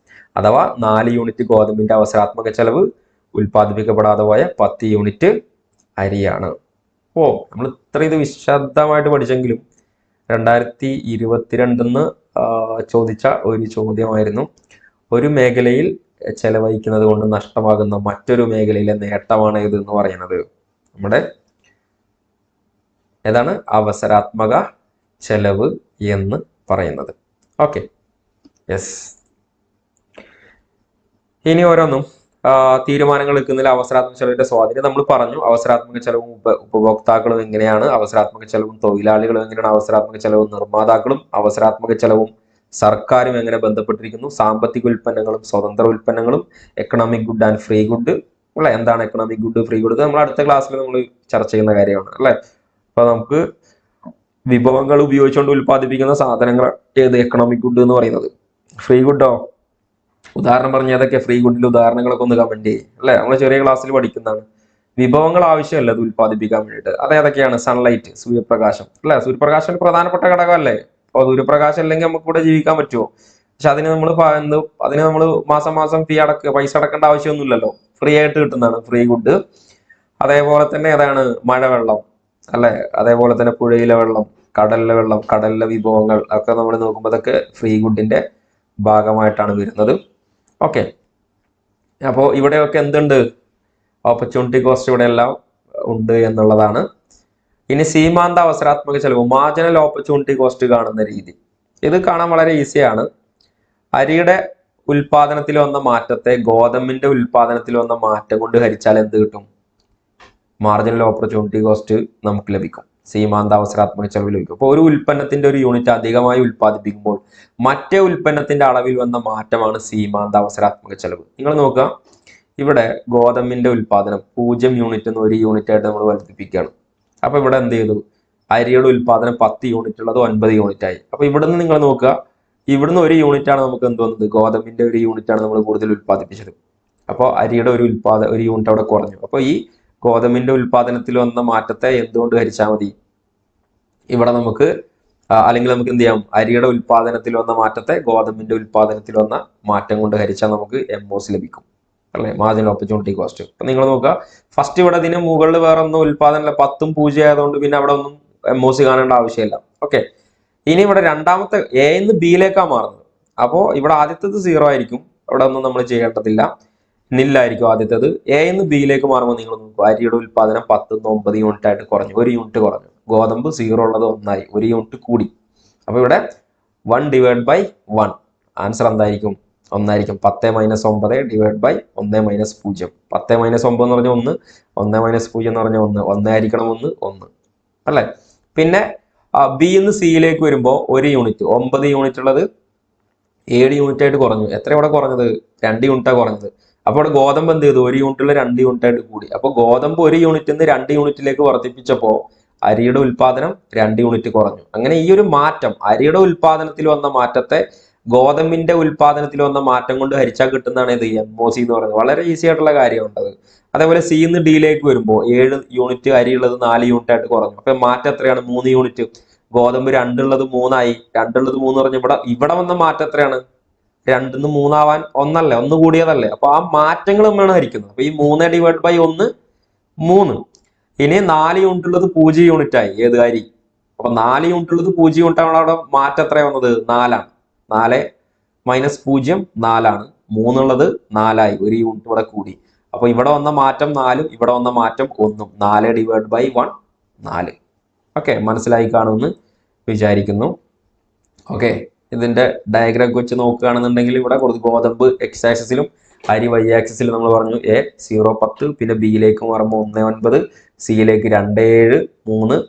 അഥവാ 4 യൂണിറ്റ് ഗോതമ്പിന്റെ അവസരാത്മക ചെലവ് ഉൽപ്പാദിപ്പിക്കപ്പെടാതെ പോയ 10 യൂണിറ്റ് അരിയാണ്. നമ്മൾ ഇത്ര ഇത് വിശദമായിട്ട് പഠിച്ചെങ്കിലും 2022 ചോദിച്ച ഒരു ചോദ്യമായിരുന്നു, ഒരു മേഖലയിൽ ചെലവഴിക്കുന്നത് കൊണ്ട് നഷ്ടമാകുന്ന മറ്റൊരു മേഖലയിലെ നേട്ടമാണ് ഇത് എന്ന് പറയുന്നത്. നമ്മുടെ ഏതാണ് അവസരാത്മക ചെലവ് എന്ന് പറയുന്നത്. Okay, yes. ഇനി ഓരോന്നും തീരുമാനങ്ങൾ എടുക്കുന്നതിൽ അവസരാത്മക ചെലവിന്റെ സ്വാധീനം നമ്മൾ പറഞ്ഞു. അവസരാത്മക ചെലവും ഉപഭോക്താക്കളും എങ്ങനെയാണ്, അവസരാത്മക ചെലവും തൊഴിലാളികളും എങ്ങനെയാണ്, അവസരാത്മക ചെലവും നിർമ്മാതാക്കളും, അവസരാത്മക ചെലവും സർക്കാരും എങ്ങനെ ബന്ധപ്പെട്ടിരിക്കുന്നു, സാമ്പത്തിക ഉൽപ്പന്നങ്ങളും സ്വതന്ത്ര ഉൽപ്പന്നങ്ങളും, economic good and free good അല്ലെ. എന്താണ് എക്കണോമിക് ഗുഡ്, ഫ്രീ ഗുഡ്, നമ്മൾ അടുത്ത ക്ലാസ്സിൽ നമ്മൾ ചർച്ച ചെയ്യുന്ന കാര്യമാണ് അല്ലെ. അപ്പൊ നമുക്ക് വിഭവങ്ങൾ ഉപയോഗിച്ചുകൊണ്ട് ഉൽപ്പാദിപ്പിക്കുന്ന സാധനങ്ങൾ ഏത് എക്കണോമിക് ഗുഡ് എന്ന് പറയുന്നത്. ഫ്രീ ഗുഡോ, ഉദാഹരണം പറഞ്ഞ ഏതൊക്കെ ഫ്രീ ഗുഡിന്റെ ഉദാഹരണങ്ങളൊക്കെ ഒന്ന് കമന്റ് ചെയ്യും അല്ലെ. നമ്മൾ ചെറിയ ക്ലാസ്സിൽ പഠിക്കുന്നതാണ്. വിഭവങ്ങൾ ആവശ്യമല്ല അത് ഉൽപ്പാദിപ്പിക്കാൻ വേണ്ടിയിട്ട്. അതേതൊക്കെയാണ്? സൺലൈറ്റ്, സൂര്യപ്രകാശം അല്ലെ. സൂര്യപ്രകാശം ഒരു പ്രധാനപ്പെട്ട ഘടകമല്ലേ. അപ്പോൾ സൂര്യപ്രകാശം അല്ലെങ്കിൽ നമുക്ക് ഇവിടെ ജീവിക്കാൻ പറ്റുമോ? പക്ഷെ അതിന് നമ്മൾ മാസം പൈസ അടക്കേണ്ട ആവശ്യമൊന്നുമില്ലല്ലോ, ഫ്രീ ആയിട്ട് കിട്ടുന്നതാണ് ഫ്രീ ഗുഡ്. അതേപോലെ തന്നെ ഏതാണ്? മഴവെള്ളം അല്ലെ. അതേപോലെ തന്നെ പുഴയിലെ വെള്ളം, കടലിലെ വെള്ളം, കടലിലെ വിഭവങ്ങൾ ഒക്കെ നമ്മൾ നോക്കുമ്പോൾ അതൊക്കെ ഫ്രീ ഗുഡിന്റെ ഭാഗമായിട്ടാണ് വരുന്നത്. ഓക്കെ, അപ്പോൾ ഇവിടെയൊക്കെ എന്തുണ്ട്? ഓപ്പർച്യൂണിറ്റി കോസ്റ്റ് ഇവിടെ എല്ലാം ഉണ്ട് എന്നുള്ളതാണ്. ഇനി സീമാന്ത അവസരാത്മക ചെലവ്, മാർജിനൽ ഓപ്പർച്യൂണിറ്റി കോസ്റ്റ് കാണുന്ന രീതി. ഇത് കാണാൻ വളരെ ഈസിയാണ്. അരിയുടെ ഉൽപാദനത്തിൽ വന്ന മാറ്റത്തെ ഗോതമ്പിന്റെ ഉൽപാദനത്തിൽ വന്ന മാറ്റം കൊണ്ട് ഹരിച്ചാൽ എന്ത് കിട്ടും? മാർജിനൽ ഓപ്പർച്യൂണിറ്റി കോസ്റ്റ് നമുക്ക് ലഭിക്കും. സീമാന്ത അവസരാത്മക ചെലവ് ലഭിക്കും. അപ്പോൾ ഒരു ഉൽപ്പന്നത്തിന്റെ ഒരു യൂണിറ്റ് അധികമായി ഉൽപ്പാദിപ്പിക്കുമ്പോൾ മറ്റേ ഉൽപ്പന്നത്തിന്റെ അളവിൽ വന്ന മാറ്റമാണ് സീമാന്ത അവസരാത്മക ചെലവ്. നിങ്ങൾ നോക്കുക, ഇവിടെ ഗോതമ്പിന്റെ ഉൽപാദനം 0 യൂണിറ്റ് എന്ന് 1 യൂണിറ്റ് ആയിട്ട് നമ്മൾ വർദ്ധിപ്പിക്കുകയാണ്. അപ്പൊ ഇവിടെ എന്ത് ചെയ്തു? അരിയുടെ ഉൽപാദനം 10 യൂണിറ്റ് ഉള്ളത് 9 യൂണിറ്റ് ആയി. അപ്പൊ ഇവിടുന്ന് നിങ്ങൾ നോക്കുക, ഇവിടുന്ന് 1 യൂണിറ്റ് ആണ് നമുക്ക് എന്ത് വന്നത്? ഗോതമ്പിന്റെ 1 യൂണിറ്റ് ആണ് നമ്മൾ കൂടുതൽ ഉൽപ്പാദിപ്പിച്ചത്. അപ്പോൾ അരിയുടെ ഒരു യൂണിറ്റ് അവിടെ കുറഞ്ഞു. അപ്പോൾ ഈ ഗോതമ്പിന്റെ ഉൽപാദനത്തിൽ വന്ന മാറ്റത്തെ എന്തുകൊണ്ട് ഹരിച്ചാൽ മതി? ഇവിടെ നമുക്ക് അല്ലെങ്കിൽ നമുക്ക് എന്ത് ചെയ്യാം? അരിയുടെ ഉൽപാദനത്തിൽ വന്ന മാറ്റത്തെ ഗോതമ്പിന്റെ ഉൽപാദനത്തിൽ വന്ന മാറ്റം കൊണ്ട് ഹരിച്ചാൽ നമുക്ക് MOC ലഭിക്കും അല്ലെ, മാർജിനൽ ഓപ്പർച്യൂണിറ്റി കോസ്റ്റ്. അപ്പൊ നിങ്ങൾ നോക്കുക, ഫസ്റ്റ് ഇവിടെ ഇതിന് മുകളിൽ വേറെ ഒന്നും ഉൽപാദനമില്ല, 10ഉം 0 ആയതുകൊണ്ട് പിന്നെ അവിടെ ഒന്നും MOC കാണേണ്ട ആവശ്യമില്ല. ഓക്കെ, ഇനി ഇവിടെ രണ്ടാമത്തെ A നിന്ന് B-ലേക്കാണ് മാറുന്നത്. അപ്പോൾ ഇവിടെ ആദ്യത്തേത് 0 ആയിരിക്കും, അവിടെ ഒന്നും നമ്മൾ ചെയ്യേണ്ടതില്ല, നില്ലായിരിക്കും ആദ്യത്തേത്. A നിന്ന് B-ലേക്ക് മാറുമ്പോൾ നിങ്ങൾ നോക്കുക, അരിയുടെ ഉൽപാദനം 10 നിന്ന് 9 യൂണിറ്റ് ആയിട്ട് കുറഞ്ഞു, 1 യൂണിറ്റ് കുറഞ്ഞു. ഗോതമ്പ് 0 ഉള്ളത് 1 ആയി, 1 യൂണിറ്റ് കൂടി. അപ്പൊ ഇവിടെ 1/1 ആൻസർ എന്തായിരിക്കും? 1 ആയിരിക്കും. 10 - 9 / 1 - 0. 10 - 9 എന്ന് പറഞ്ഞ 1, 1 - 0 എന്ന് പറഞ്ഞ 1, 1 ആയിരിക്കണം, 1 അല്ലെ. പിന്നെ B നിന്ന് C-ലേക്ക് വരുമ്പോൾ 1 യൂണിറ്റ്, 9 യൂണിറ്റ് ഉള്ളത് 7 യൂണിറ്റ് ആയിട്ട് കുറഞ്ഞു. എത്ര ഇവിടെ കുറഞ്ഞത്? 2 യൂണിറ്റാണ് കുറഞ്ഞത്. അപ്പോൾ ഇവിടെ ഗോതമ്പ് എന്ത് ചെയ്തു? 1 യൂണിറ്റുള്ള 2 യൂണിറ്റ് ആയിട്ട് കൂടി. അപ്പോൾ ഗോതമ്പ് 1 യൂണിറ്റിൽ നിന്ന് 2 യൂണിറ്റിലേക്ക് വർദ്ധിപ്പിച്ചപ്പോൾ അരിയുടെ ഉൽപാദനം 2 യൂണിറ്റ് കുറഞ്ഞു. അങ്ങനെ ഈ ഒരു മാറ്റം, അരിയുടെ ഉൽപാദനത്തിൽ വന്ന മാറ്റത്തെ ഗോതമ്പിന്റെ ഉൽപാദനത്തിൽ വന്ന മാറ്റം കൊണ്ട് ഹരിച്ചാൽ കിട്ടുന്നതാണ് ഇത് MOC എന്ന് പറയുന്നത്. വളരെ ഈസി ആയിട്ടുള്ള കാര്യമുണ്ടത്. അതേപോലെ C നിന്ന് D-ലേക്ക് വരുമ്പോൾ 7 യൂണിറ്റ് അരിയുള്ളത് 4 യൂണിറ്റ് ആയിട്ട് കുറഞ്ഞു. അപ്പൊ മാറ്റം എത്രയാണ്? 3 യൂണിറ്റ്. ഗോതമ്പ് 2 ഉള്ളത് 3 ആയി, 2 ഉള്ളത് 3 പറഞ്ഞ ഇവിടെ വന്ന മാറ്റം എത്രയാണ്? 2 നിന്ന് 3 ആവാൻ 1 അല്ലേ, 1 കൂടിയതല്ലേ. അപ്പൊ ആ മാറ്റങ്ങൾ തമ്മിലാണ് ഹരിക്കുന്നത്. അപ്പൊ ഈ 3/1 3. ഇനി 4 യൂണിറ്റ് ഉള്ളത് 0 യൂണിറ്റ് ആയി, ഏത് അരി? അപ്പൊ 4 യൂണിറ്റ് ഉള്ളത് 0 യൂണിറ്റ് ആണ്. അവിടെ മാറ്റം എത്രയാണ് വന്നത്? 4 ആണ്. 4 - 0 4 ആണ്. 3 ഉള്ളത് 4 ആയി, 1 യൂണിറ്റ് ഇവിടെ കൂടി. അപ്പൊ ഇവിടെ വന്ന മാറ്റം 4, ഇവിടെ വന്ന മാറ്റം 1. 4/1 4. ഓക്കെ, മനസ്സിലായി കാണുമെന്ന് വിചാരിക്കുന്നു. ഓക്കെ, ഇതിന്റെ ഡയഗ്രാം വെച്ച് നോക്കുകയാണെന്നുണ്ടെങ്കിൽ ഇവിടെ ഗോതമ്പ് X ആക്സിസിലും അരി Y ആക്സിസിലും നമ്മൾ പറഞ്ഞു A 0 10, പിന്നെ B-ലേക്ക് മാറുമ്പോൾ 1 9, C-ലേക്ക് 2 7 3,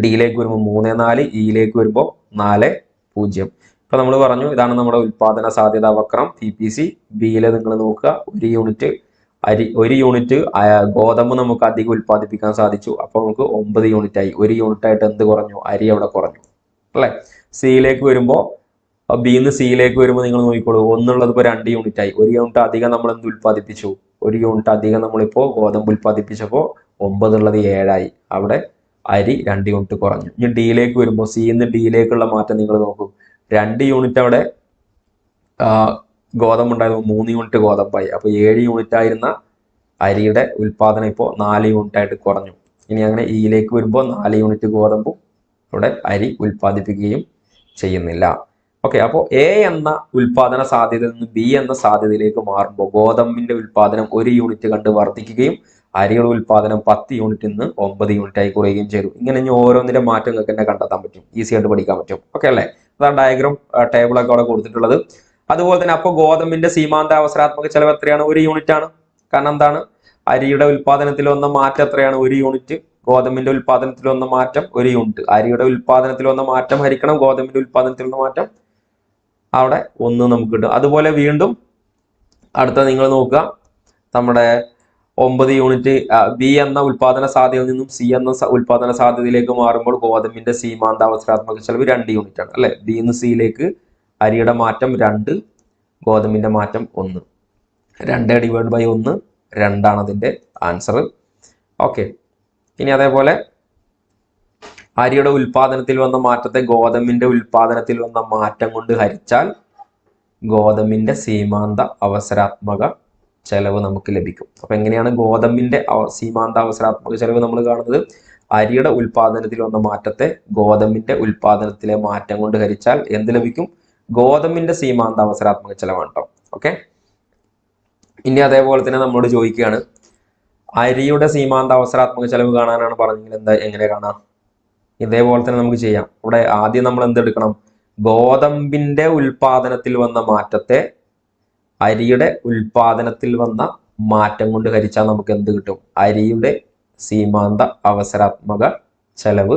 D-ലേക്ക് വരുമ്പോൾ 3 4, E-ലേക്ക് വരുമ്പോൾ 4 0. ഇപ്പൊ നമ്മൾ പറഞ്ഞു ഇതാണ് നമ്മുടെ ഉൽപാദന സാധ്യതാ വക്രം PPC. B-യിലെ നിങ്ങൾ നോക്കുക, 1 യൂണിറ്റ് ഒരു യൂണിറ്റ് ഗോതമ്പ് നമുക്ക് അധികം ഉൽപ്പാദിപ്പിക്കാൻ സാധിച്ചു. അപ്പൊ നമുക്ക് 9 യൂണിറ്റ് ആയി. ഒരു യൂണിറ്റ് ആയിട്ട് എന്ത് കുറഞ്ഞു? അരി അവിടെ കുറഞ്ഞു അല്ലെ. സിയിലേക്ക് വരുമ്പോൾ ബിന്ന് സിയിലേക്ക് വരുമ്പോൾ നിങ്ങൾ നോക്കിക്കോളൂ, ഒന്നുള്ളത് ഇപ്പോൾ 2 യൂണിറ്റ് ആയി. ഒരു യൂണിറ്റ് അധികം നമ്മൾ എന്ത് ഉൽപ്പാദിപ്പിച്ചു? ഒരു യൂണിറ്റ് അധികം നമ്മളിപ്പോ ഗോതമ്പ് ഉൽപ്പാദിപ്പിച്ചപ്പോൾ 9 ഉള്ളത് 7 ആയി. അവിടെ അരി 2 യൂണിറ്റ് കുറഞ്ഞു. ഇനി ഡിയിലേക്ക് വരുമ്പോൾ സിന്ന് ഡിയിലേക്കുള്ള മാറ്റം നിങ്ങൾ നോക്കൂ. 2 യൂണിറ്റ് അവിടെ ഗോതമ്പ് ഉണ്ടായിരുന്നു, 3 യൂണിറ്റ് ഗോതമ്പായി. അപ്പൊ 7 യൂണിറ്റ് ആയിരുന്ന അരിയുടെ ഉൽപാദനം ഇപ്പോൾ 4 യൂണിറ്റ് ആയിട്ട് കുറഞ്ഞു. ഇനി അങ്ങനെ ഇയിലേക്ക് വരുമ്പോൾ 4 യൂണിറ്റ് ഗോതമ്പും ഇവിടെ അരി ഉൽപ്പാദിപ്പിക്കുകയും ചെയ്യുന്നില്ല. ഓക്കെ, അപ്പോൾ എ എന്ന ഉൽപാദന സാധ്യതയിൽ നിന്ന് ബി എന്ന സാധ്യതയിലേക്ക് മാറുമ്പോൾ ഗോതമ്പിന്റെ ഉൽപാദനം 1 യൂണിറ്റ് കണ്ട് വർദ്ധിക്കുകയും അരിയുടെ ഉൽപാദനം 10 യൂണിറ്റിൽ നിന്ന് 9 യൂണിറ്റ് ആയി കുറയുകയും ചെയ്തു. ഇങ്ങനെ ഇനി ഓരോന്നിന്റെ മാറ്റം നിങ്ങൾക്ക് തന്നെ കണ്ടെത്താൻ പറ്റും, ഈസി ആയിട്ട് പഠിക്കാൻ പറ്റും. ഓക്കെ അല്ലേ? അതാണ് ഡയഗ്രാം ടേബിളൊക്കെ അവിടെ കൊടുത്തിട്ടുള്ളത്. അതുപോലെ തന്നെ അപ്പോൾ ഗോതമ്പിന്റെ സീമാന്ത അവസരാത്മക ചെലവ് എത്രയാണ്? 1 യൂണിറ്റ് ആണ്. കാരണം എന്താണ്? അരിയുടെ ഉൽപാദനത്തിൽ വന്ന മാറ്റം എത്രയാണ്? 1 യൂണിറ്റ്. ഗോതമ്പിന്റെ ഉൽപാദനത്തിൽ വന്ന മാറ്റം 1 യൂണിറ്റ്. അരിയുടെ ഉൽപാദനത്തിൽ വന്ന മാറ്റം ഹരിക്കണം ഗോതമ്പിന്റെ ഉൽപാദനത്തിൽ വന്ന മാറ്റം, അവിടെ 1 നമുക്ക് കിട്ടും. അതുപോലെ വീണ്ടും അടുത്ത നിങ്ങൾ നോക്കുക, നമ്മുടെ 9 യൂണിറ്റ് ബി എന്ന ഉൽപാദന സാധ്യതയിൽ നിന്നും സി എന്ന ഉൽപാദന സാധ്യതയിലേക്ക് മാറുമ്പോൾ ഗോതമ്പിന്റെ സീമാന്ത അവസരാത്മക ചെലവ് 2 യൂണിറ്റ് ആണ് അല്ലെ. ബിന്ന് സിയിലേക്ക് അരിയുടെ മാറ്റം 2, ഗോതമ്പിന്റെ മാറ്റം 1. 2/1 2 അതിന്റെ ആൻസർ. ഓക്കെ, ഇനി അതേപോലെ അരിയുടെ ഉൽപാദനത്തിൽ വന്ന മാറ്റത്തെ ഗോതമ്പിന്റെ ഉൽപാദനത്തിൽ വന്ന മാറ്റം കൊണ്ട് ഹരിച്ചാൽ ഗോതമ്പിന്റെ സീമാന്ത അവസരാത്മക ചെലവ് നമുക്ക് ലഭിക്കും. അപ്പൊ എങ്ങനെയാണ് ഗോതമ്പിന്റെ സീമാന്ത അവസരാത്മക ചെലവ് നമ്മൾ കാണുന്നത്? അരിയുടെ ഉൽപാദനത്തിൽ വന്ന മാറ്റത്തെ ഗോതമ്പിന്റെ ഉൽപാദനത്തിലെ മാറ്റം കൊണ്ട് ഹരിച്ചാൽ എന്ത് ലഭിക്കും? ഗോതമ്പിന്റെ സീമാന്ത അവസരാത്മക ചെലവാണ് കേട്ടോ. ഓക്കെ, ഇനി അതേപോലെ തന്നെ നമ്മളോട് ചോദിക്കുകയാണ് അരിയുടെ സീമാന്ത അവസരാത്മക ചെലവ് കാണാനാണ് പറഞ്ഞെങ്കിൽ എങ്ങനെ കാണാം? ഇതേപോലെ തന്നെ നമുക്ക് ചെയ്യാം. ഇവിടെ ആദ്യം നമ്മൾ എന്തെടുക്കണം? ഗോതമ്പിന്റെ ഉൽപാദനത്തിൽ വന്ന മാറ്റത്തെ അരിയുടെ ഉൽപാദനത്തിൽ വന്ന മാറ്റം കൊണ്ട് ഹരിച്ചാൽ നമുക്ക് എന്ത് കിട്ടും? അരിയുടെ സീമാന്ത അവസരാത്മക ചെലവ്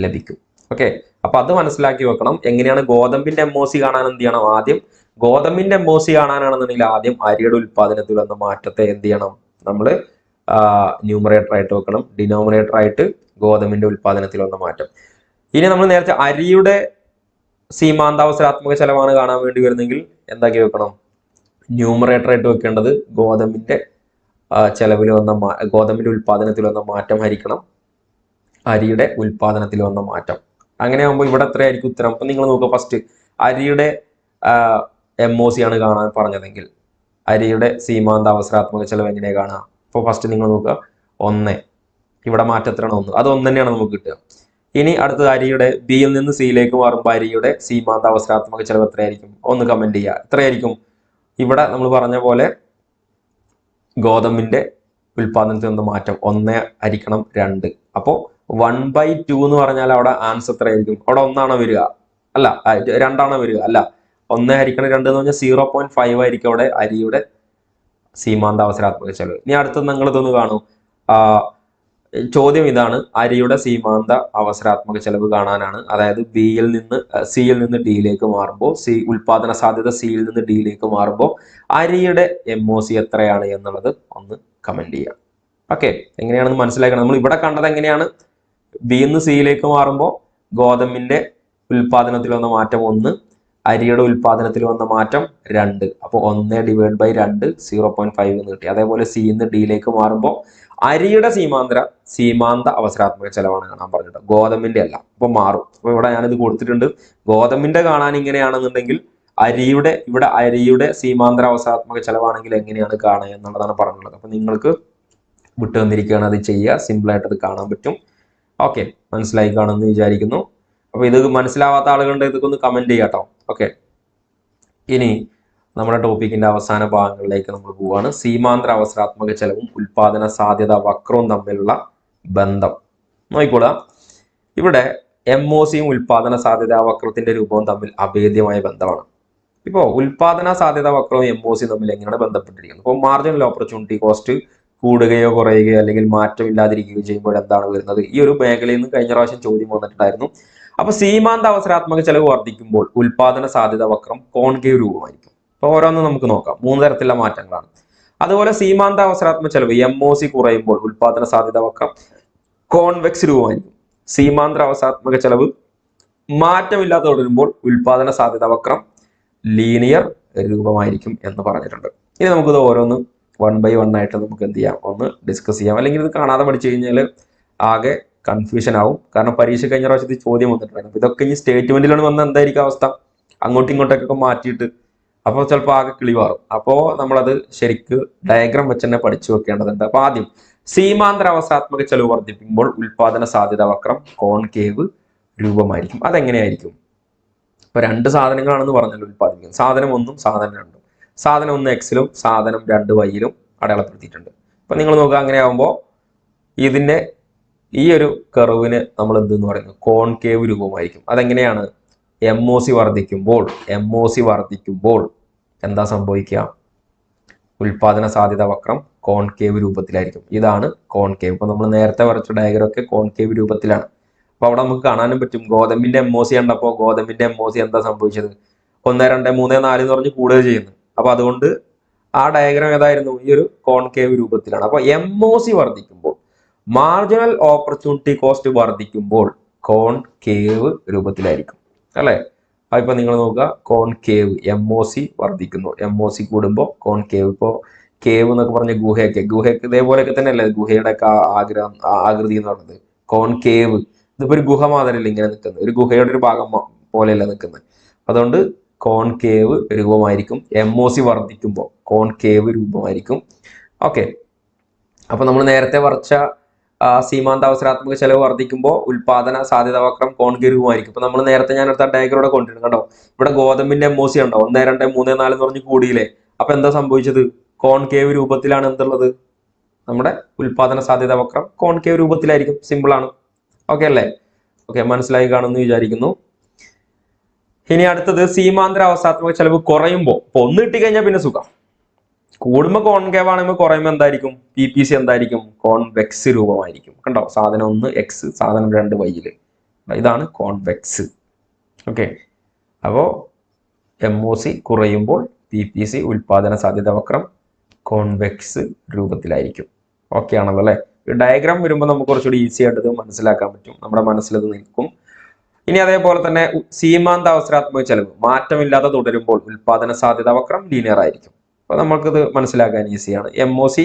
ലഭിക്കും. ഓക്കെ, അപ്പൊ അത് മനസ്സിലാക്കി വെക്കണം. എങ്ങനെയാണ് ഗോതമ്പിന്റെ MOC കാണാൻ എന്ത് ചെയ്യണം? ആദ്യം ഗോതമ്പിന്റെ MOC കാണാനാണെന്നുണ്ടെങ്കിൽ ആദ്യം അരിയുടെ ഉൽപാദനത്തിൽ വന്ന മാറ്റത്തെ എന്ത് ചെയ്യണം? നമ്മൾ ന്യൂമറേറ്റർ ആയിട്ട് വെക്കണം, ഡിനോമിനേറ്റർ ആയിട്ട് ഗോതമ്പിന്റെ ഉൽപാദനത്തിൽ വന്ന മാറ്റം. ഇനി നമ്മൾ നേരത്തെ അരിയുടെ സീമാന്താവസരാത്മക ചെലവാണ് കാണാൻ വേണ്ടി വരുന്നെങ്കിൽ എന്താക്കി വെക്കണം? ന്യൂമറേറ്റർ ആയിട്ട് വെക്കേണ്ടത് ഗോതമ്പിന്റെ ചെലവിൽ വന്ന ഗോതമ്പിന്റെ ഉൽപാദനത്തിൽ വന്ന മാറ്റം ഹരിക്കണം അരിയുടെ ഉൽപാദനത്തിൽ വന്ന മാറ്റം. അങ്ങനെ ആകുമ്പോൾ ഇവിടെ എത്രയായിരിക്കും ഉത്തരം? അപ്പൊ നിങ്ങൾ നോക്കുക, ഫസ്റ്റ് അരിയുടെ MOC ആണ് കാണാൻ പറഞ്ഞതെങ്കിൽ അരിയുടെ സീമാന്ത അവസരാത്മക ചെലവ് എങ്ങനെയാണ് കാണുക? അപ്പോൾ ഫസ്റ്റ് നിങ്ങൾ നോക്കുക, 1. ഇവിടെ മാറ്റം എത്രയാണ്? 1. അത് 1 തന്നെയാണ് നമുക്ക് കിട്ടുക. ഇനി അടുത്തത് അരിയുടെ ബിയിൽ നിന്ന് സിയിലേക്ക് മാറുമ്പോൾ അരിയുടെ സീമാന്ത അവസരാത്മക ചെലവ് എത്രയായിരിക്കും? ഒന്ന് കമന്റ് ചെയ്യുക. എത്രയായിരിക്കും? ഇവിടെ നമ്മൾ പറഞ്ഞ പോലെ ഗോതമ്പിന്റെ ഉൽപാദനത്തിൽ നിന്ന് മാറ്റം 1 ഹരിക്കണം 2. അപ്പോൾ 1/2 എന്ന് പറഞ്ഞാൽ അവിടെ ആൻസർ എത്രയായിരിക്കും? അവിടെ 1 ആണോ വരിക? അല്ല, 2 ആണോ വരിക? അല്ല, 1 ഹരിക്കണം 2 എന്ന് പറഞ്ഞാൽ 0.5 ആയിരിക്കും അവിടെ അരിയുടെ സീമാന്ത അവസരാത്മക ചെലവ്. ഇനി അടുത്തത് നിങ്ങൾ ഇതൊന്ന് കാണൂ. ചോദ്യം ഇതാണ്, അരിയുടെ സീമാന്ത അവസരാത്മക ചെലവ് കാണാനാണ്. അതായത് സിയിൽ നിന്ന് ഡിയിലേക്ക് മാറുമ്പോൾ ഉൽപാദന സാധ്യത സിയിൽ നിന്ന് ഡിയിലേക്ക് മാറുമ്പോൾ അരിയുടെ MOC എത്രയാണ് എന്നുള്ളത് ഒന്ന് കമന്റ് ചെയ്യുക. ഓക്കെ, എങ്ങനെയാണെന്ന് മനസ്സിലാക്കണം. നമ്മൾ ഇവിടെ കണ്ടത് എങ്ങനെയാണ്? ബിന്ന് സിയിലേക്ക് മാറുമ്പോൾ ഗോതമ്പിന്റെ ഉൽപാദനത്തിൽ വന്ന മാറ്റം 1, അരിയുടെ ഉൽപാദനത്തിൽ വന്ന മാറ്റം 2. അപ്പോൾ 1/2 0.5 എന്ന് കിട്ടി. അതേപോലെ സിന്ന് ഡിയിലേക്ക് മാറുമ്പോൾ അരിയുടെ സീമാന്ത അവസരാത്മക ചെലവാണ് കാണാൻ പറഞ്ഞിട്ട്, ഗോതമ്പിന്റെ അല്ല. അപ്പൊ മാറും. അപ്പൊ ഇവിടെ ഞാനിത് കൊടുത്തിട്ടുണ്ട്. ഗോതമ്പിന്റെ കാണാൻ ഇങ്ങനെയാണെന്നുണ്ടെങ്കിൽ അരിയുടെ സീമാന്തര അവസരാത്മക ചെലവാണെങ്കിൽ എങ്ങനെയാണ് കാണുക എന്നുള്ളതാണ് പറഞ്ഞുള്ളത്. അപ്പൊ നിങ്ങൾക്ക് വിട്ടു വന്നിരിക്കുകയാണ്, അത് ചെയ്യുക. സിമ്പിൾ ആയിട്ട് അത് കാണാൻ പറ്റും. ഓക്കെ, മനസ്സിലായി കാണുമെന്ന് വിചാരിക്കുന്നു. അപ്പൊ ഇത് മനസ്സിലാവാത്ത ആളുകളുടെ ഇതൊക്കെ ഒന്ന് കമന്റ് ചെയ്യാട്ടോ. ഓക്കെ, ഇനി നമ്മുടെ ടോപ്പിക്കിന്റെ അവസാന ഭാഗങ്ങളിലേക്ക് നമ്മൾ പോവുകയാണ്. സീമാന്തര അവസരാത്മക ചെലവും ഉൽപാദന സാധ്യത വക്രവും തമ്മിലുള്ള ബന്ധം നോക്കിക്കോളാം. ഇവിടെ MOCയും ഉൽപാദന സാധ്യത വക്രത്തിന്റെ രൂപവും തമ്മിൽ അഭേദ്യമായ ബന്ധമാണ്. ഇപ്പോൾ ഉൽപാദന സാധ്യത വക്രവും MOCയും തമ്മിൽ എങ്ങനെയാണ് ബന്ധപ്പെട്ടിരിക്കുന്നത്? ഇപ്പോൾ മാർജിനൽ ഓപ്പർച്യൂണിറ്റി കോസ്റ്റ് കൂടുകയോ കുറയുകയോ അല്ലെങ്കിൽ മാറ്റമില്ലാതിരിക്കുകയോ ചെയ്യുമ്പോൾ എന്താണ് വരുന്നത്? ഈ ഒരു മേഖലയിൽ നിന്ന് കഴിഞ്ഞ പ്രാവശ്യം ചോദ്യം വന്നിട്ടുണ്ടായിരുന്നു. അപ്പൊ സീമാന്ത അവസരാത്മക ചെലവ് വർദ്ധിക്കുമ്പോൾ ഉൽപാദന സാധ്യത വക്രം കോൺകേവ് രൂപമായിരിക്കും. അപ്പൊ ഓരോന്നും നമുക്ക് നോക്കാം. 3 തരത്തിലുള്ള മാറ്റങ്ങളാണ്. അതുപോലെ സീമാന്ത അവസരാത്മക ചെലവ് MOC കുറയുമ്പോൾ ഉൽപാദന സാധ്യത വക്രം കോൺവെക്സ് രൂപമായിരിക്കും. സീമാന്ത അവസരാത്മക ചെലവ് മാറ്റമില്ലാതെ തുടരുമ്പോൾ ഉൽപാദന സാധ്യത വക്രം ലീനിയർ രൂപമായിരിക്കും എന്ന് പറഞ്ഞിട്ടുണ്ട്. ഇനി നമുക്കിത് ഓരോന്ന് 1 by 1 ആയിട്ട് നമുക്ക് എന്ത് ചെയ്യാം, ഒന്ന് ഡിസ്കസ് ചെയ്യാം. അല്ലെങ്കിൽ ഇത് കാണാതെ പഠിച്ചു കഴിഞ്ഞാൽ ആകെ കൺഫ്യൂഷൻ ആവും. കാരണം പരീക്ഷ കഴിഞ്ഞ പ്രാവശ്യത്തെ ചോദ്യം വന്നിട്ടുണ്ടായിരുന്നു. ഇതൊക്കെ ഈ സ്റ്റേറ്റ്മെന്റിലാണ് വന്ന എന്തായിരിക്കും അവസ്ഥ, അങ്ങോട്ടും ഇങ്ങോട്ടൊക്കെ മാറ്റിയിട്ട് അപ്പോൾ ചിലപ്പോൾ ആകെ കിളി മാറും. അപ്പോൾ നമ്മളത് ശരിക്ക് ഡയഗ്രാം വെച്ച് തന്നെ പഠിച്ചു വെക്കേണ്ടതുണ്ട്. അപ്പൊ ആദ്യം സീമാന്തര അവസരാത്മക ചെലവ് വർദ്ധിപ്പിക്കുമ്പോൾ ഉൽപാദന സാധ്യത വക്രം കോൺകേവ് രൂപമായിരിക്കും. അതെങ്ങനെയായിരിക്കും? ഇപ്പൊ 2 സാധനങ്ങളാണെന്ന് പറഞ്ഞല്ലോ ഉൽപ്പാദിപ്പിക്കുന്നത്. സാധനം 1ഉം സാധനം 2ഉം. സാധനം 1 എക്സിലും സാധനം 2 വൈയിലും അടയാളപ്പെടുത്തിയിട്ടുണ്ട്. അപ്പൊ നിങ്ങൾ നോക്കുക, അങ്ങനെയാകുമ്പോൾ ഇതിന്റെ ഈ ഒരു കർവിന് നമ്മൾ എന്തെന്ന് പറയുന്നത് കോൺകേവ് രൂപമായിരിക്കും. അതെങ്ങനെയാണ്? MOC വർദ്ധിക്കുമ്പോൾ എന്താ സംഭവിക്കുക? ഉൽപാദന സാധ്യത വക്രം കോൺകേവ് രൂപത്തിലായിരിക്കും. ഇതാണ് കോൺകേവ്. ഇപ്പൊ നമ്മൾ നേരത്തെ വരച്ച ഡയഗ്രം ഒക്കെ കോൺകേവ് രൂപത്തിലാണ്. അപ്പൊ അവിടെ നമുക്ക് കാണാനും പറ്റും, ഗോതമ്പിന്റെ MOC കണ്ടപ്പോൾ ഗോതമ്പിന്റെ MOC എന്താ സംഭവിച്ചത്? 1, 2, 3, 4 എന്ന് പറഞ്ഞ് കൂടുക ചെയ്യുന്നു. അപ്പൊ അതുകൊണ്ട് ആ ഡയഗ്രാം ഏതായിരുന്നു? ഈ ഒരു കോൺകേവ് രൂപത്തിലാണ്. അപ്പൊ MOC വർദ്ധിക്കുമ്പോൾ, മാർജിനൽ ഓപ്പർച്യൂണിറ്റി കോസ്റ്റ് വർദ്ധിക്കുമ്പോൾ കോൺകേവ് രൂപത്തിലായിരിക്കും അല്ലെ? ഇപ്പൊ നിങ്ങൾ നോക്കുക, കോൺകേവ് MOC വർദ്ധിക്കുന്നു, MOC കൂടുമ്പോൾ കോൺകേവ്. ഇപ്പോൾ കേവ് എന്നൊക്കെ പറഞ്ഞ ഗുഹയൊക്കെ ഇതേപോലെയൊക്കെ തന്നെയല്ലേ ഗുഹയുടെ ഒക്കെ ആകൃതി എന്ന് പറയുന്നത്? കോൺകേവ് ഇതിപ്പോ ഒരു ഗുഹ മാതിരിയല്ല ഇങ്ങനെ നിൽക്കുന്നത്, ഒരു ഗുഹയുടെ ഒരു ഭാഗം പോലെയല്ല നിൽക്കുന്നത്. അതുകൊണ്ട് കോൺകേവ് രൂപമായിരിക്കും. MOC വർദ്ധിക്കുമ്പോൾ കോൺകേവ് രൂപമായിരിക്കും. ഓക്കെ, അപ്പൊ നമ്മൾ നേരത്തെ വരച്ച സീമാന്ത അവസരാത്മക ചെലവ് വർദ്ധിക്കുമ്പോൾ ഉൽപാദന സാധ്യത വക്രം കോൺകേവ് രൂപമായിരിക്കും. ഇപ്പൊ നമ്മൾ നേരത്തെ ഞാൻ എടുത്ത ഡയഗ്രോടെ കൊണ്ടിരുന്നു കണ്ടോ, ഇവിടെ ഗോതമ്പിന്റെ MOC ഉണ്ടോ? 1, 2, 3, 4 എന്ന് പറഞ്ഞ് കൂടിയില്ലേ? അപ്പൊ എന്താ സംഭവിച്ചത്? കോൺകേവ് രൂപത്തിലാണ് എന്തുള്ളത്? നമ്മുടെ ഉൽപാദന സാധ്യത വക്രം കോൺകേവ് രൂപത്തിലായിരിക്കും. സിമ്പിൾ ആണ്. ഓക്കെ അല്ലേ? ഓക്കെ, മനസ്സിലായി കാണുമെന്ന് വിചാരിക്കുന്നു. ഇനി അടുത്തത് സീമാന്തര അവസരാത്മക ചെലവ് കുറയുമ്പോൾ, ഇപ്പൊ 1 കിട്ടിക്കഴിഞ്ഞാൽ പിന്നെ സുഖം. കൂടുമ്പോൾ കോൺകേവ് ആണെങ്കിൽ കുറയുമ്പോൾ എന്തായിരിക്കും? PPC എന്തായിരിക്കും? കോൺവെക്സ് രൂപമായിരിക്കും. കണ്ടോ, സാധനം 1 എക്സ്, സാധനം 2 വൈയില്. ഇതാണ് കോൺവെക്സ്. ഓക്കെ, അപ്പോ MOC കുറയുമ്പോൾ PPC ഉൽപാദന സാധ്യത വക്രം കോൺവെക്സ് രൂപത്തിലായിരിക്കും. ഓക്കെ ആണല്ലോ അല്ലെ? ഡയഗ്രാം വരുമ്പോൾ നമുക്ക് കുറച്ചുകൂടി ഈസി ആയിട്ട് മനസ്സിലാക്കാൻ പറ്റും, നമ്മുടെ മനസ്സിലത് നിൽക്കും. ഇനി അതേപോലെ തന്നെ സീമാന്ത അവസരാത്മക ചെലവ് മാറ്റമില്ലാതെ തുടരുമ്പോൾ ഉൽപാദന സാധ്യത വക്രം ലീനിയർ ആയിരിക്കും. അപ്പൊ നമ്മൾക്കിത് മനസ്സിലാക്കാൻ ഈസിയാണ്. MOC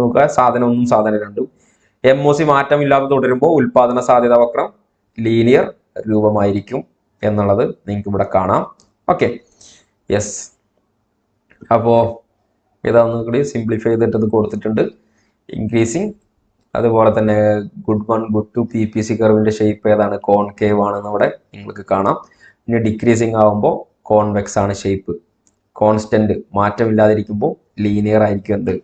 നോക്കുക, സാധനം 1ഉം സാധനം 2ഉം. MOC മാറ്റമില്ലാതെ തുടരുമ്പോൾ ഉൽപാദന സാധ്യത വക്രം ലീനിയർ രൂപമായിരിക്കും എന്നുള്ളത് നിങ്ങൾക്ക് ഇവിടെ കാണാം. Okay, yes. അപ്പോ ഇതൊന്നും കൂടി സിംപ്ലിഫൈ ചെയ്തിട്ട് ഇത് കൊടുത്തിട്ടുണ്ട്. ഇൻക്രീസിങ്, അതുപോലെ തന്നെ ഗുഡ് 1, ഗുഡ് 2 PPC കർവിന്റെ ഷേപ്പ് ഏതാണ്? കോൺകേവ് ആണെന്ന് ഇവിടെ നിങ്ങൾക്ക് കാണാം. ഇനി ഡിക്രീസിങ് ആവുമ്പോൾ കോൺവെക്സ് ആണ് ഷേപ്പ്. കോൺസ്റ്റന്റ് മാറ്റമില്ലാതിരിക്കുമ്പോൾ ലീനിയർ ആയിരിക്കും എന്ത്?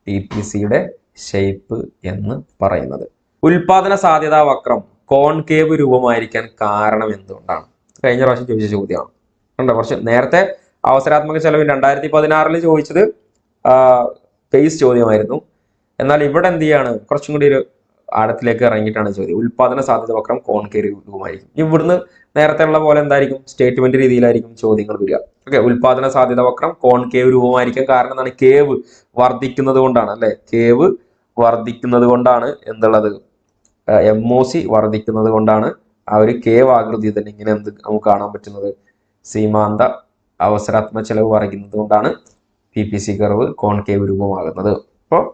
PPCയുടെ ഷേപ്പ് എന്ന് പറയുന്നത്. ഉൽപാദന സാധ്യത വക്രം കോൺകേവ് രൂപമായിരിക്കാൻ കാരണം എന്തുകൊണ്ടാണ്? കഴിഞ്ഞ പ്രാവശ്യം ചോദിച്ച ചോദ്യമാണ്. കണ്ടോ, കുറച്ച് നേരത്തെ അവസരാത്മക ചെലവ് 2016 ചോദിച്ചത് പേസ് ചോദ്യമായിരുന്നു. എന്നാൽ ഇവിടെ എന്ത് ചെയ്യാണ്? കുറച്ചും കൂടി ഒരു ആഴത്തിലേക്ക് ഇറങ്ങിയിട്ടാണ് ചോദ്യം. ഉൽപാദന സാധ്യത വക്രം കോൺകേവ് രൂപമായിരിക്കും. ഇവിടുന്ന് നേരത്തെ ഉള്ള പോലെ എന്തായിരിക്കും? സ്റ്റേറ്റ്മെന്റ് രീതിയിലായിരിക്കും ചോദ്യങ്ങൾ വരിക. ഓക്കെ, ഉൽപാദന സാധ്യത വക്രം കോൺകേവ് രൂപമായിരിക്കും. കാരണം എന്താണ്? കേവ് വർദ്ധിക്കുന്നത് കൊണ്ടാണ് അല്ലെ? കേവ് വർദ്ധിക്കുന്നത് കൊണ്ടാണ് എന്തുള്ളത്? MOC വർദ്ധിക്കുന്നത് കൊണ്ടാണ് ആ ഒരു കേവ് ആകൃതി തന്നെ ഇങ്ങനെ എന്ത് നമുക്ക് കാണാൻ പറ്റുന്നത്? സീമാന്ത അവസരാത്മക ചെലവ് വർദ്ധിക്കുന്നത് കൊണ്ടാണ് PPC കർവ് കോൺകേവ് രൂപമാകുന്നത്. അപ്പോൾ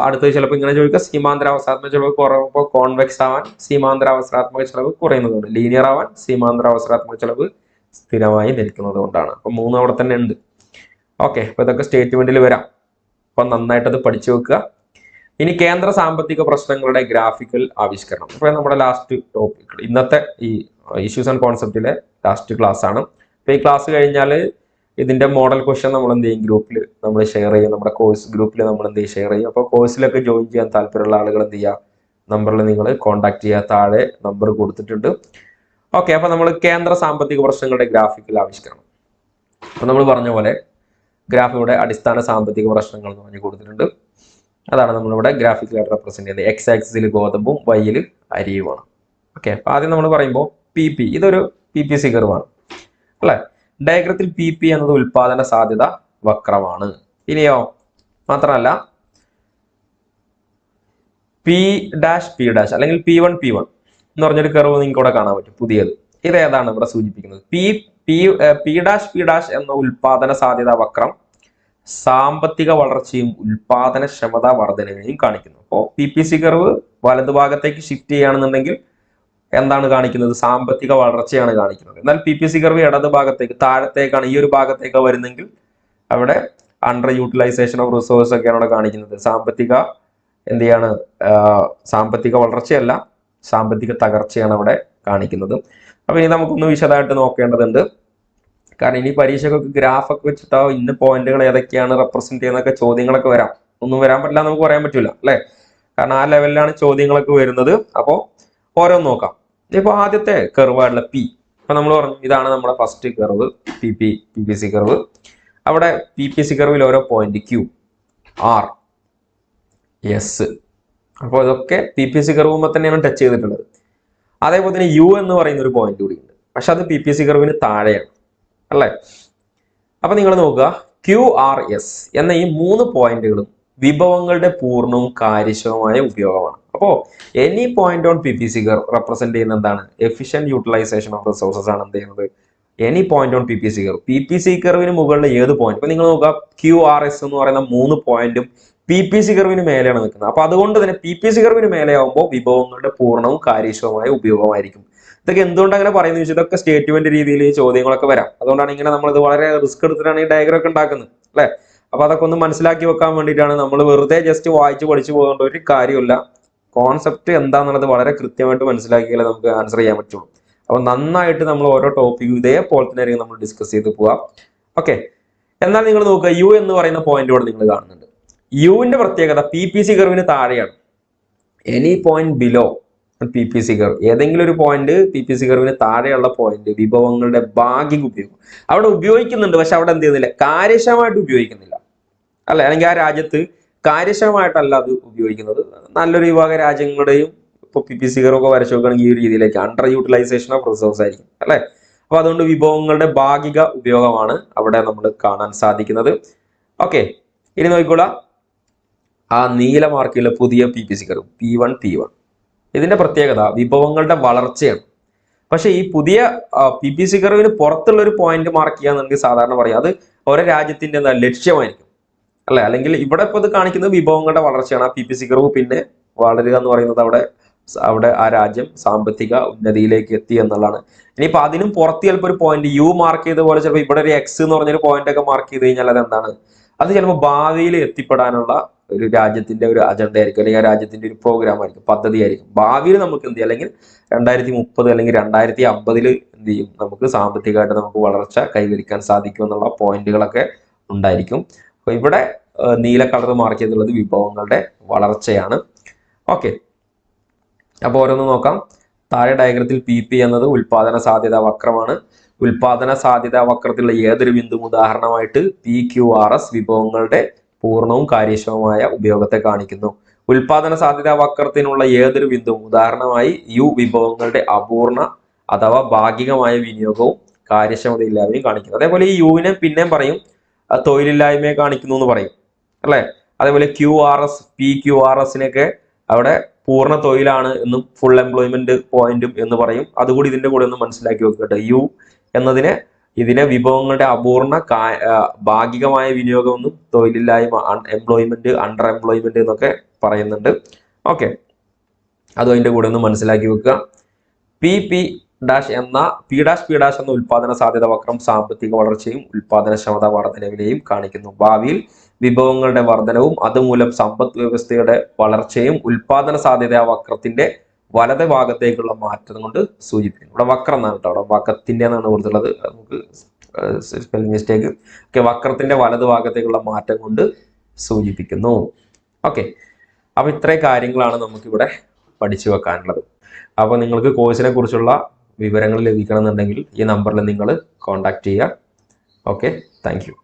അടുത്തത് ചിലപ്പോൾ ഇങ്ങനെ ചോദിക്കുക, സീമാന്തര അവസരാത്മക ചെലവ് കുറയുമ്പോൾ കോൺവെക്സ് ആവാൻ സീമാന്തര അവസരാത്മക ചെലവ് കുറയുന്നതുകൊണ്ട്, ലീനിയർ ആവാൻ സീമാന്തര അവസരാത്മക ചെലവ് സ്ഥിരമായി നിൽക്കുന്നത് കൊണ്ടാണ്. അപ്പൊ 3 അവിടെ തന്നെ ഉണ്ട്. ഓക്കെ, അപ്പൊ ഇതൊക്കെ സ്റ്റേറ്റ്മെന്റിൽ വരാം. അപ്പൊ നന്നായിട്ട് അത് പഠിച്ചു വെക്കുക. ഇനി കേന്ദ്ര സാമ്പത്തിക പ്രശ്നങ്ങളുടെ ഗ്രാഫിക്കൽ ആവിഷ്കരണം. അപ്പൊ നമ്മുടെ ലാസ്റ്റ് ടോപ്പിക്, ഇന്നത്തെ ഈ ഇഷ്യൂസ് ആൻഡ് കോൺസെപ്റ്റിലെ ലാസ്റ്റ് ക്ലാസ് ആണ്. അപ്പൊ ഈ ക്ലാസ് കഴിഞ്ഞാൽ ഇതിന്റെ മോഡൽ ക്വസ്റ്റ്യൻ നമ്മൾ എന്ത് ചെയ്യും? ഗ്രൂപ്പിൽ നമ്മൾ ഷെയർ ചെയ്യും. നമ്മുടെ കോഴ്സ് ഗ്രൂപ്പിൽ നമ്മൾ എന്ത് ചെയ്യും? ഷെയർ ചെയ്യും. അപ്പോൾ കോഴ്സിലൊക്കെ ജോയിൻ ചെയ്യാൻ താല്പര്യമുള്ള ആളുകൾ എന്ത് ചെയ്യുക? നമ്പറിൽ നിങ്ങൾ കോൺടാക്ട് ചെയ്യുക. താഴെ നമ്പർ കൊടുത്തിട്ടുണ്ട്. ഓക്കെ, അപ്പൊ നമ്മൾ കേന്ദ്ര സാമ്പത്തിക പ്രശ്നങ്ങളുടെ ഗ്രാഫിക്കൽ ആവിഷ്കരണം. അപ്പൊ നമ്മൾ പറഞ്ഞ പോലെ ഗ്രാഫിയുടെ അടിസ്ഥാന സാമ്പത്തിക പ്രശ്നങ്ങൾ എന്ന് പറഞ്ഞു കൊടുത്തിട്ടുണ്ട്. അതാണ് നമ്മളിവിടെ ഗ്രാഫിക്കലായിട്ട് റെപ്രസെന്റ് ചെയ്യുന്നത്. എക്സ് ആക്സിസിൽ ഗോതമ്പും വൈയിൽ അരിയുമാണ്. ഓക്കെ, അപ്പൊ ആദ്യം നമ്മൾ പറയുമ്പോൾ PP, ഇതൊരു PPC കർവാണ് അല്ലെ? ഡയഗ്രത്തിൽ PP എന്നത് ഉൽപാദന സാധ്യത വക്രമാണ്. ഇനിയോ മാത്രമല്ല P' അല്ലെങ്കിൽ P1 എന്ന് പറഞ്ഞൊരു കർവ് നിങ്ങൾക്ക് ഇവിടെ കാണാൻ പറ്റും പുതിയത്. ഇത് ഏതാണ് ഇവിടെ സൂചിപ്പിക്കുന്നത്? P' എന്ന ഉൽപാദന സാധ്യതാ വക്രം സാമ്പത്തിക വളർച്ചയും ഉൽപാദനക്ഷമതാ വർധനവിനെയും കാണിക്കുന്നു. അപ്പോൾ PPC കർവ് വലതുഭാഗത്തേക്ക് ഷിഫ്റ്റ് ചെയ്യുകയാണെന്നുണ്ടെങ്കിൽ എന്താണ് കാണിക്കുന്നത്? സാമ്പത്തിക വളർച്ചയാണ് കാണിക്കുന്നത്. എന്നാൽ PPC കർവ് ഇടത് ഭാഗത്തേക്ക് താഴത്തേക്കാണ്, ഈ ഒരു ഭാഗത്തേക്ക് വരുന്നെങ്കിൽ അവിടെ അണ്ടർ യൂട്ടിലൈസേഷൻ ഓഫ് റിസോഴ്സ് ഒക്കെയാണ് അവിടെ കാണിക്കുന്നത്. സാമ്പത്തിക വളർച്ചയല്ല, സാമ്പത്തിക തകർച്ചയാണ് അവിടെ കാണിക്കുന്നത്. അപ്പൊ ഇനി നമുക്കൊന്ന് വിശദമായിട്ട് നോക്കേണ്ടതുണ്ട്. കാരണം ഇനി പരീക്ഷകൾക്ക് ഗ്രാഫൊക്കെ വെച്ചിട്ടോ ഇന്ന പോയിന്റുകൾ ഏതൊക്കെയാണ് റെപ്രസെന്റ് ചെയ്യുന്നൊക്കെ ചോദ്യങ്ങളൊക്കെ വരാം. ഒന്നും വരാൻ പറ്റില്ല നമുക്ക് പറയാൻ പറ്റൂല അല്ലെ, കാരണം ആ ലെവലിലാണ് ചോദ്യങ്ങളൊക്കെ വരുന്നത്. അപ്പോൾ ഓരോന്ന് നോക്കാം. ഇപ്പൊ ആദ്യത്തെ കർവായിട്ടുള്ള P, അപ്പൊ നമ്മൾ പറഞ്ഞു ഇതാണ് നമ്മുടെ ഫസ്റ്റ് കർവ് PPC കർവ്. അവിടെ PPC കർവിൽ ഓരോ പോയിന്റ് Q, R, S. അപ്പോൾ ഇതൊക്കെ PPC കർവുമ്പോൾ തന്നെയാണ് ടച്ച് ചെയ്തിട്ടുള്ളത്. അതേപോലെ തന്നെ U എന്ന് പറയുന്ന ഒരു പോയിന്റ് കൂടി ഉണ്ട്, പക്ഷെ അത് PPC കർവിന് താഴെയാണ് അല്ലേ. അപ്പൊ നിങ്ങൾ നോക്കുക, QRS എന്ന ഈ 3 പോയിന്റുകളും വിഭവങ്ങളുടെ പൂർണ്ണവും കാര്യക്ഷമമായ ഉപയോഗമാണ്. അപ്പോൾ any point on PPC curve represent ചെയ്യുന്ന എന്താണ്? എഫിഷ്യന്റ് യൂട്ടിലൈസേഷൻ ഓഫ് റിസോഴ്സസ് ആണ് എന്ത് ചെയ്യുന്നത്? Any point on PPC curve. PPC കർവിന് മുകളിൽ ഏത് പോയിന്റ്? അപ്പൊ നിങ്ങൾ നോക്കുക, QRS എന്ന് പറയുന്ന 3 പോയിന്റും PPC കർവിന് മേലെയാണ് നിൽക്കുന്നത്. അപ്പൊ അതുകൊണ്ട് തന്നെ PPC കർവിന് മേലെയാവുമ്പോൾ വിഭവങ്ങളുടെ പൂർണ്ണവും കാര്യക്ഷമമായ ഉപയോഗമായിരിക്കും. ഇതൊക്കെ എന്തുകൊണ്ട് അങ്ങനെ പറയുന്നത് വെച്ചാൽ ഇതൊക്കെ സ്റ്റേറ്റ്മെന്റ് രീതിയിൽ ചോദ്യങ്ങളൊക്കെ വരാം. അതുകൊണ്ടാണ് ഇങ്ങനെ നമ്മളിത് വളരെ റിസ്ക് എടുത്തിട്ടാണ് ഈ ഡയഗ്രം ഒക്കെ ഉണ്ടാക്കുന്നത് അല്ലെ. അപ്പൊ അതൊക്കെ ഒന്ന് മനസ്സിലാക്കി വെക്കാൻ വേണ്ടിയിട്ടാണ്. നമ്മൾ വെറുതെ ജസ്റ്റ് വായിച്ച് പഠിച്ചു പോകേണ്ട ഒരു കാര്യമില്ല. കോൺസെപ്റ്റ് എന്താണെന്നുള്ളത് വളരെ കൃത്യമായിട്ട് മനസ്സിലാക്കിയാലേ നമുക്ക് ആൻസർ ചെയ്യാൻ പറ്റുള്ളൂ. അപ്പൊ നന്നായിട്ട് നമ്മൾ ഓരോ ടോപ്പിക്കും ഇതേപോലെ തന്നെ ആയിരിക്കും നമ്മൾ ഡിസ്കസ് ചെയ്ത് പോവാം. ഓക്കെ, എന്നാൽ നിങ്ങൾ നോക്കുക, U എന്ന് പറയുന്ന പോയിന്റ് ഇവിടെ നിങ്ങൾ കാണുന്നുണ്ട്. യുവിന്റെ പ്രത്യേകത PPC കർവിന് താഴെയാണ്. Any point below PPC curve, ഏതെങ്കിലും ഒരു പോയിന്റ് PPC കർവിന് താഴെയുള്ള പോയിന്റ് വിഭവങ്ങളുടെ ഭാഗിക ഉപയോഗം അവിടെ ഉപയോഗിക്കുന്നുണ്ട്, പക്ഷെ അവിടെ എന്ത് ചെയ്യുന്നില്ല? കാര്യക്ഷമമായിട്ട് ഉപയോഗിക്കുന്നില്ല അല്ലെ. അല്ലെങ്കിൽ ആ രാജ്യത്ത് കാര്യക്ഷമമായിട്ടല്ല അത് ഉപയോഗിക്കുന്നത്. നല്ലൊരു വിഭാഗം രാജ്യങ്ങളുടെയും ഇപ്പൊ PPC കർവ് ഒക്കെ വരച്ചു നോക്കുകയാണെങ്കിൽ ഈ ഒരു രീതിയിലേക്ക് അണ്ടർ യൂട്ടിലൈസേഷൻ ഓഫ് റിസോഴ്സ് ആയിരിക്കും അല്ലെ. അപ്പൊ അതുകൊണ്ട് വിഭവങ്ങളുടെ ഭാഗിക ഉപയോഗമാണ് അവിടെ നമ്മൾ കാണാൻ സാധിക്കുന്നത്. ഓക്കെ, ഇനി നോക്കിക്കോളാം, ആ നീല മാർക്കുള്ള പുതിയ PPC കർവ് P1. ഇതിന്റെ പ്രത്യേകത വിഭവങ്ങളുടെ വളർച്ചയാണ്. പക്ഷെ ഈ പുതിയ PPC കർവിന് പുറത്തുള്ള ഒരു പോയിന്റ് മാർക്ക് ചെയ്യാന്നുണ്ടെങ്കിൽ സാധാരണ പറയാം അത് ഓരോ രാജ്യത്തിന്റെ ലക്ഷ്യമായിരിക്കും അല്ലെ. അല്ലെങ്കിൽ ഇവിടെ ഇപ്പൊ ഇത് കാണിക്കുന്നത് വിഭവങ്ങളുടെ വളർച്ചയാണ്. ആ PPC കർവ് പിന്നെ വളരുക എന്ന് പറയുന്നത് അവിടെ ആ രാജ്യം സാമ്പത്തിക ഉന്നതിയിലേക്ക് എത്തി എന്നുള്ളതാണ്. ഇനിയിപ്പോ അതിനും പുറത്ത് ചിലപ്പോൾ ഒരു പോയിന്റ് U മാർക്ക് ചെയ്ത പോലെ ചിലപ്പോൾ ഇവിടെ ഒരു X എന്ന് പറഞ്ഞൊരു പോയിന്റ് ഒക്കെ മാർക്ക് ചെയ്ത് കഴിഞ്ഞാൽ അതെന്താണ്? അത് ചിലപ്പോൾ ഭാവിയിൽ എത്തിപ്പെടാനുള്ള ഒരു രാജ്യത്തിന്റെ ഒരു അജണ്ട ആയിരിക്കും, അല്ലെങ്കിൽ ആ രാജ്യത്തിന്റെ ഒരു പ്രോഗ്രാം ആയിരിക്കും, പദ്ധതി ആയിരിക്കും. ഭാവിയിൽ നമുക്ക് എന്ത് ചെയ്യും, അല്ലെങ്കിൽ 2030 അല്ലെങ്കിൽ 2050 എന്ത് ചെയ്യും, നമുക്ക് സാമ്പത്തികമായിട്ട് നമുക്ക് വളർച്ച കൈവരിക്കാൻ സാധിക്കും എന്നുള്ള പോയിന്റുകളൊക്കെ ഉണ്ടായിരിക്കും. അപ്പൊ ഇവിടെ നീല കളർ മാർക്ക് ചെയ്തിട്ടുള്ളത് വിഭവങ്ങളുടെ വളർച്ചയാണ്. ഓക്കെ, അപ്പോൾ ഓരോന്ന് നോക്കാം. താഴെ ഡയഗ്രത്തിൽ PP എന്നത് ഉൽപാദന സാധ്യതാ വക്രമാണ്. ഉൽപാദന സാധ്യതാ വക്രത്തിലുള്ള ഏതൊരു ബിന്ദുവും ഉദാഹരണമായിട്ട് PQRS വിഭവങ്ങളുടെ പൂർണ്ണവും കാര്യക്ഷമമായ ഉപയോഗത്തെ കാണിക്കുന്നു. ഉൽപാദന സാധ്യതാ വക്രത്തിനുള്ള ഏതൊരു ബിന്ദുവും ഉദാഹരണമായി U വിഭവങ്ങളുടെ അപൂർണ അഥവാ ഭാഗികമായ വിനിയോഗവും കാര്യക്ഷമതയില്ലായ്മയും കാണിക്കുന്നു. അതേപോലെ ഈ യുവിനെ പിന്നെയും പറയും തൊഴിലില്ലായ്മയെ കാണിക്കുന്നു എന്ന് പറയും അല്ലെ. അതേപോലെ PQRSനൊക്കെ അവിടെ പൂർണ്ണ തൊഴിലാണ് എന്നും ഫുൾ എംപ്ലോയ്മെന്റ് പോയിന്റും എന്ന് പറയും. അതുകൂടി ഇതിന്റെ കൂടെ ഒന്ന് മനസ്സിലാക്കി വെക്കട്ടെ. U എന്നതിനെ ഇതിനെ വിഭവങ്ങളുടെ അപൂർണ ഭാഗികമായ വിനിയോഗം എന്നും തൊഴിലില്ലായ്മ എംപ്ലോയ്മെന്റ് അണ്ടർ എംപ്ലോയ്മെന്റ് എന്നൊക്കെ പറയുന്നുണ്ട്. ഓക്കെ, അതും അതിന്റെ കൂടെ ഒന്ന് മനസ്സിലാക്കി വെക്കുക. P' എന്ന ഉൽപാദന സാധ്യത വക്രം സാമ്പത്തിക വളർച്ചയും ഉൽപാദനക്ഷമത വർധനവിനെയും കാണിക്കുന്നു. ഭാവിയിൽ വിഭവങ്ങളുടെ വർധനവും അതുമൂലം സമ്പദ് വ്യവസ്ഥയുടെ വളർച്ചയും ഉൽപാദന സാധ്യതാ വക്രത്തിന്റെ വലത് ഭാഗത്തേക്കുള്ള മാറ്റം കൊണ്ട് സൂചിപ്പിക്കുന്നു. ഇവിടെ വക്രം എന്നാണ് കേട്ടോ, അവിടെ വക്രത്തിന്റെ എന്നാണ് കൊടുത്തുള്ളത്, നമുക്ക് സ്പെല്ലിംഗ് മിസ്റ്റേക്ക്. ഓക്കെ, വക്രത്തിന്റെ വലത് ഭാഗത്തേക്കുള്ള മാറ്റം കൊണ്ട് സൂചിപ്പിക്കുന്നു. ഓക്കെ, അപ്പൊ ഇത്രയും കാര്യങ്ങളാണ് നമുക്കിവിടെ പഠിച്ചു വെക്കാനുള്ളത്. അപ്പോൾ നിങ്ങൾക്ക് കോഴ്സിനെ കുറിച്ചുള്ള വിവരങ്ങൾ ലഭിക്കണമെന്നുണ്ടെങ്കിൽ ഈ നമ്പറിൽ നിങ്ങൾ കോൺടാക്ട് ചെയ്യുക. Okay, thank you.